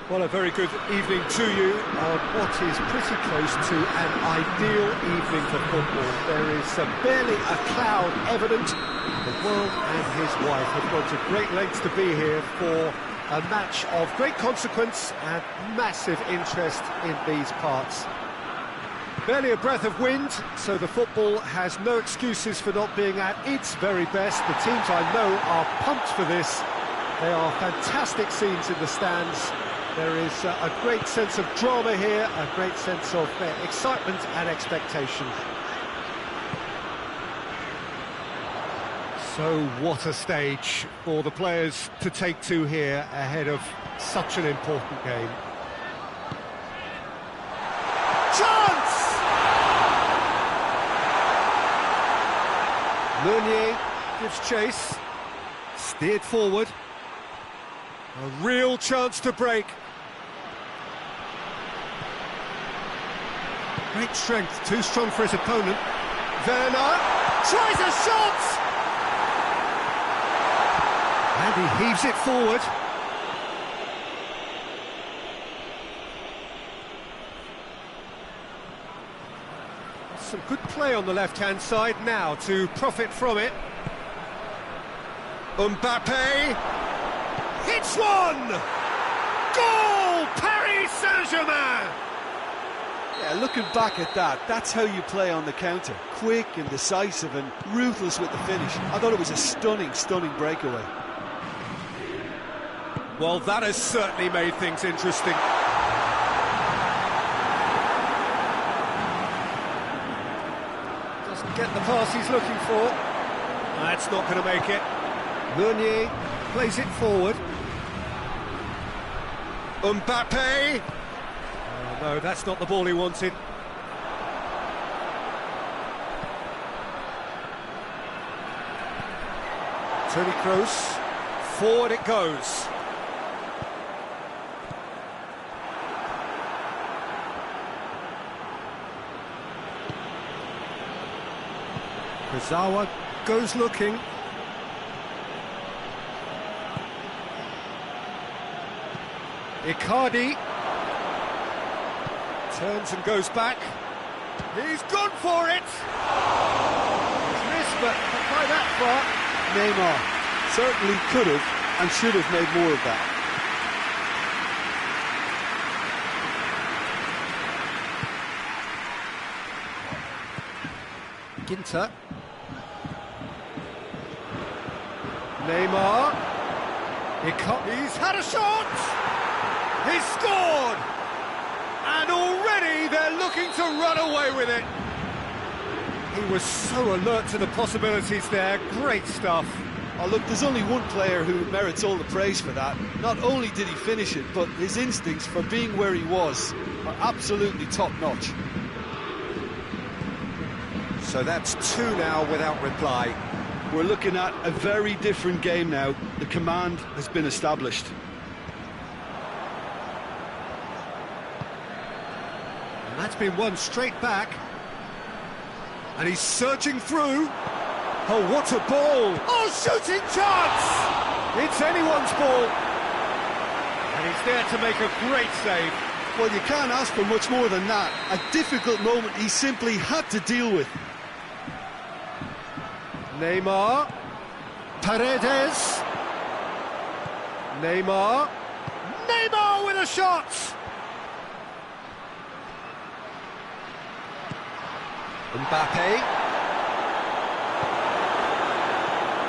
Well, a very good evening to you on what is pretty close to an ideal evening for football. There is barely a cloud evident. The world and his wife have gone to great lengths to be here for a match of great consequence and massive interest in these parts. Barely a breath of wind, so the football has no excuses for not being at its very best. The teams I know are pumped for this. They are fantastic scenes in the stands. There is a great sense of drama here, a great sense of excitement and expectation. So what a stage for the players to take to here ahead of such an important game. Chance! Meunier gives chase, steered forward. A real chance to break. Great strength, too strong for his opponent. Werner tries a shot! And he heaves it forward. Some good play on the left-hand side now to profit from it. Mbappe hits one! Goal! Paris Saint-Germain! Yeah, looking back at that, that's how you play on the counter. Quick and decisive and ruthless with the finish. I thought it was a stunning, stunning breakaway. Well, that has certainly made things interesting. Doesn't get the pass he's looking for. That's not going to make it. Meunier plays it forward. Mbappe! Oh, no, that's not the ball he wanted. Toni Kroos, forward it goes. Kurzawa goes looking. Icardi turns and goes back. He's gone for it! He's missed, but not by that far. Neymar certainly could have and should have made more of that. Ginter. Neymar. He's had a shot! He's scored! And already they're looking to run away with it. He was so alert to the possibilities there. Great stuff. Oh, look, there's only one player who merits all the praise for that. Not only did he finish it, but his instincts for being where he was are absolutely top-notch. So that's two now without reply. We're looking at a very different game now. The command has been established. And that's been won straight back. And he's surging through. Oh, what a ball! Oh, shooting chance! It's anyone's ball. And he's there to make a great save. Well, you can't ask for much more than that. A difficult moment he simply had to deal with. Neymar. Paredes. Neymar. Neymar with a shot! Mbappe.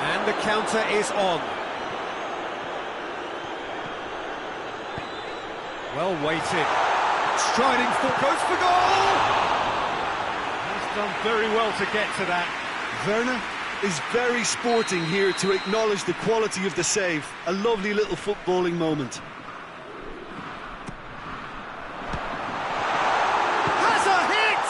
And the counter is on. Well weighted. Striding foot goes for goal! He's done very well to get to that. Werner is very sporting here to acknowledge the quality of the save. A lovely little footballing moment. Has a hit!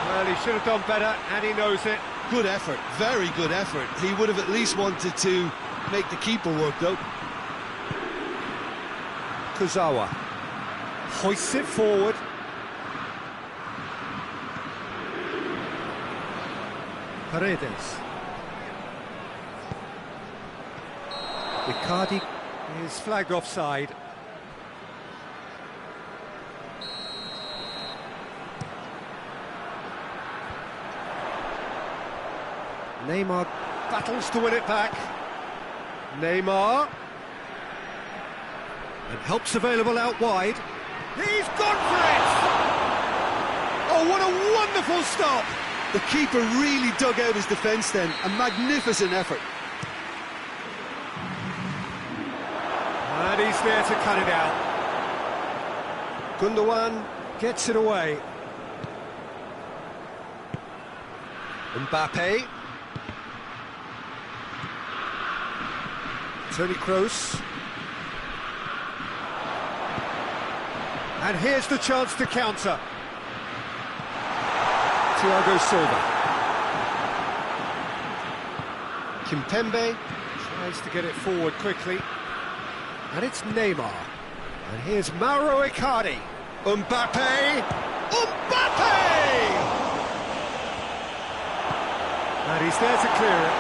Well, he should have done better, and he knows it. Good effort, very good effort. He would have at least wanted to make the keeper work, though. Kurzawa hoists it forward. Paredes. Icardi is flagged offside. Neymar battles to win it back. Neymar. And help's available out wide. He's gone for it! Oh, what a wonderful stop! The keeper really dug out his defence then. A magnificent effort. And he's there to cut it out. Gundogan gets it away. Mbappe. Toni Kroos. And here's the chance to counter. Thiago Silva. Kimpembe tries to get it forward quickly. And it's Neymar. And here's Mauro Icardi. Mbappe! Mbappe! And he's there to clear it.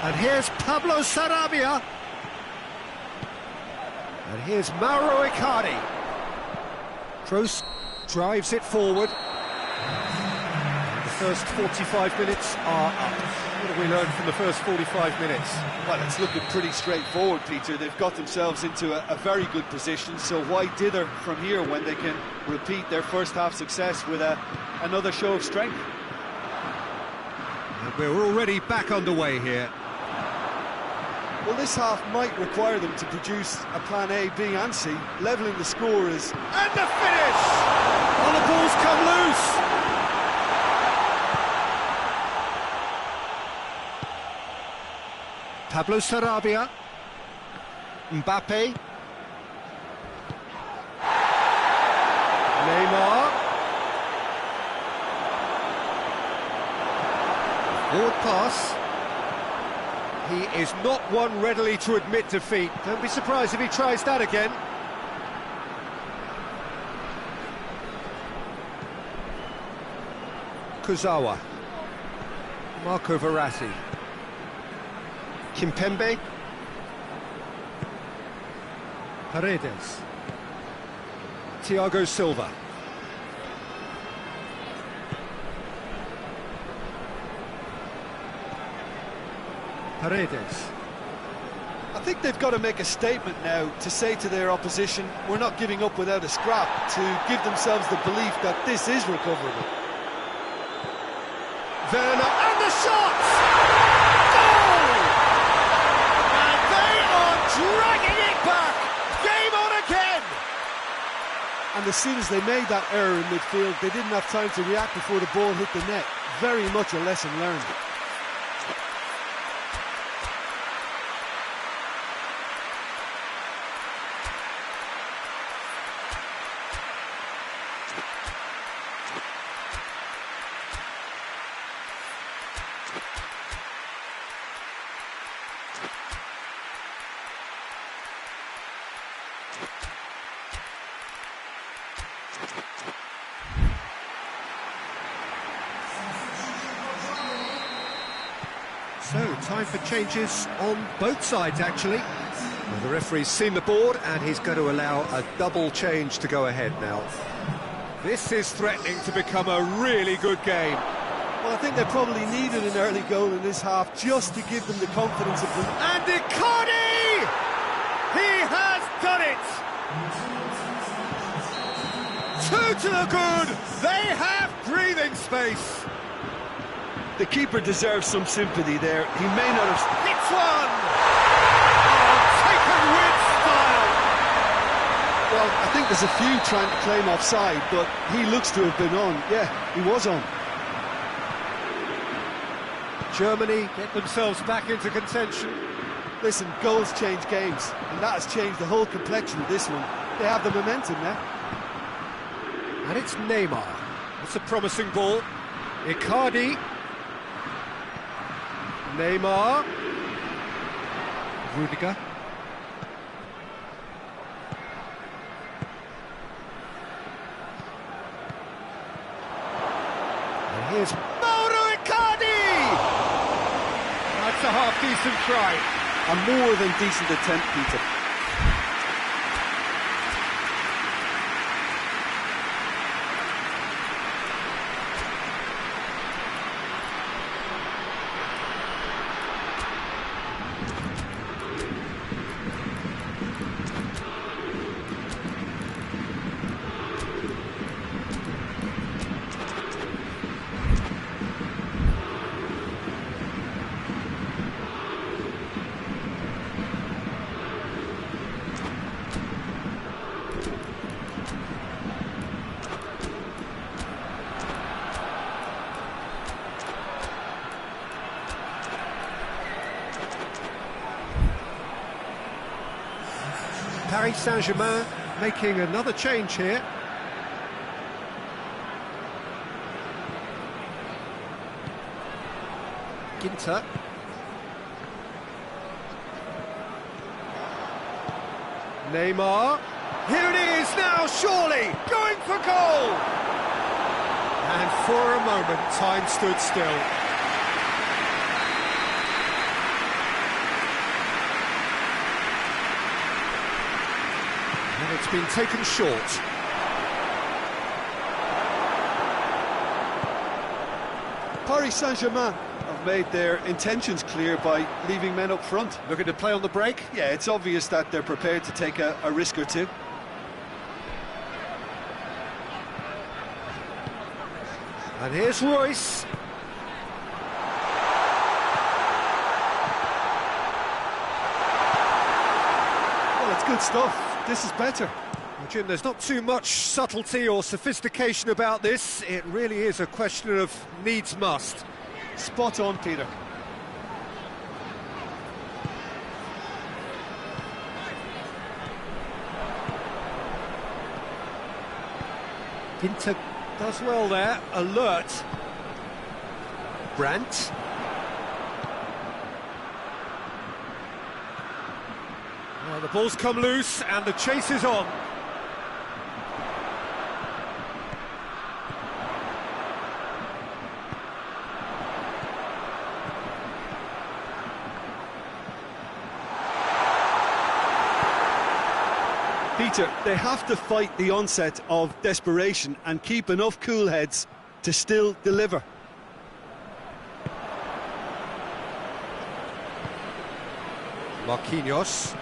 And here's Pablo Sarabia. And here's Mauro Icardi. Kroos drives it forward. The first 45 minutes are up. What have we learned from the first 45 minutes? Well, it's looking pretty straightforward, Peter. They've got themselves into a very good position, so why dither from here when they can repeat their first half success with another show of strength? And we're already back underway here. Well, this half might require them to produce a plan A, B and C. Levelling the score is... And the finish! Oh, the ball's come loose! Pablo Sarabia. Mbappe. Neymar. Forward pass. He is not one readily to admit defeat. Don't be surprised if he tries that again. Kurzawa. Marco Verratti. Kimpembe. Paredes. Thiago Silva. Paredes. I think they've got to make a statement now to say to their opposition, we're not giving up without a scrap, to give themselves the belief that this is recoverable. Werner, and the shot! Goal! And they are dragging it back! Game on again! And as soon as they made that error in midfield, they didn't have time to react before the ball hit the net. Very much a lesson learned. So, time for changes on both sides, actually. Well, the referee's seen the board, and he's going to allow a double change to go ahead now. This is threatening to become a really good game. Well, I think they probably needed an early goal in this half just to give them the confidence of them. And Icardi! He has done it! 2 to the good! They have breathing space! The keeper deserves some sympathy there. He may not have... It's one! Oh, taken with style! Well, I think there's a few trying to claim offside, but he looks to have been on. Yeah, he was on. Germany get themselves back into contention. Listen, goals change games, and that has changed the whole complexion of this one. They have the momentum now. And it's Neymar. It's a promising ball. Icardi. Neymar. Rudiger. And here's Mauro Icardi! That's a half-decent try. A more than decent attempt, Peter. Paris Saint-Germain making another change here. Ginter. Neymar. Here it is now, surely, going for goal! And for a moment, time stood still. And it's been taken short. Paris Saint-Germain have made their intentions clear by leaving men up front. Looking to play on the break? Yeah, it's obvious that they're prepared to take a risk or two. And here's Royce. Well, it's good stuff. This is better. Well, Jim, there's not too much subtlety or sophistication about this. It really is a question of needs must. Spot on, Peter. Ginter does well there, alert. Brandt. Well, the ball's come loose and the chase is on. Peter, they have to fight the onset of desperation and keep enough cool heads to still deliver. Marquinhos.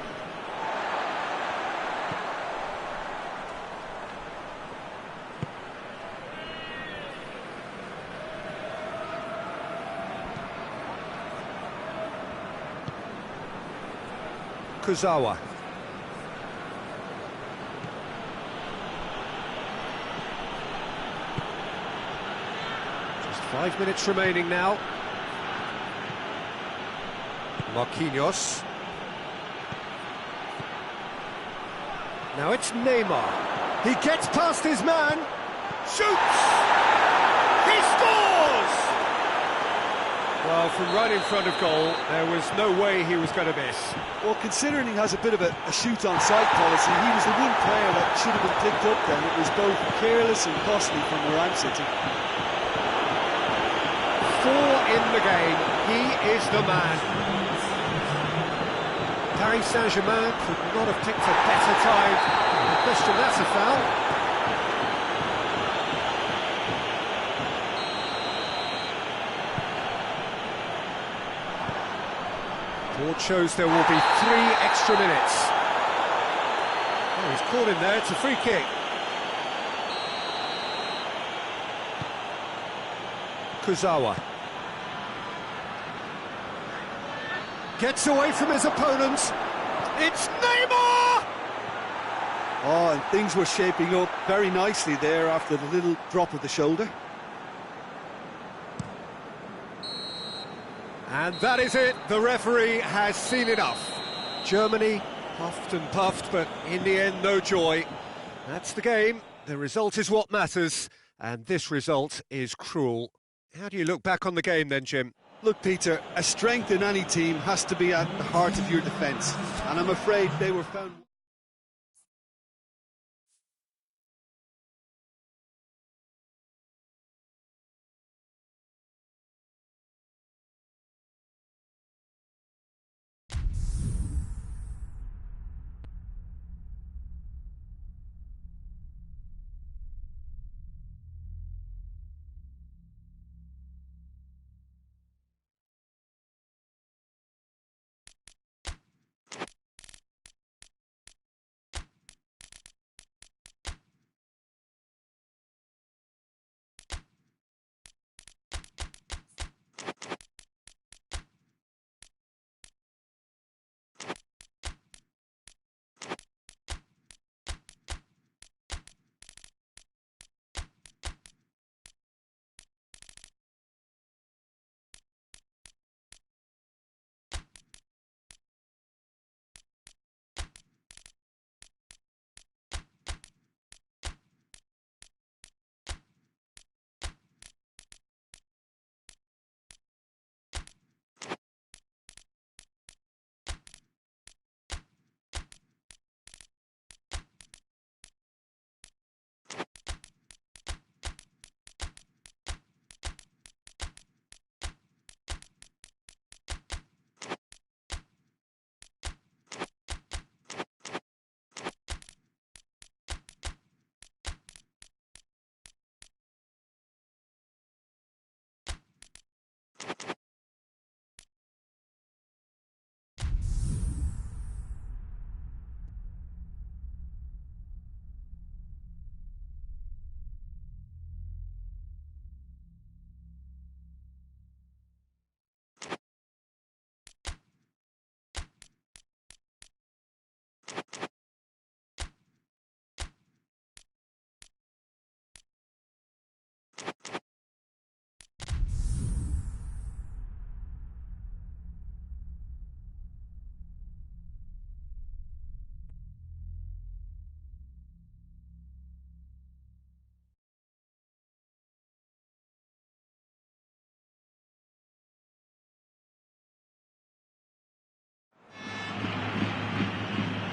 Kurzawa. Just 5 minutes remaining now. Marquinhos. Now it's Neymar. He gets past his man. Shoots! He scores! Well, from right in front of goal, there was no way he was going to miss. Well, considering he has a bit of a shoot-on-sight policy, he was the one player that should have been picked up then. It was both careless and costly from where I'm sitting. 4 in the game. He is the man. Paris Saint-Germain could not have picked a better time. No question, that's a foul. Board shows there will be 3 extra minutes. Oh, he's caught in there, it's a free kick. Kurzawa. Gets away from his opponents. It's Neymar! Oh, and things were shaping up very nicely there after the little drop of the shoulder. And that is it. The referee has seen enough. Germany puffed and puffed, but in the end, no joy. That's the game. The result is what matters, and this result is cruel. How do you look back on the game then, Jim? Look, Peter, a strength in any team has to be at the heart of your defence, and I'm afraid they were found...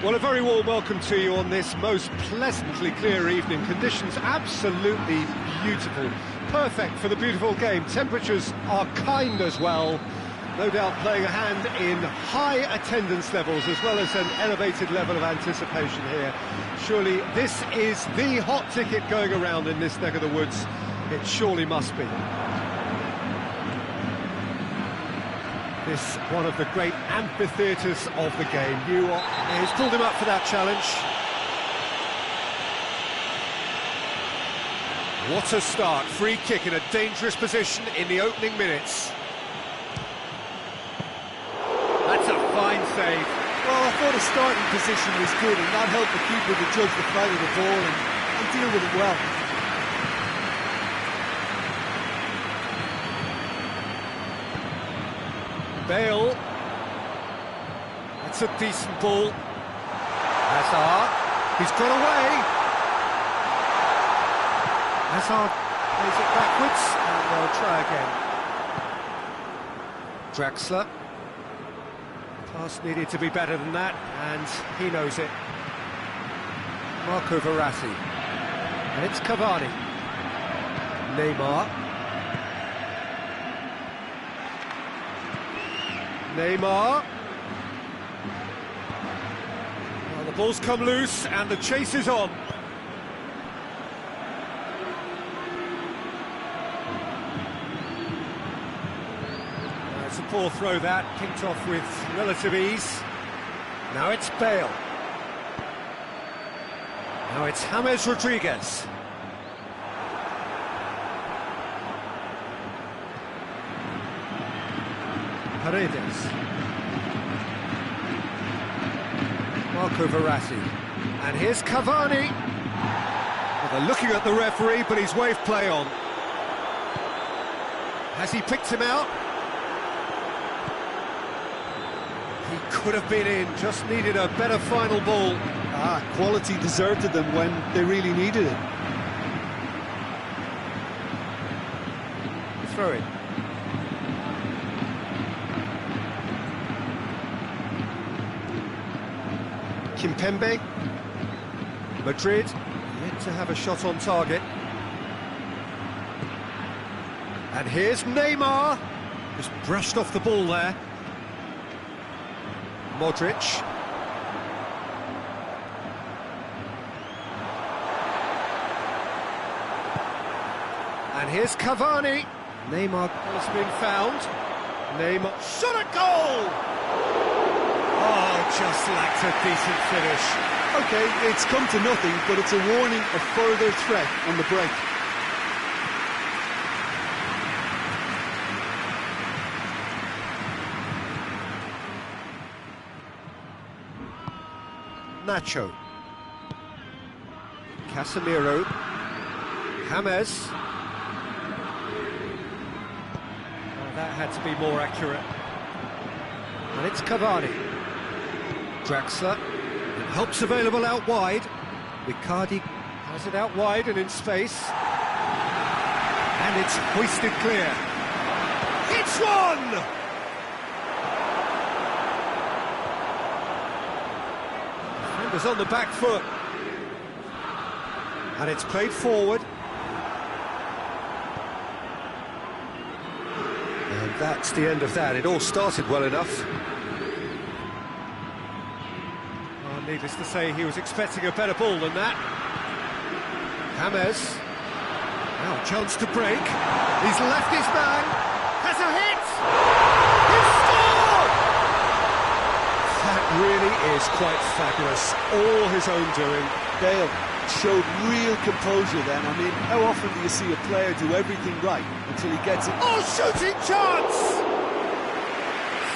Well, a very warm welcome to you on this most pleasantly clear evening. Conditions absolutely beautiful. Perfect for the beautiful game. Temperatures are kind as well. No doubt playing a hand in high attendance levels as well as an elevated level of anticipation here. Surely this is the hot ticket going around in this neck of the woods. It surely must be. This one of the great amphitheatres of the game. He's pulled him up for that challenge. What a start. Free kick in a dangerous position in the opening minutes. That's a fine save. Well, I thought the starting position was good, and that helped the keeper to judge the flight of the ball and deal with it well. Bale. That's a decent ball. Hazard. He's got away. Hazard plays it backwards, and they'll try again. Draxler. Pass needed to be better than that, and he knows it. Marco Verratti. And it's Cavani. Neymar. Neymar. Well, the ball's come loose and the chase is on. It's a poor throw that, kicked off with relative ease. Now it's Bale. Now it's James Rodriguez. Paredes. Marco Verratti. And here's Cavani. Well, they're looking at the referee, but he's waved play on. Has he picked him out? He could have been in, just needed a better final ball. Quality deserted them when they really needed it. Throw it. Kimpembe, Madrid, yet to have a shot on target. And here's Neymar, just brushed off the ball there. Modric. And here's Cavani. Neymar has been found. Neymar shot a goal! Oh, just lacked a decent finish. Okay, it's come to nothing, but it's a warning of further threat on the break. Nacho. Casemiro. James. Oh, that had to be more accurate. And it's Cavani. Draxler. Help's available out wide. Riccardi has it out wide and in space. And it's hoisted clear. It's one! Defender's on the back foot. And it's played forward. And that's the end of that. It all started well enough. Needless to say, he was expecting a better ball than that. James. Now a chance to break. He's left his man. has a hit! He scored! That really is quite fabulous. All his own doing. Bale showed real composure then. I mean, how often do you see a player do everything right until he gets it? Oh, shooting chance!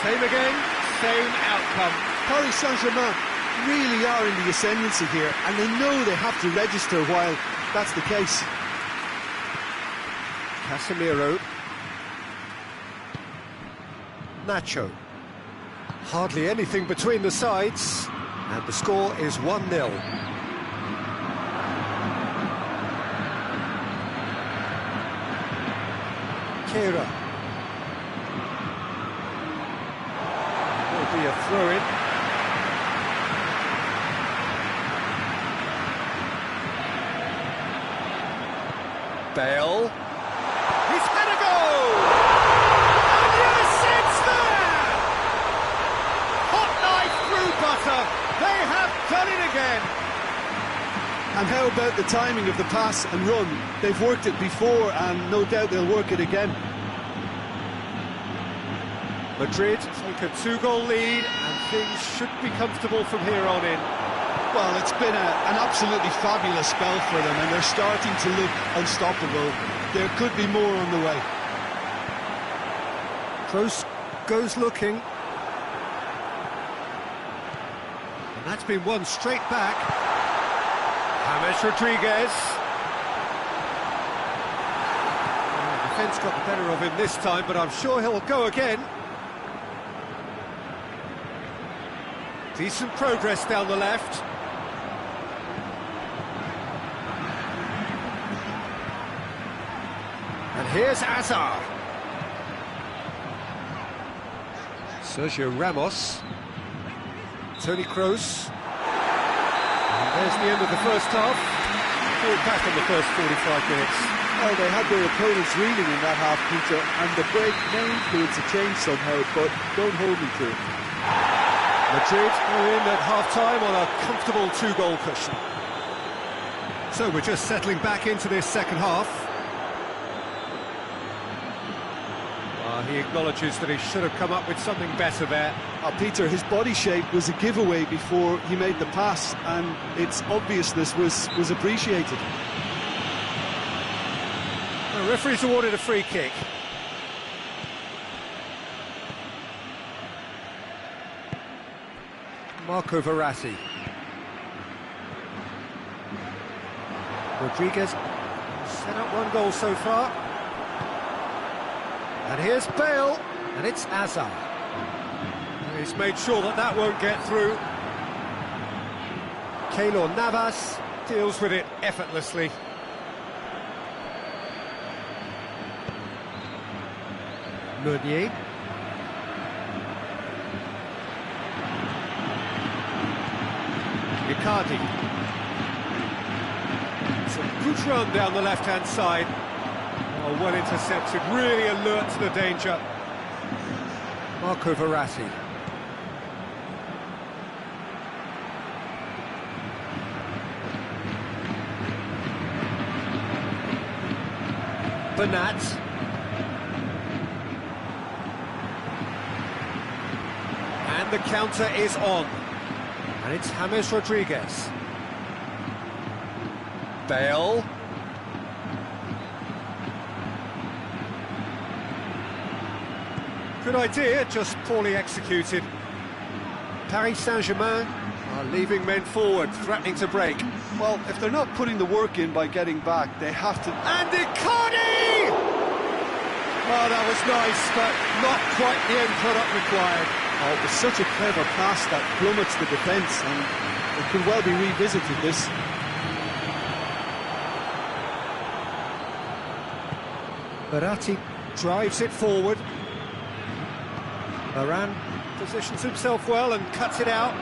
Same again, same outcome. Paris Saint-Germain really are in the ascendancy here, and they know they have to register while that's the case. Casemiro. Nacho. Hardly anything between the sides, and the score is 1-0. Kera. Will be a throw-in. Bale. He's had a go! And yes, it's there! Hot knife through butter. They have done it again. And how about the timing of the pass and run? They've worked it before, and no doubt they'll work it again. Madrid take a 2-goal lead, and things should be comfortable from here on in. Well, it's been an absolutely fabulous spell for them, and they're starting to look unstoppable. There could be more on the way. Kroos goes looking. And that's been won straight back. James Rodriguez. The defence got the better of him this time, but I'm sure he'll go again. Decent progress down the left. And here's Hazard. Sergio Ramos. Toni Kroos. And there's the end of the first half. Fall back in the first 45 minutes. Well, they had their opponents reeling in that half, Peter, and the break may influence a change somehow, but don't hold me to it. Madrid are in at half-time on a comfortable 2-goal cushion. So we're just settling back into this second half. He acknowledges that he should have come up with something better there. Peter, his body shape was a giveaway before he made the pass, and its obviousness was appreciated. The referee's awarded a free kick. Marco Verratti. Rodriguez set up 1 goal so far. And here's Bale, and it's Hazard. He's made sure that that won't get through. Keylor Navas deals with it effortlessly. Meunier. Icardi. It's a good run down the left-hand side. Oh, well intercepted, really alert to the danger. Marco Verratti. Bernat. And the counter is on. And it's James Rodriguez. Bale. Good idea, just poorly executed. Paris Saint-Germain are leaving men forward, threatening to break. Well, if they're not putting the work in by getting back, they have to... And Icardi! Oh, that was nice, but not quite the end product required. Oh, it was such a clever pass that plummets the defence, and it could well be revisited, this. Verratti drives it forward. Varane positions himself well and cuts it out.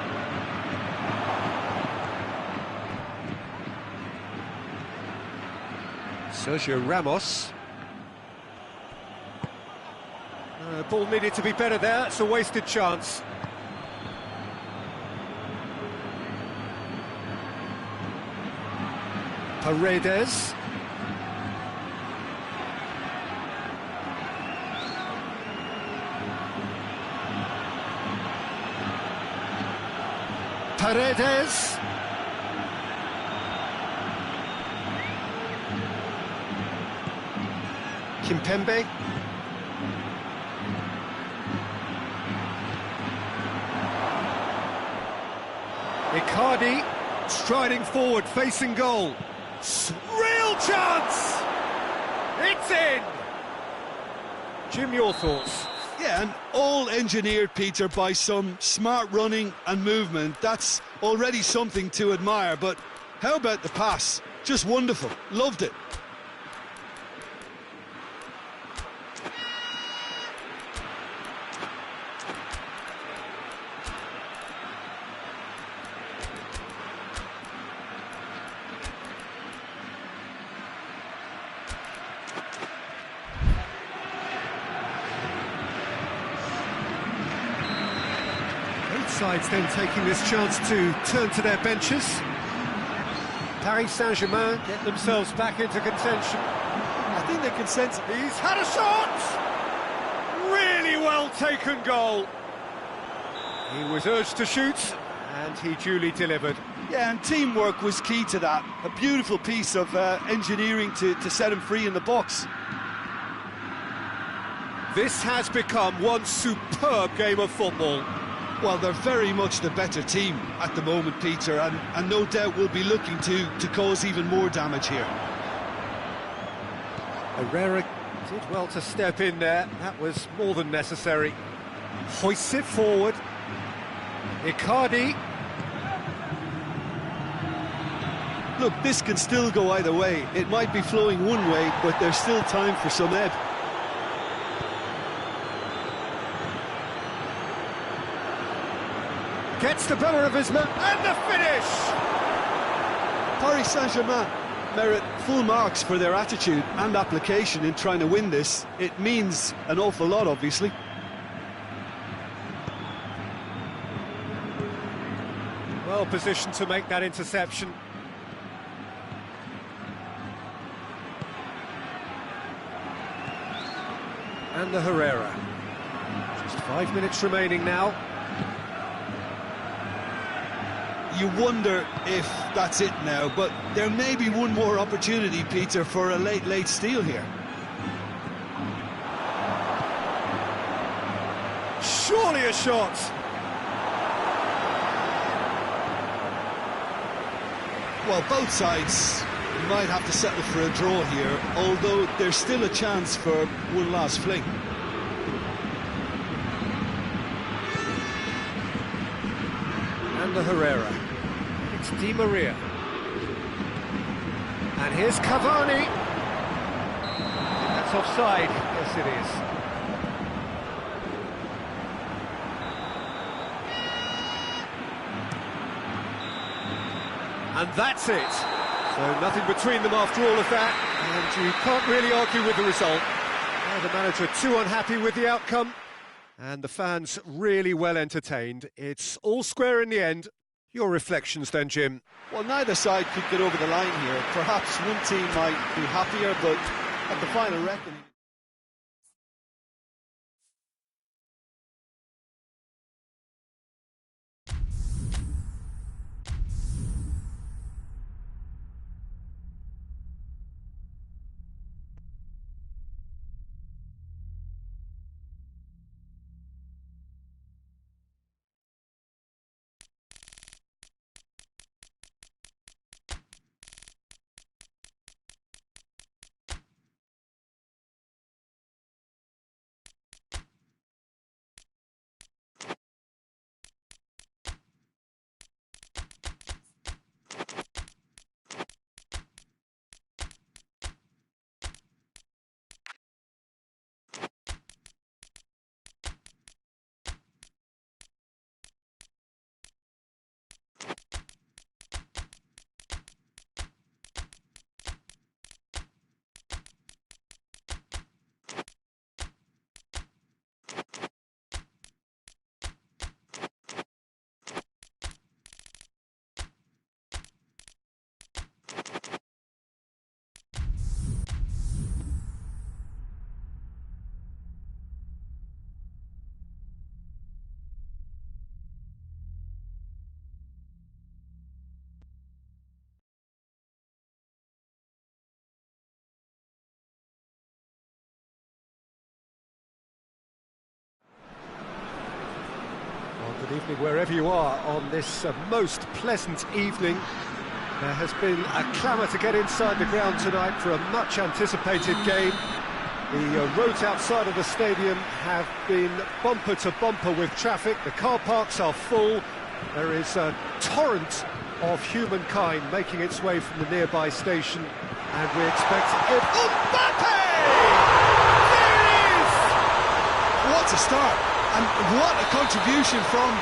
Sergio Ramos. Ball needed to be better there, it's a wasted chance. Paredes. Paredes. Kimpembe. Icardi striding forward, facing goal. Real chance! It's in! Jim, your thoughts? Yeah, and all engineered, Peter, by some smart running and movement. That's already something to admire, but how about the pass? Just wonderful. Loved it. Sides then taking this chance to turn to their benches. Paris Saint-Germain get themselves back into contention. I think they can sense He's had a shot! Really well taken goal. He was urged to shoot, and he duly delivered. Yeah, and teamwork was key to that. A beautiful piece of engineering to set him free in the box. This has become one superb game of football. Well, they're very much the better team at the moment, Peter, and no doubt will be looking to cause even more damage here. Herrera did well to step in there. That was more than necessary. Hoists it forward. Icardi. Look, this can still go either way. It might be flowing one way, but there's still time for some ebb. Gets the better of his man, and the finish! Paris Saint-Germain merit full marks for their attitude and application in trying to win this. It means an awful lot, obviously. Well positioned to make that interception. And the Herrera. Just 5 minutes remaining now. You wonder if that's it now, but there may be one more opportunity, Peter, for a late steal here. Surely a shot! Well, both sides might have to settle for a draw here, although there's still a chance for one last fling. And the Herrera. It's Di Maria. And here's Cavani. That's offside. Yes, it is. And that's it. So nothing between them after all of that, and you can't really argue with the result. Now the manager too unhappy with the outcome, and the fans really well entertained. It's all square in the end. Your reflections then, Jim? Well, neither side could get over the line here. Perhaps one team might be happier, but at the final reckoning... Good evening wherever you are on this most pleasant evening. There has been a clamour to get inside the ground tonight for a much anticipated game. The roads outside of the stadium have been bumper to bumper with traffic. The car parks are full. There is a torrent of humankind making its way from the nearby station, and we expect it. Mbappe! There it is! What a start, and what a contribution from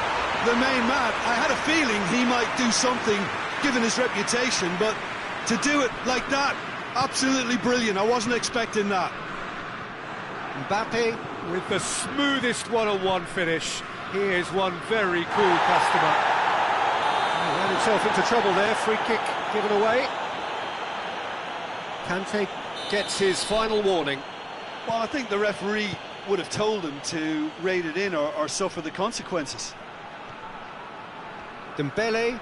the main man. I had a feeling he might do something given his reputation, but to do it like that, absolutely brilliant. I wasn't expecting that. Mbappe with the smoothest one-on-one finish. He is one very cool customer. He ran himself into trouble there. Free kick given away. Kante gets his final warning. Well, I think the referee would have told him to rein it in or suffer the consequences. Dembele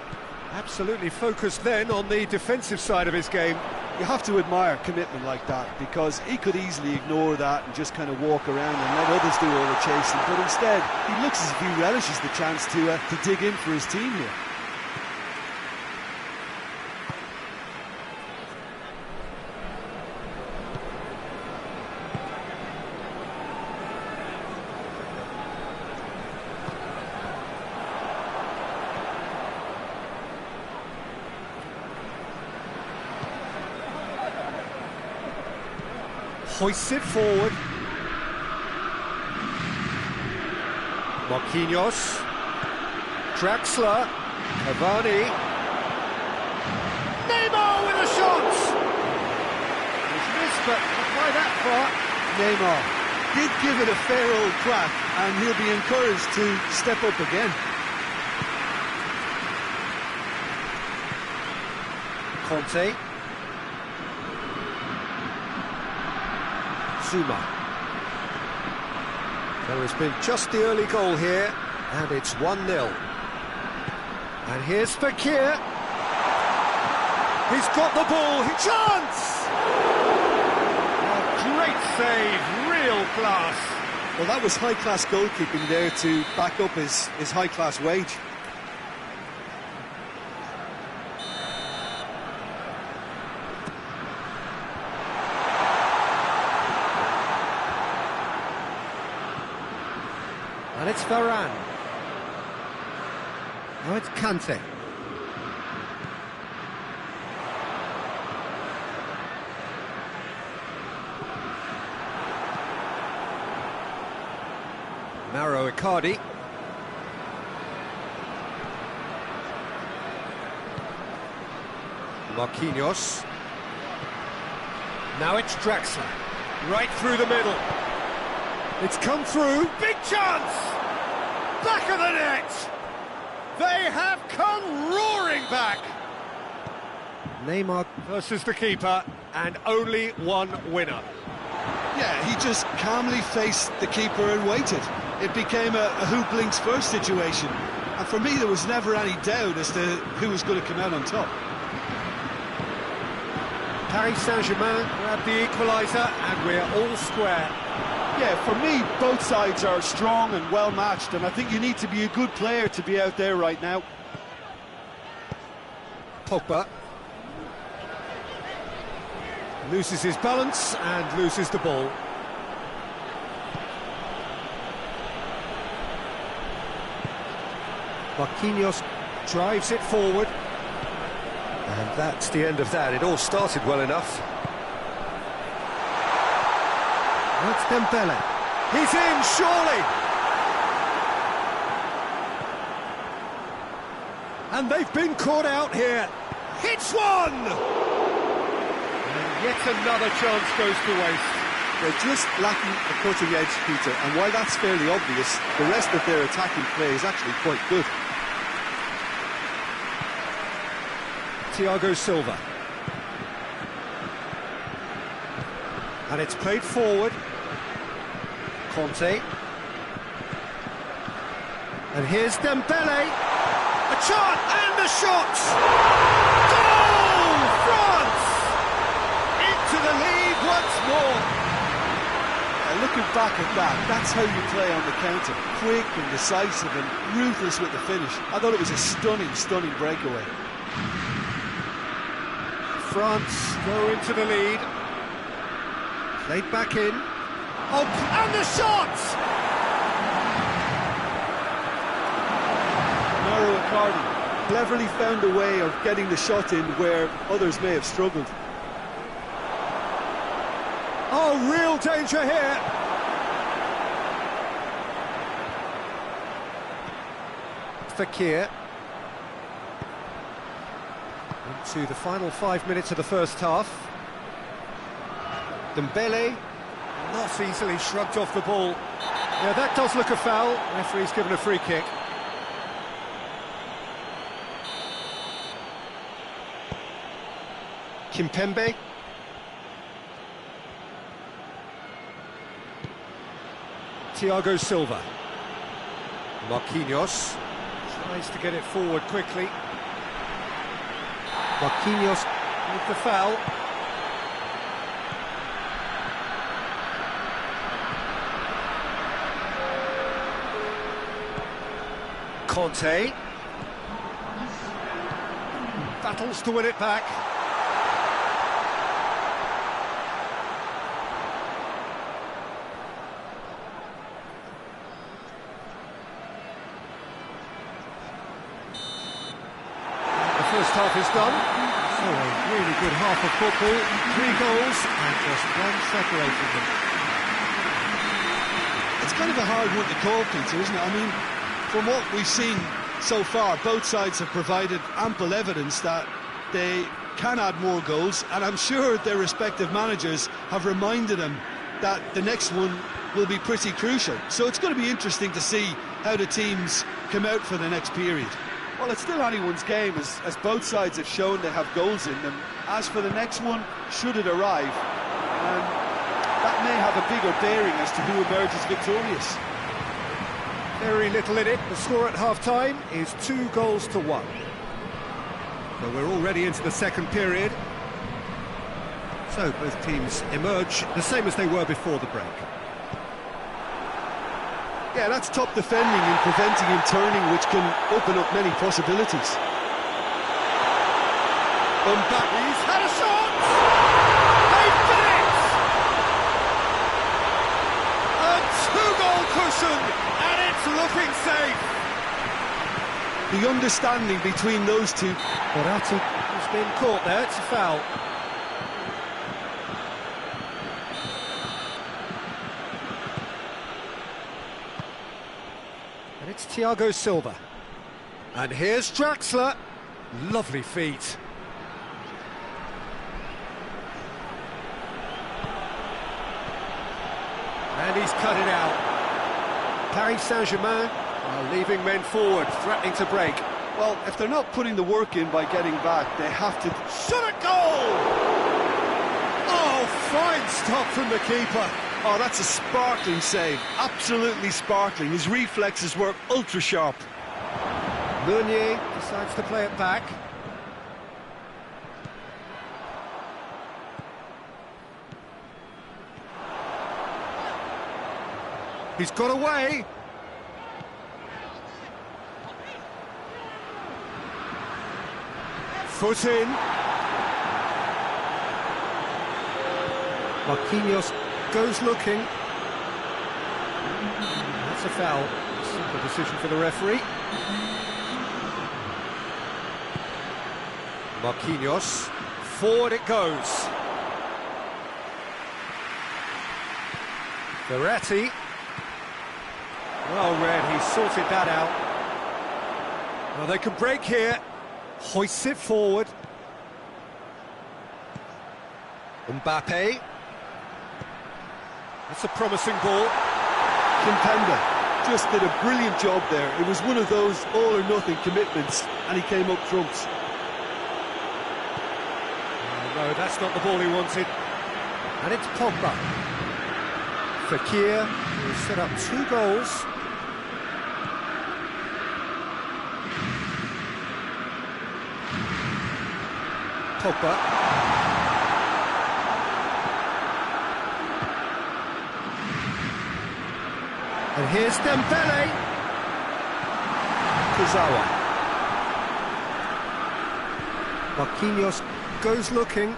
absolutely focused then on the defensive side of his game. You have to admire commitment like that, because he could easily ignore that and just kind of walk around and let others do all the chasing, but instead he looks as if he relishes the chance to dig in for his team here. Hoists it forward. Marquinhos. Draxler. Cavani. Neymar with a shot! It's missed, but not by that far. Neymar did give it a fair old crack, and he'll be encouraged to step up again. Conte. Zuma. There has been just the early goal here, and it's 1-0. And here's Fekir. He's got the ball. Chance! A great save, real class. Well, that was high-class goalkeeping there to back up his high-class wage. And it's Varane. Now it's Kante. Mauro Icardi. Marquinhos. Now it's Draxler. Right through the middle. It's come through. Big chance! Back of the net! They have come roaring back! Neymar versus the keeper, and only one winner. Yeah, he just calmly faced the keeper and waited. It became a who blinks first situation. And for me, there was never any doubt as to who was going to come out on top. Paris Saint-Germain grabbed the equaliser, and we're all square. Yeah, for me, both sides are strong and well-matched, and I think you need to be a good player to be out there right now. Pogba loses his balance and loses the ball. Marquinhos drives it forward. And that's the end of that. It all started well enough. That's Dembele. He's in, surely! And they've been caught out here. Hits one! And yet another chance goes to waste. They're just lacking a cutting edge, Peter, and while that's fairly obvious, the rest of their attacking play is actually quite good. Thiago Silva. And it's played forward. Conte. And here's Dembele. A chance and a shot! Goal! France! Into the lead once more. Look looking back at that, that's how you play on the counter. Quick and decisive and ruthless with the finish. I thought it was a stunning, stunning breakaway. France go into the lead. Played back in. Oh, and the shot! Mauro Icardi cleverly found a way of getting the shot in where others may have struggled. Oh, real danger here. Fekir. Into the final 5 minutes of the first half. Dembele, not easily shrugged off the ball. Yeah, that does look a foul. Referee's given a free kick. Kimpembe. Thiago Silva. Marquinhos tries to get it forward quickly. Marquinhos with the foul. Conte battles to win it back. First half is done, so a really good half of football, 3 goals and just one separating them. It's kind of a hard one to call, Peter, isn't it? I mean, from what we've seen so far, both sides have provided ample evidence that they can add more goals, and I'm sure their respective managers have reminded them that the next one will be pretty crucial. So it's going to be interesting to see how the teams come out for the next period. Well, it's still anyone's game, as both sides have shown they have goals in them. As for the next one, should it arrive, that may have a bigger bearing as to who emerges victorious. Very little in it. The score at half-time is 2-1. So we're already into the second period. So both teams emerge the same as they were before the break. Yeah, that's top defending and preventing him turning, which can open up many possibilities. Mbappe's had a shot! They've done it! A 2-goal cushion, and it's looking safe! The understanding between those two. Morata has been caught there, it's a foul. And it's Thiago Silva. And here's Draxler. Lovely feet. And he's cut it out. Paris Saint-Germain are leaving men forward, threatening to break. Well, if they're not putting the work in by getting back, they have to... Shot at goal! Oh, fine stop from the keeper. Oh, that's a sparkling save. Absolutely sparkling. His reflexes were ultra-sharp. Meunier decides to play it back. He's got away. Foot in. Marquinhos goes looking. That's a foul. Simple decision for the referee. Marquinhos. Forward it goes. Verratti. Well read, he sorted that out. Well, they can break here. Hoists it forward. Mbappe. That's a promising ball. Kimpembe just did a brilliant job there. It was one of those all-or-nothing commitments, and he came up trumps. Oh, no, that's not the ball he wanted. And it's Pogba. Fekir, who set up 2 goals. Pogba. And here's Dembele. Kurzawa. Marquinhos goes looking.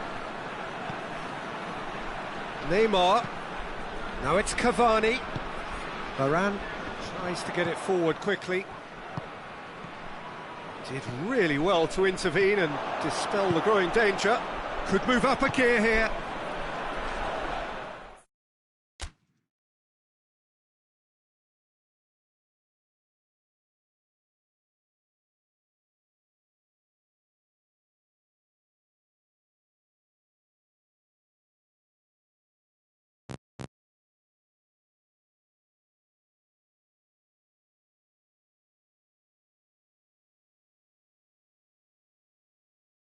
Neymar. Now it's Cavani. Varane tries to get it forward quickly. Did really well to intervene and dispel the growing danger. Could move up a gear here.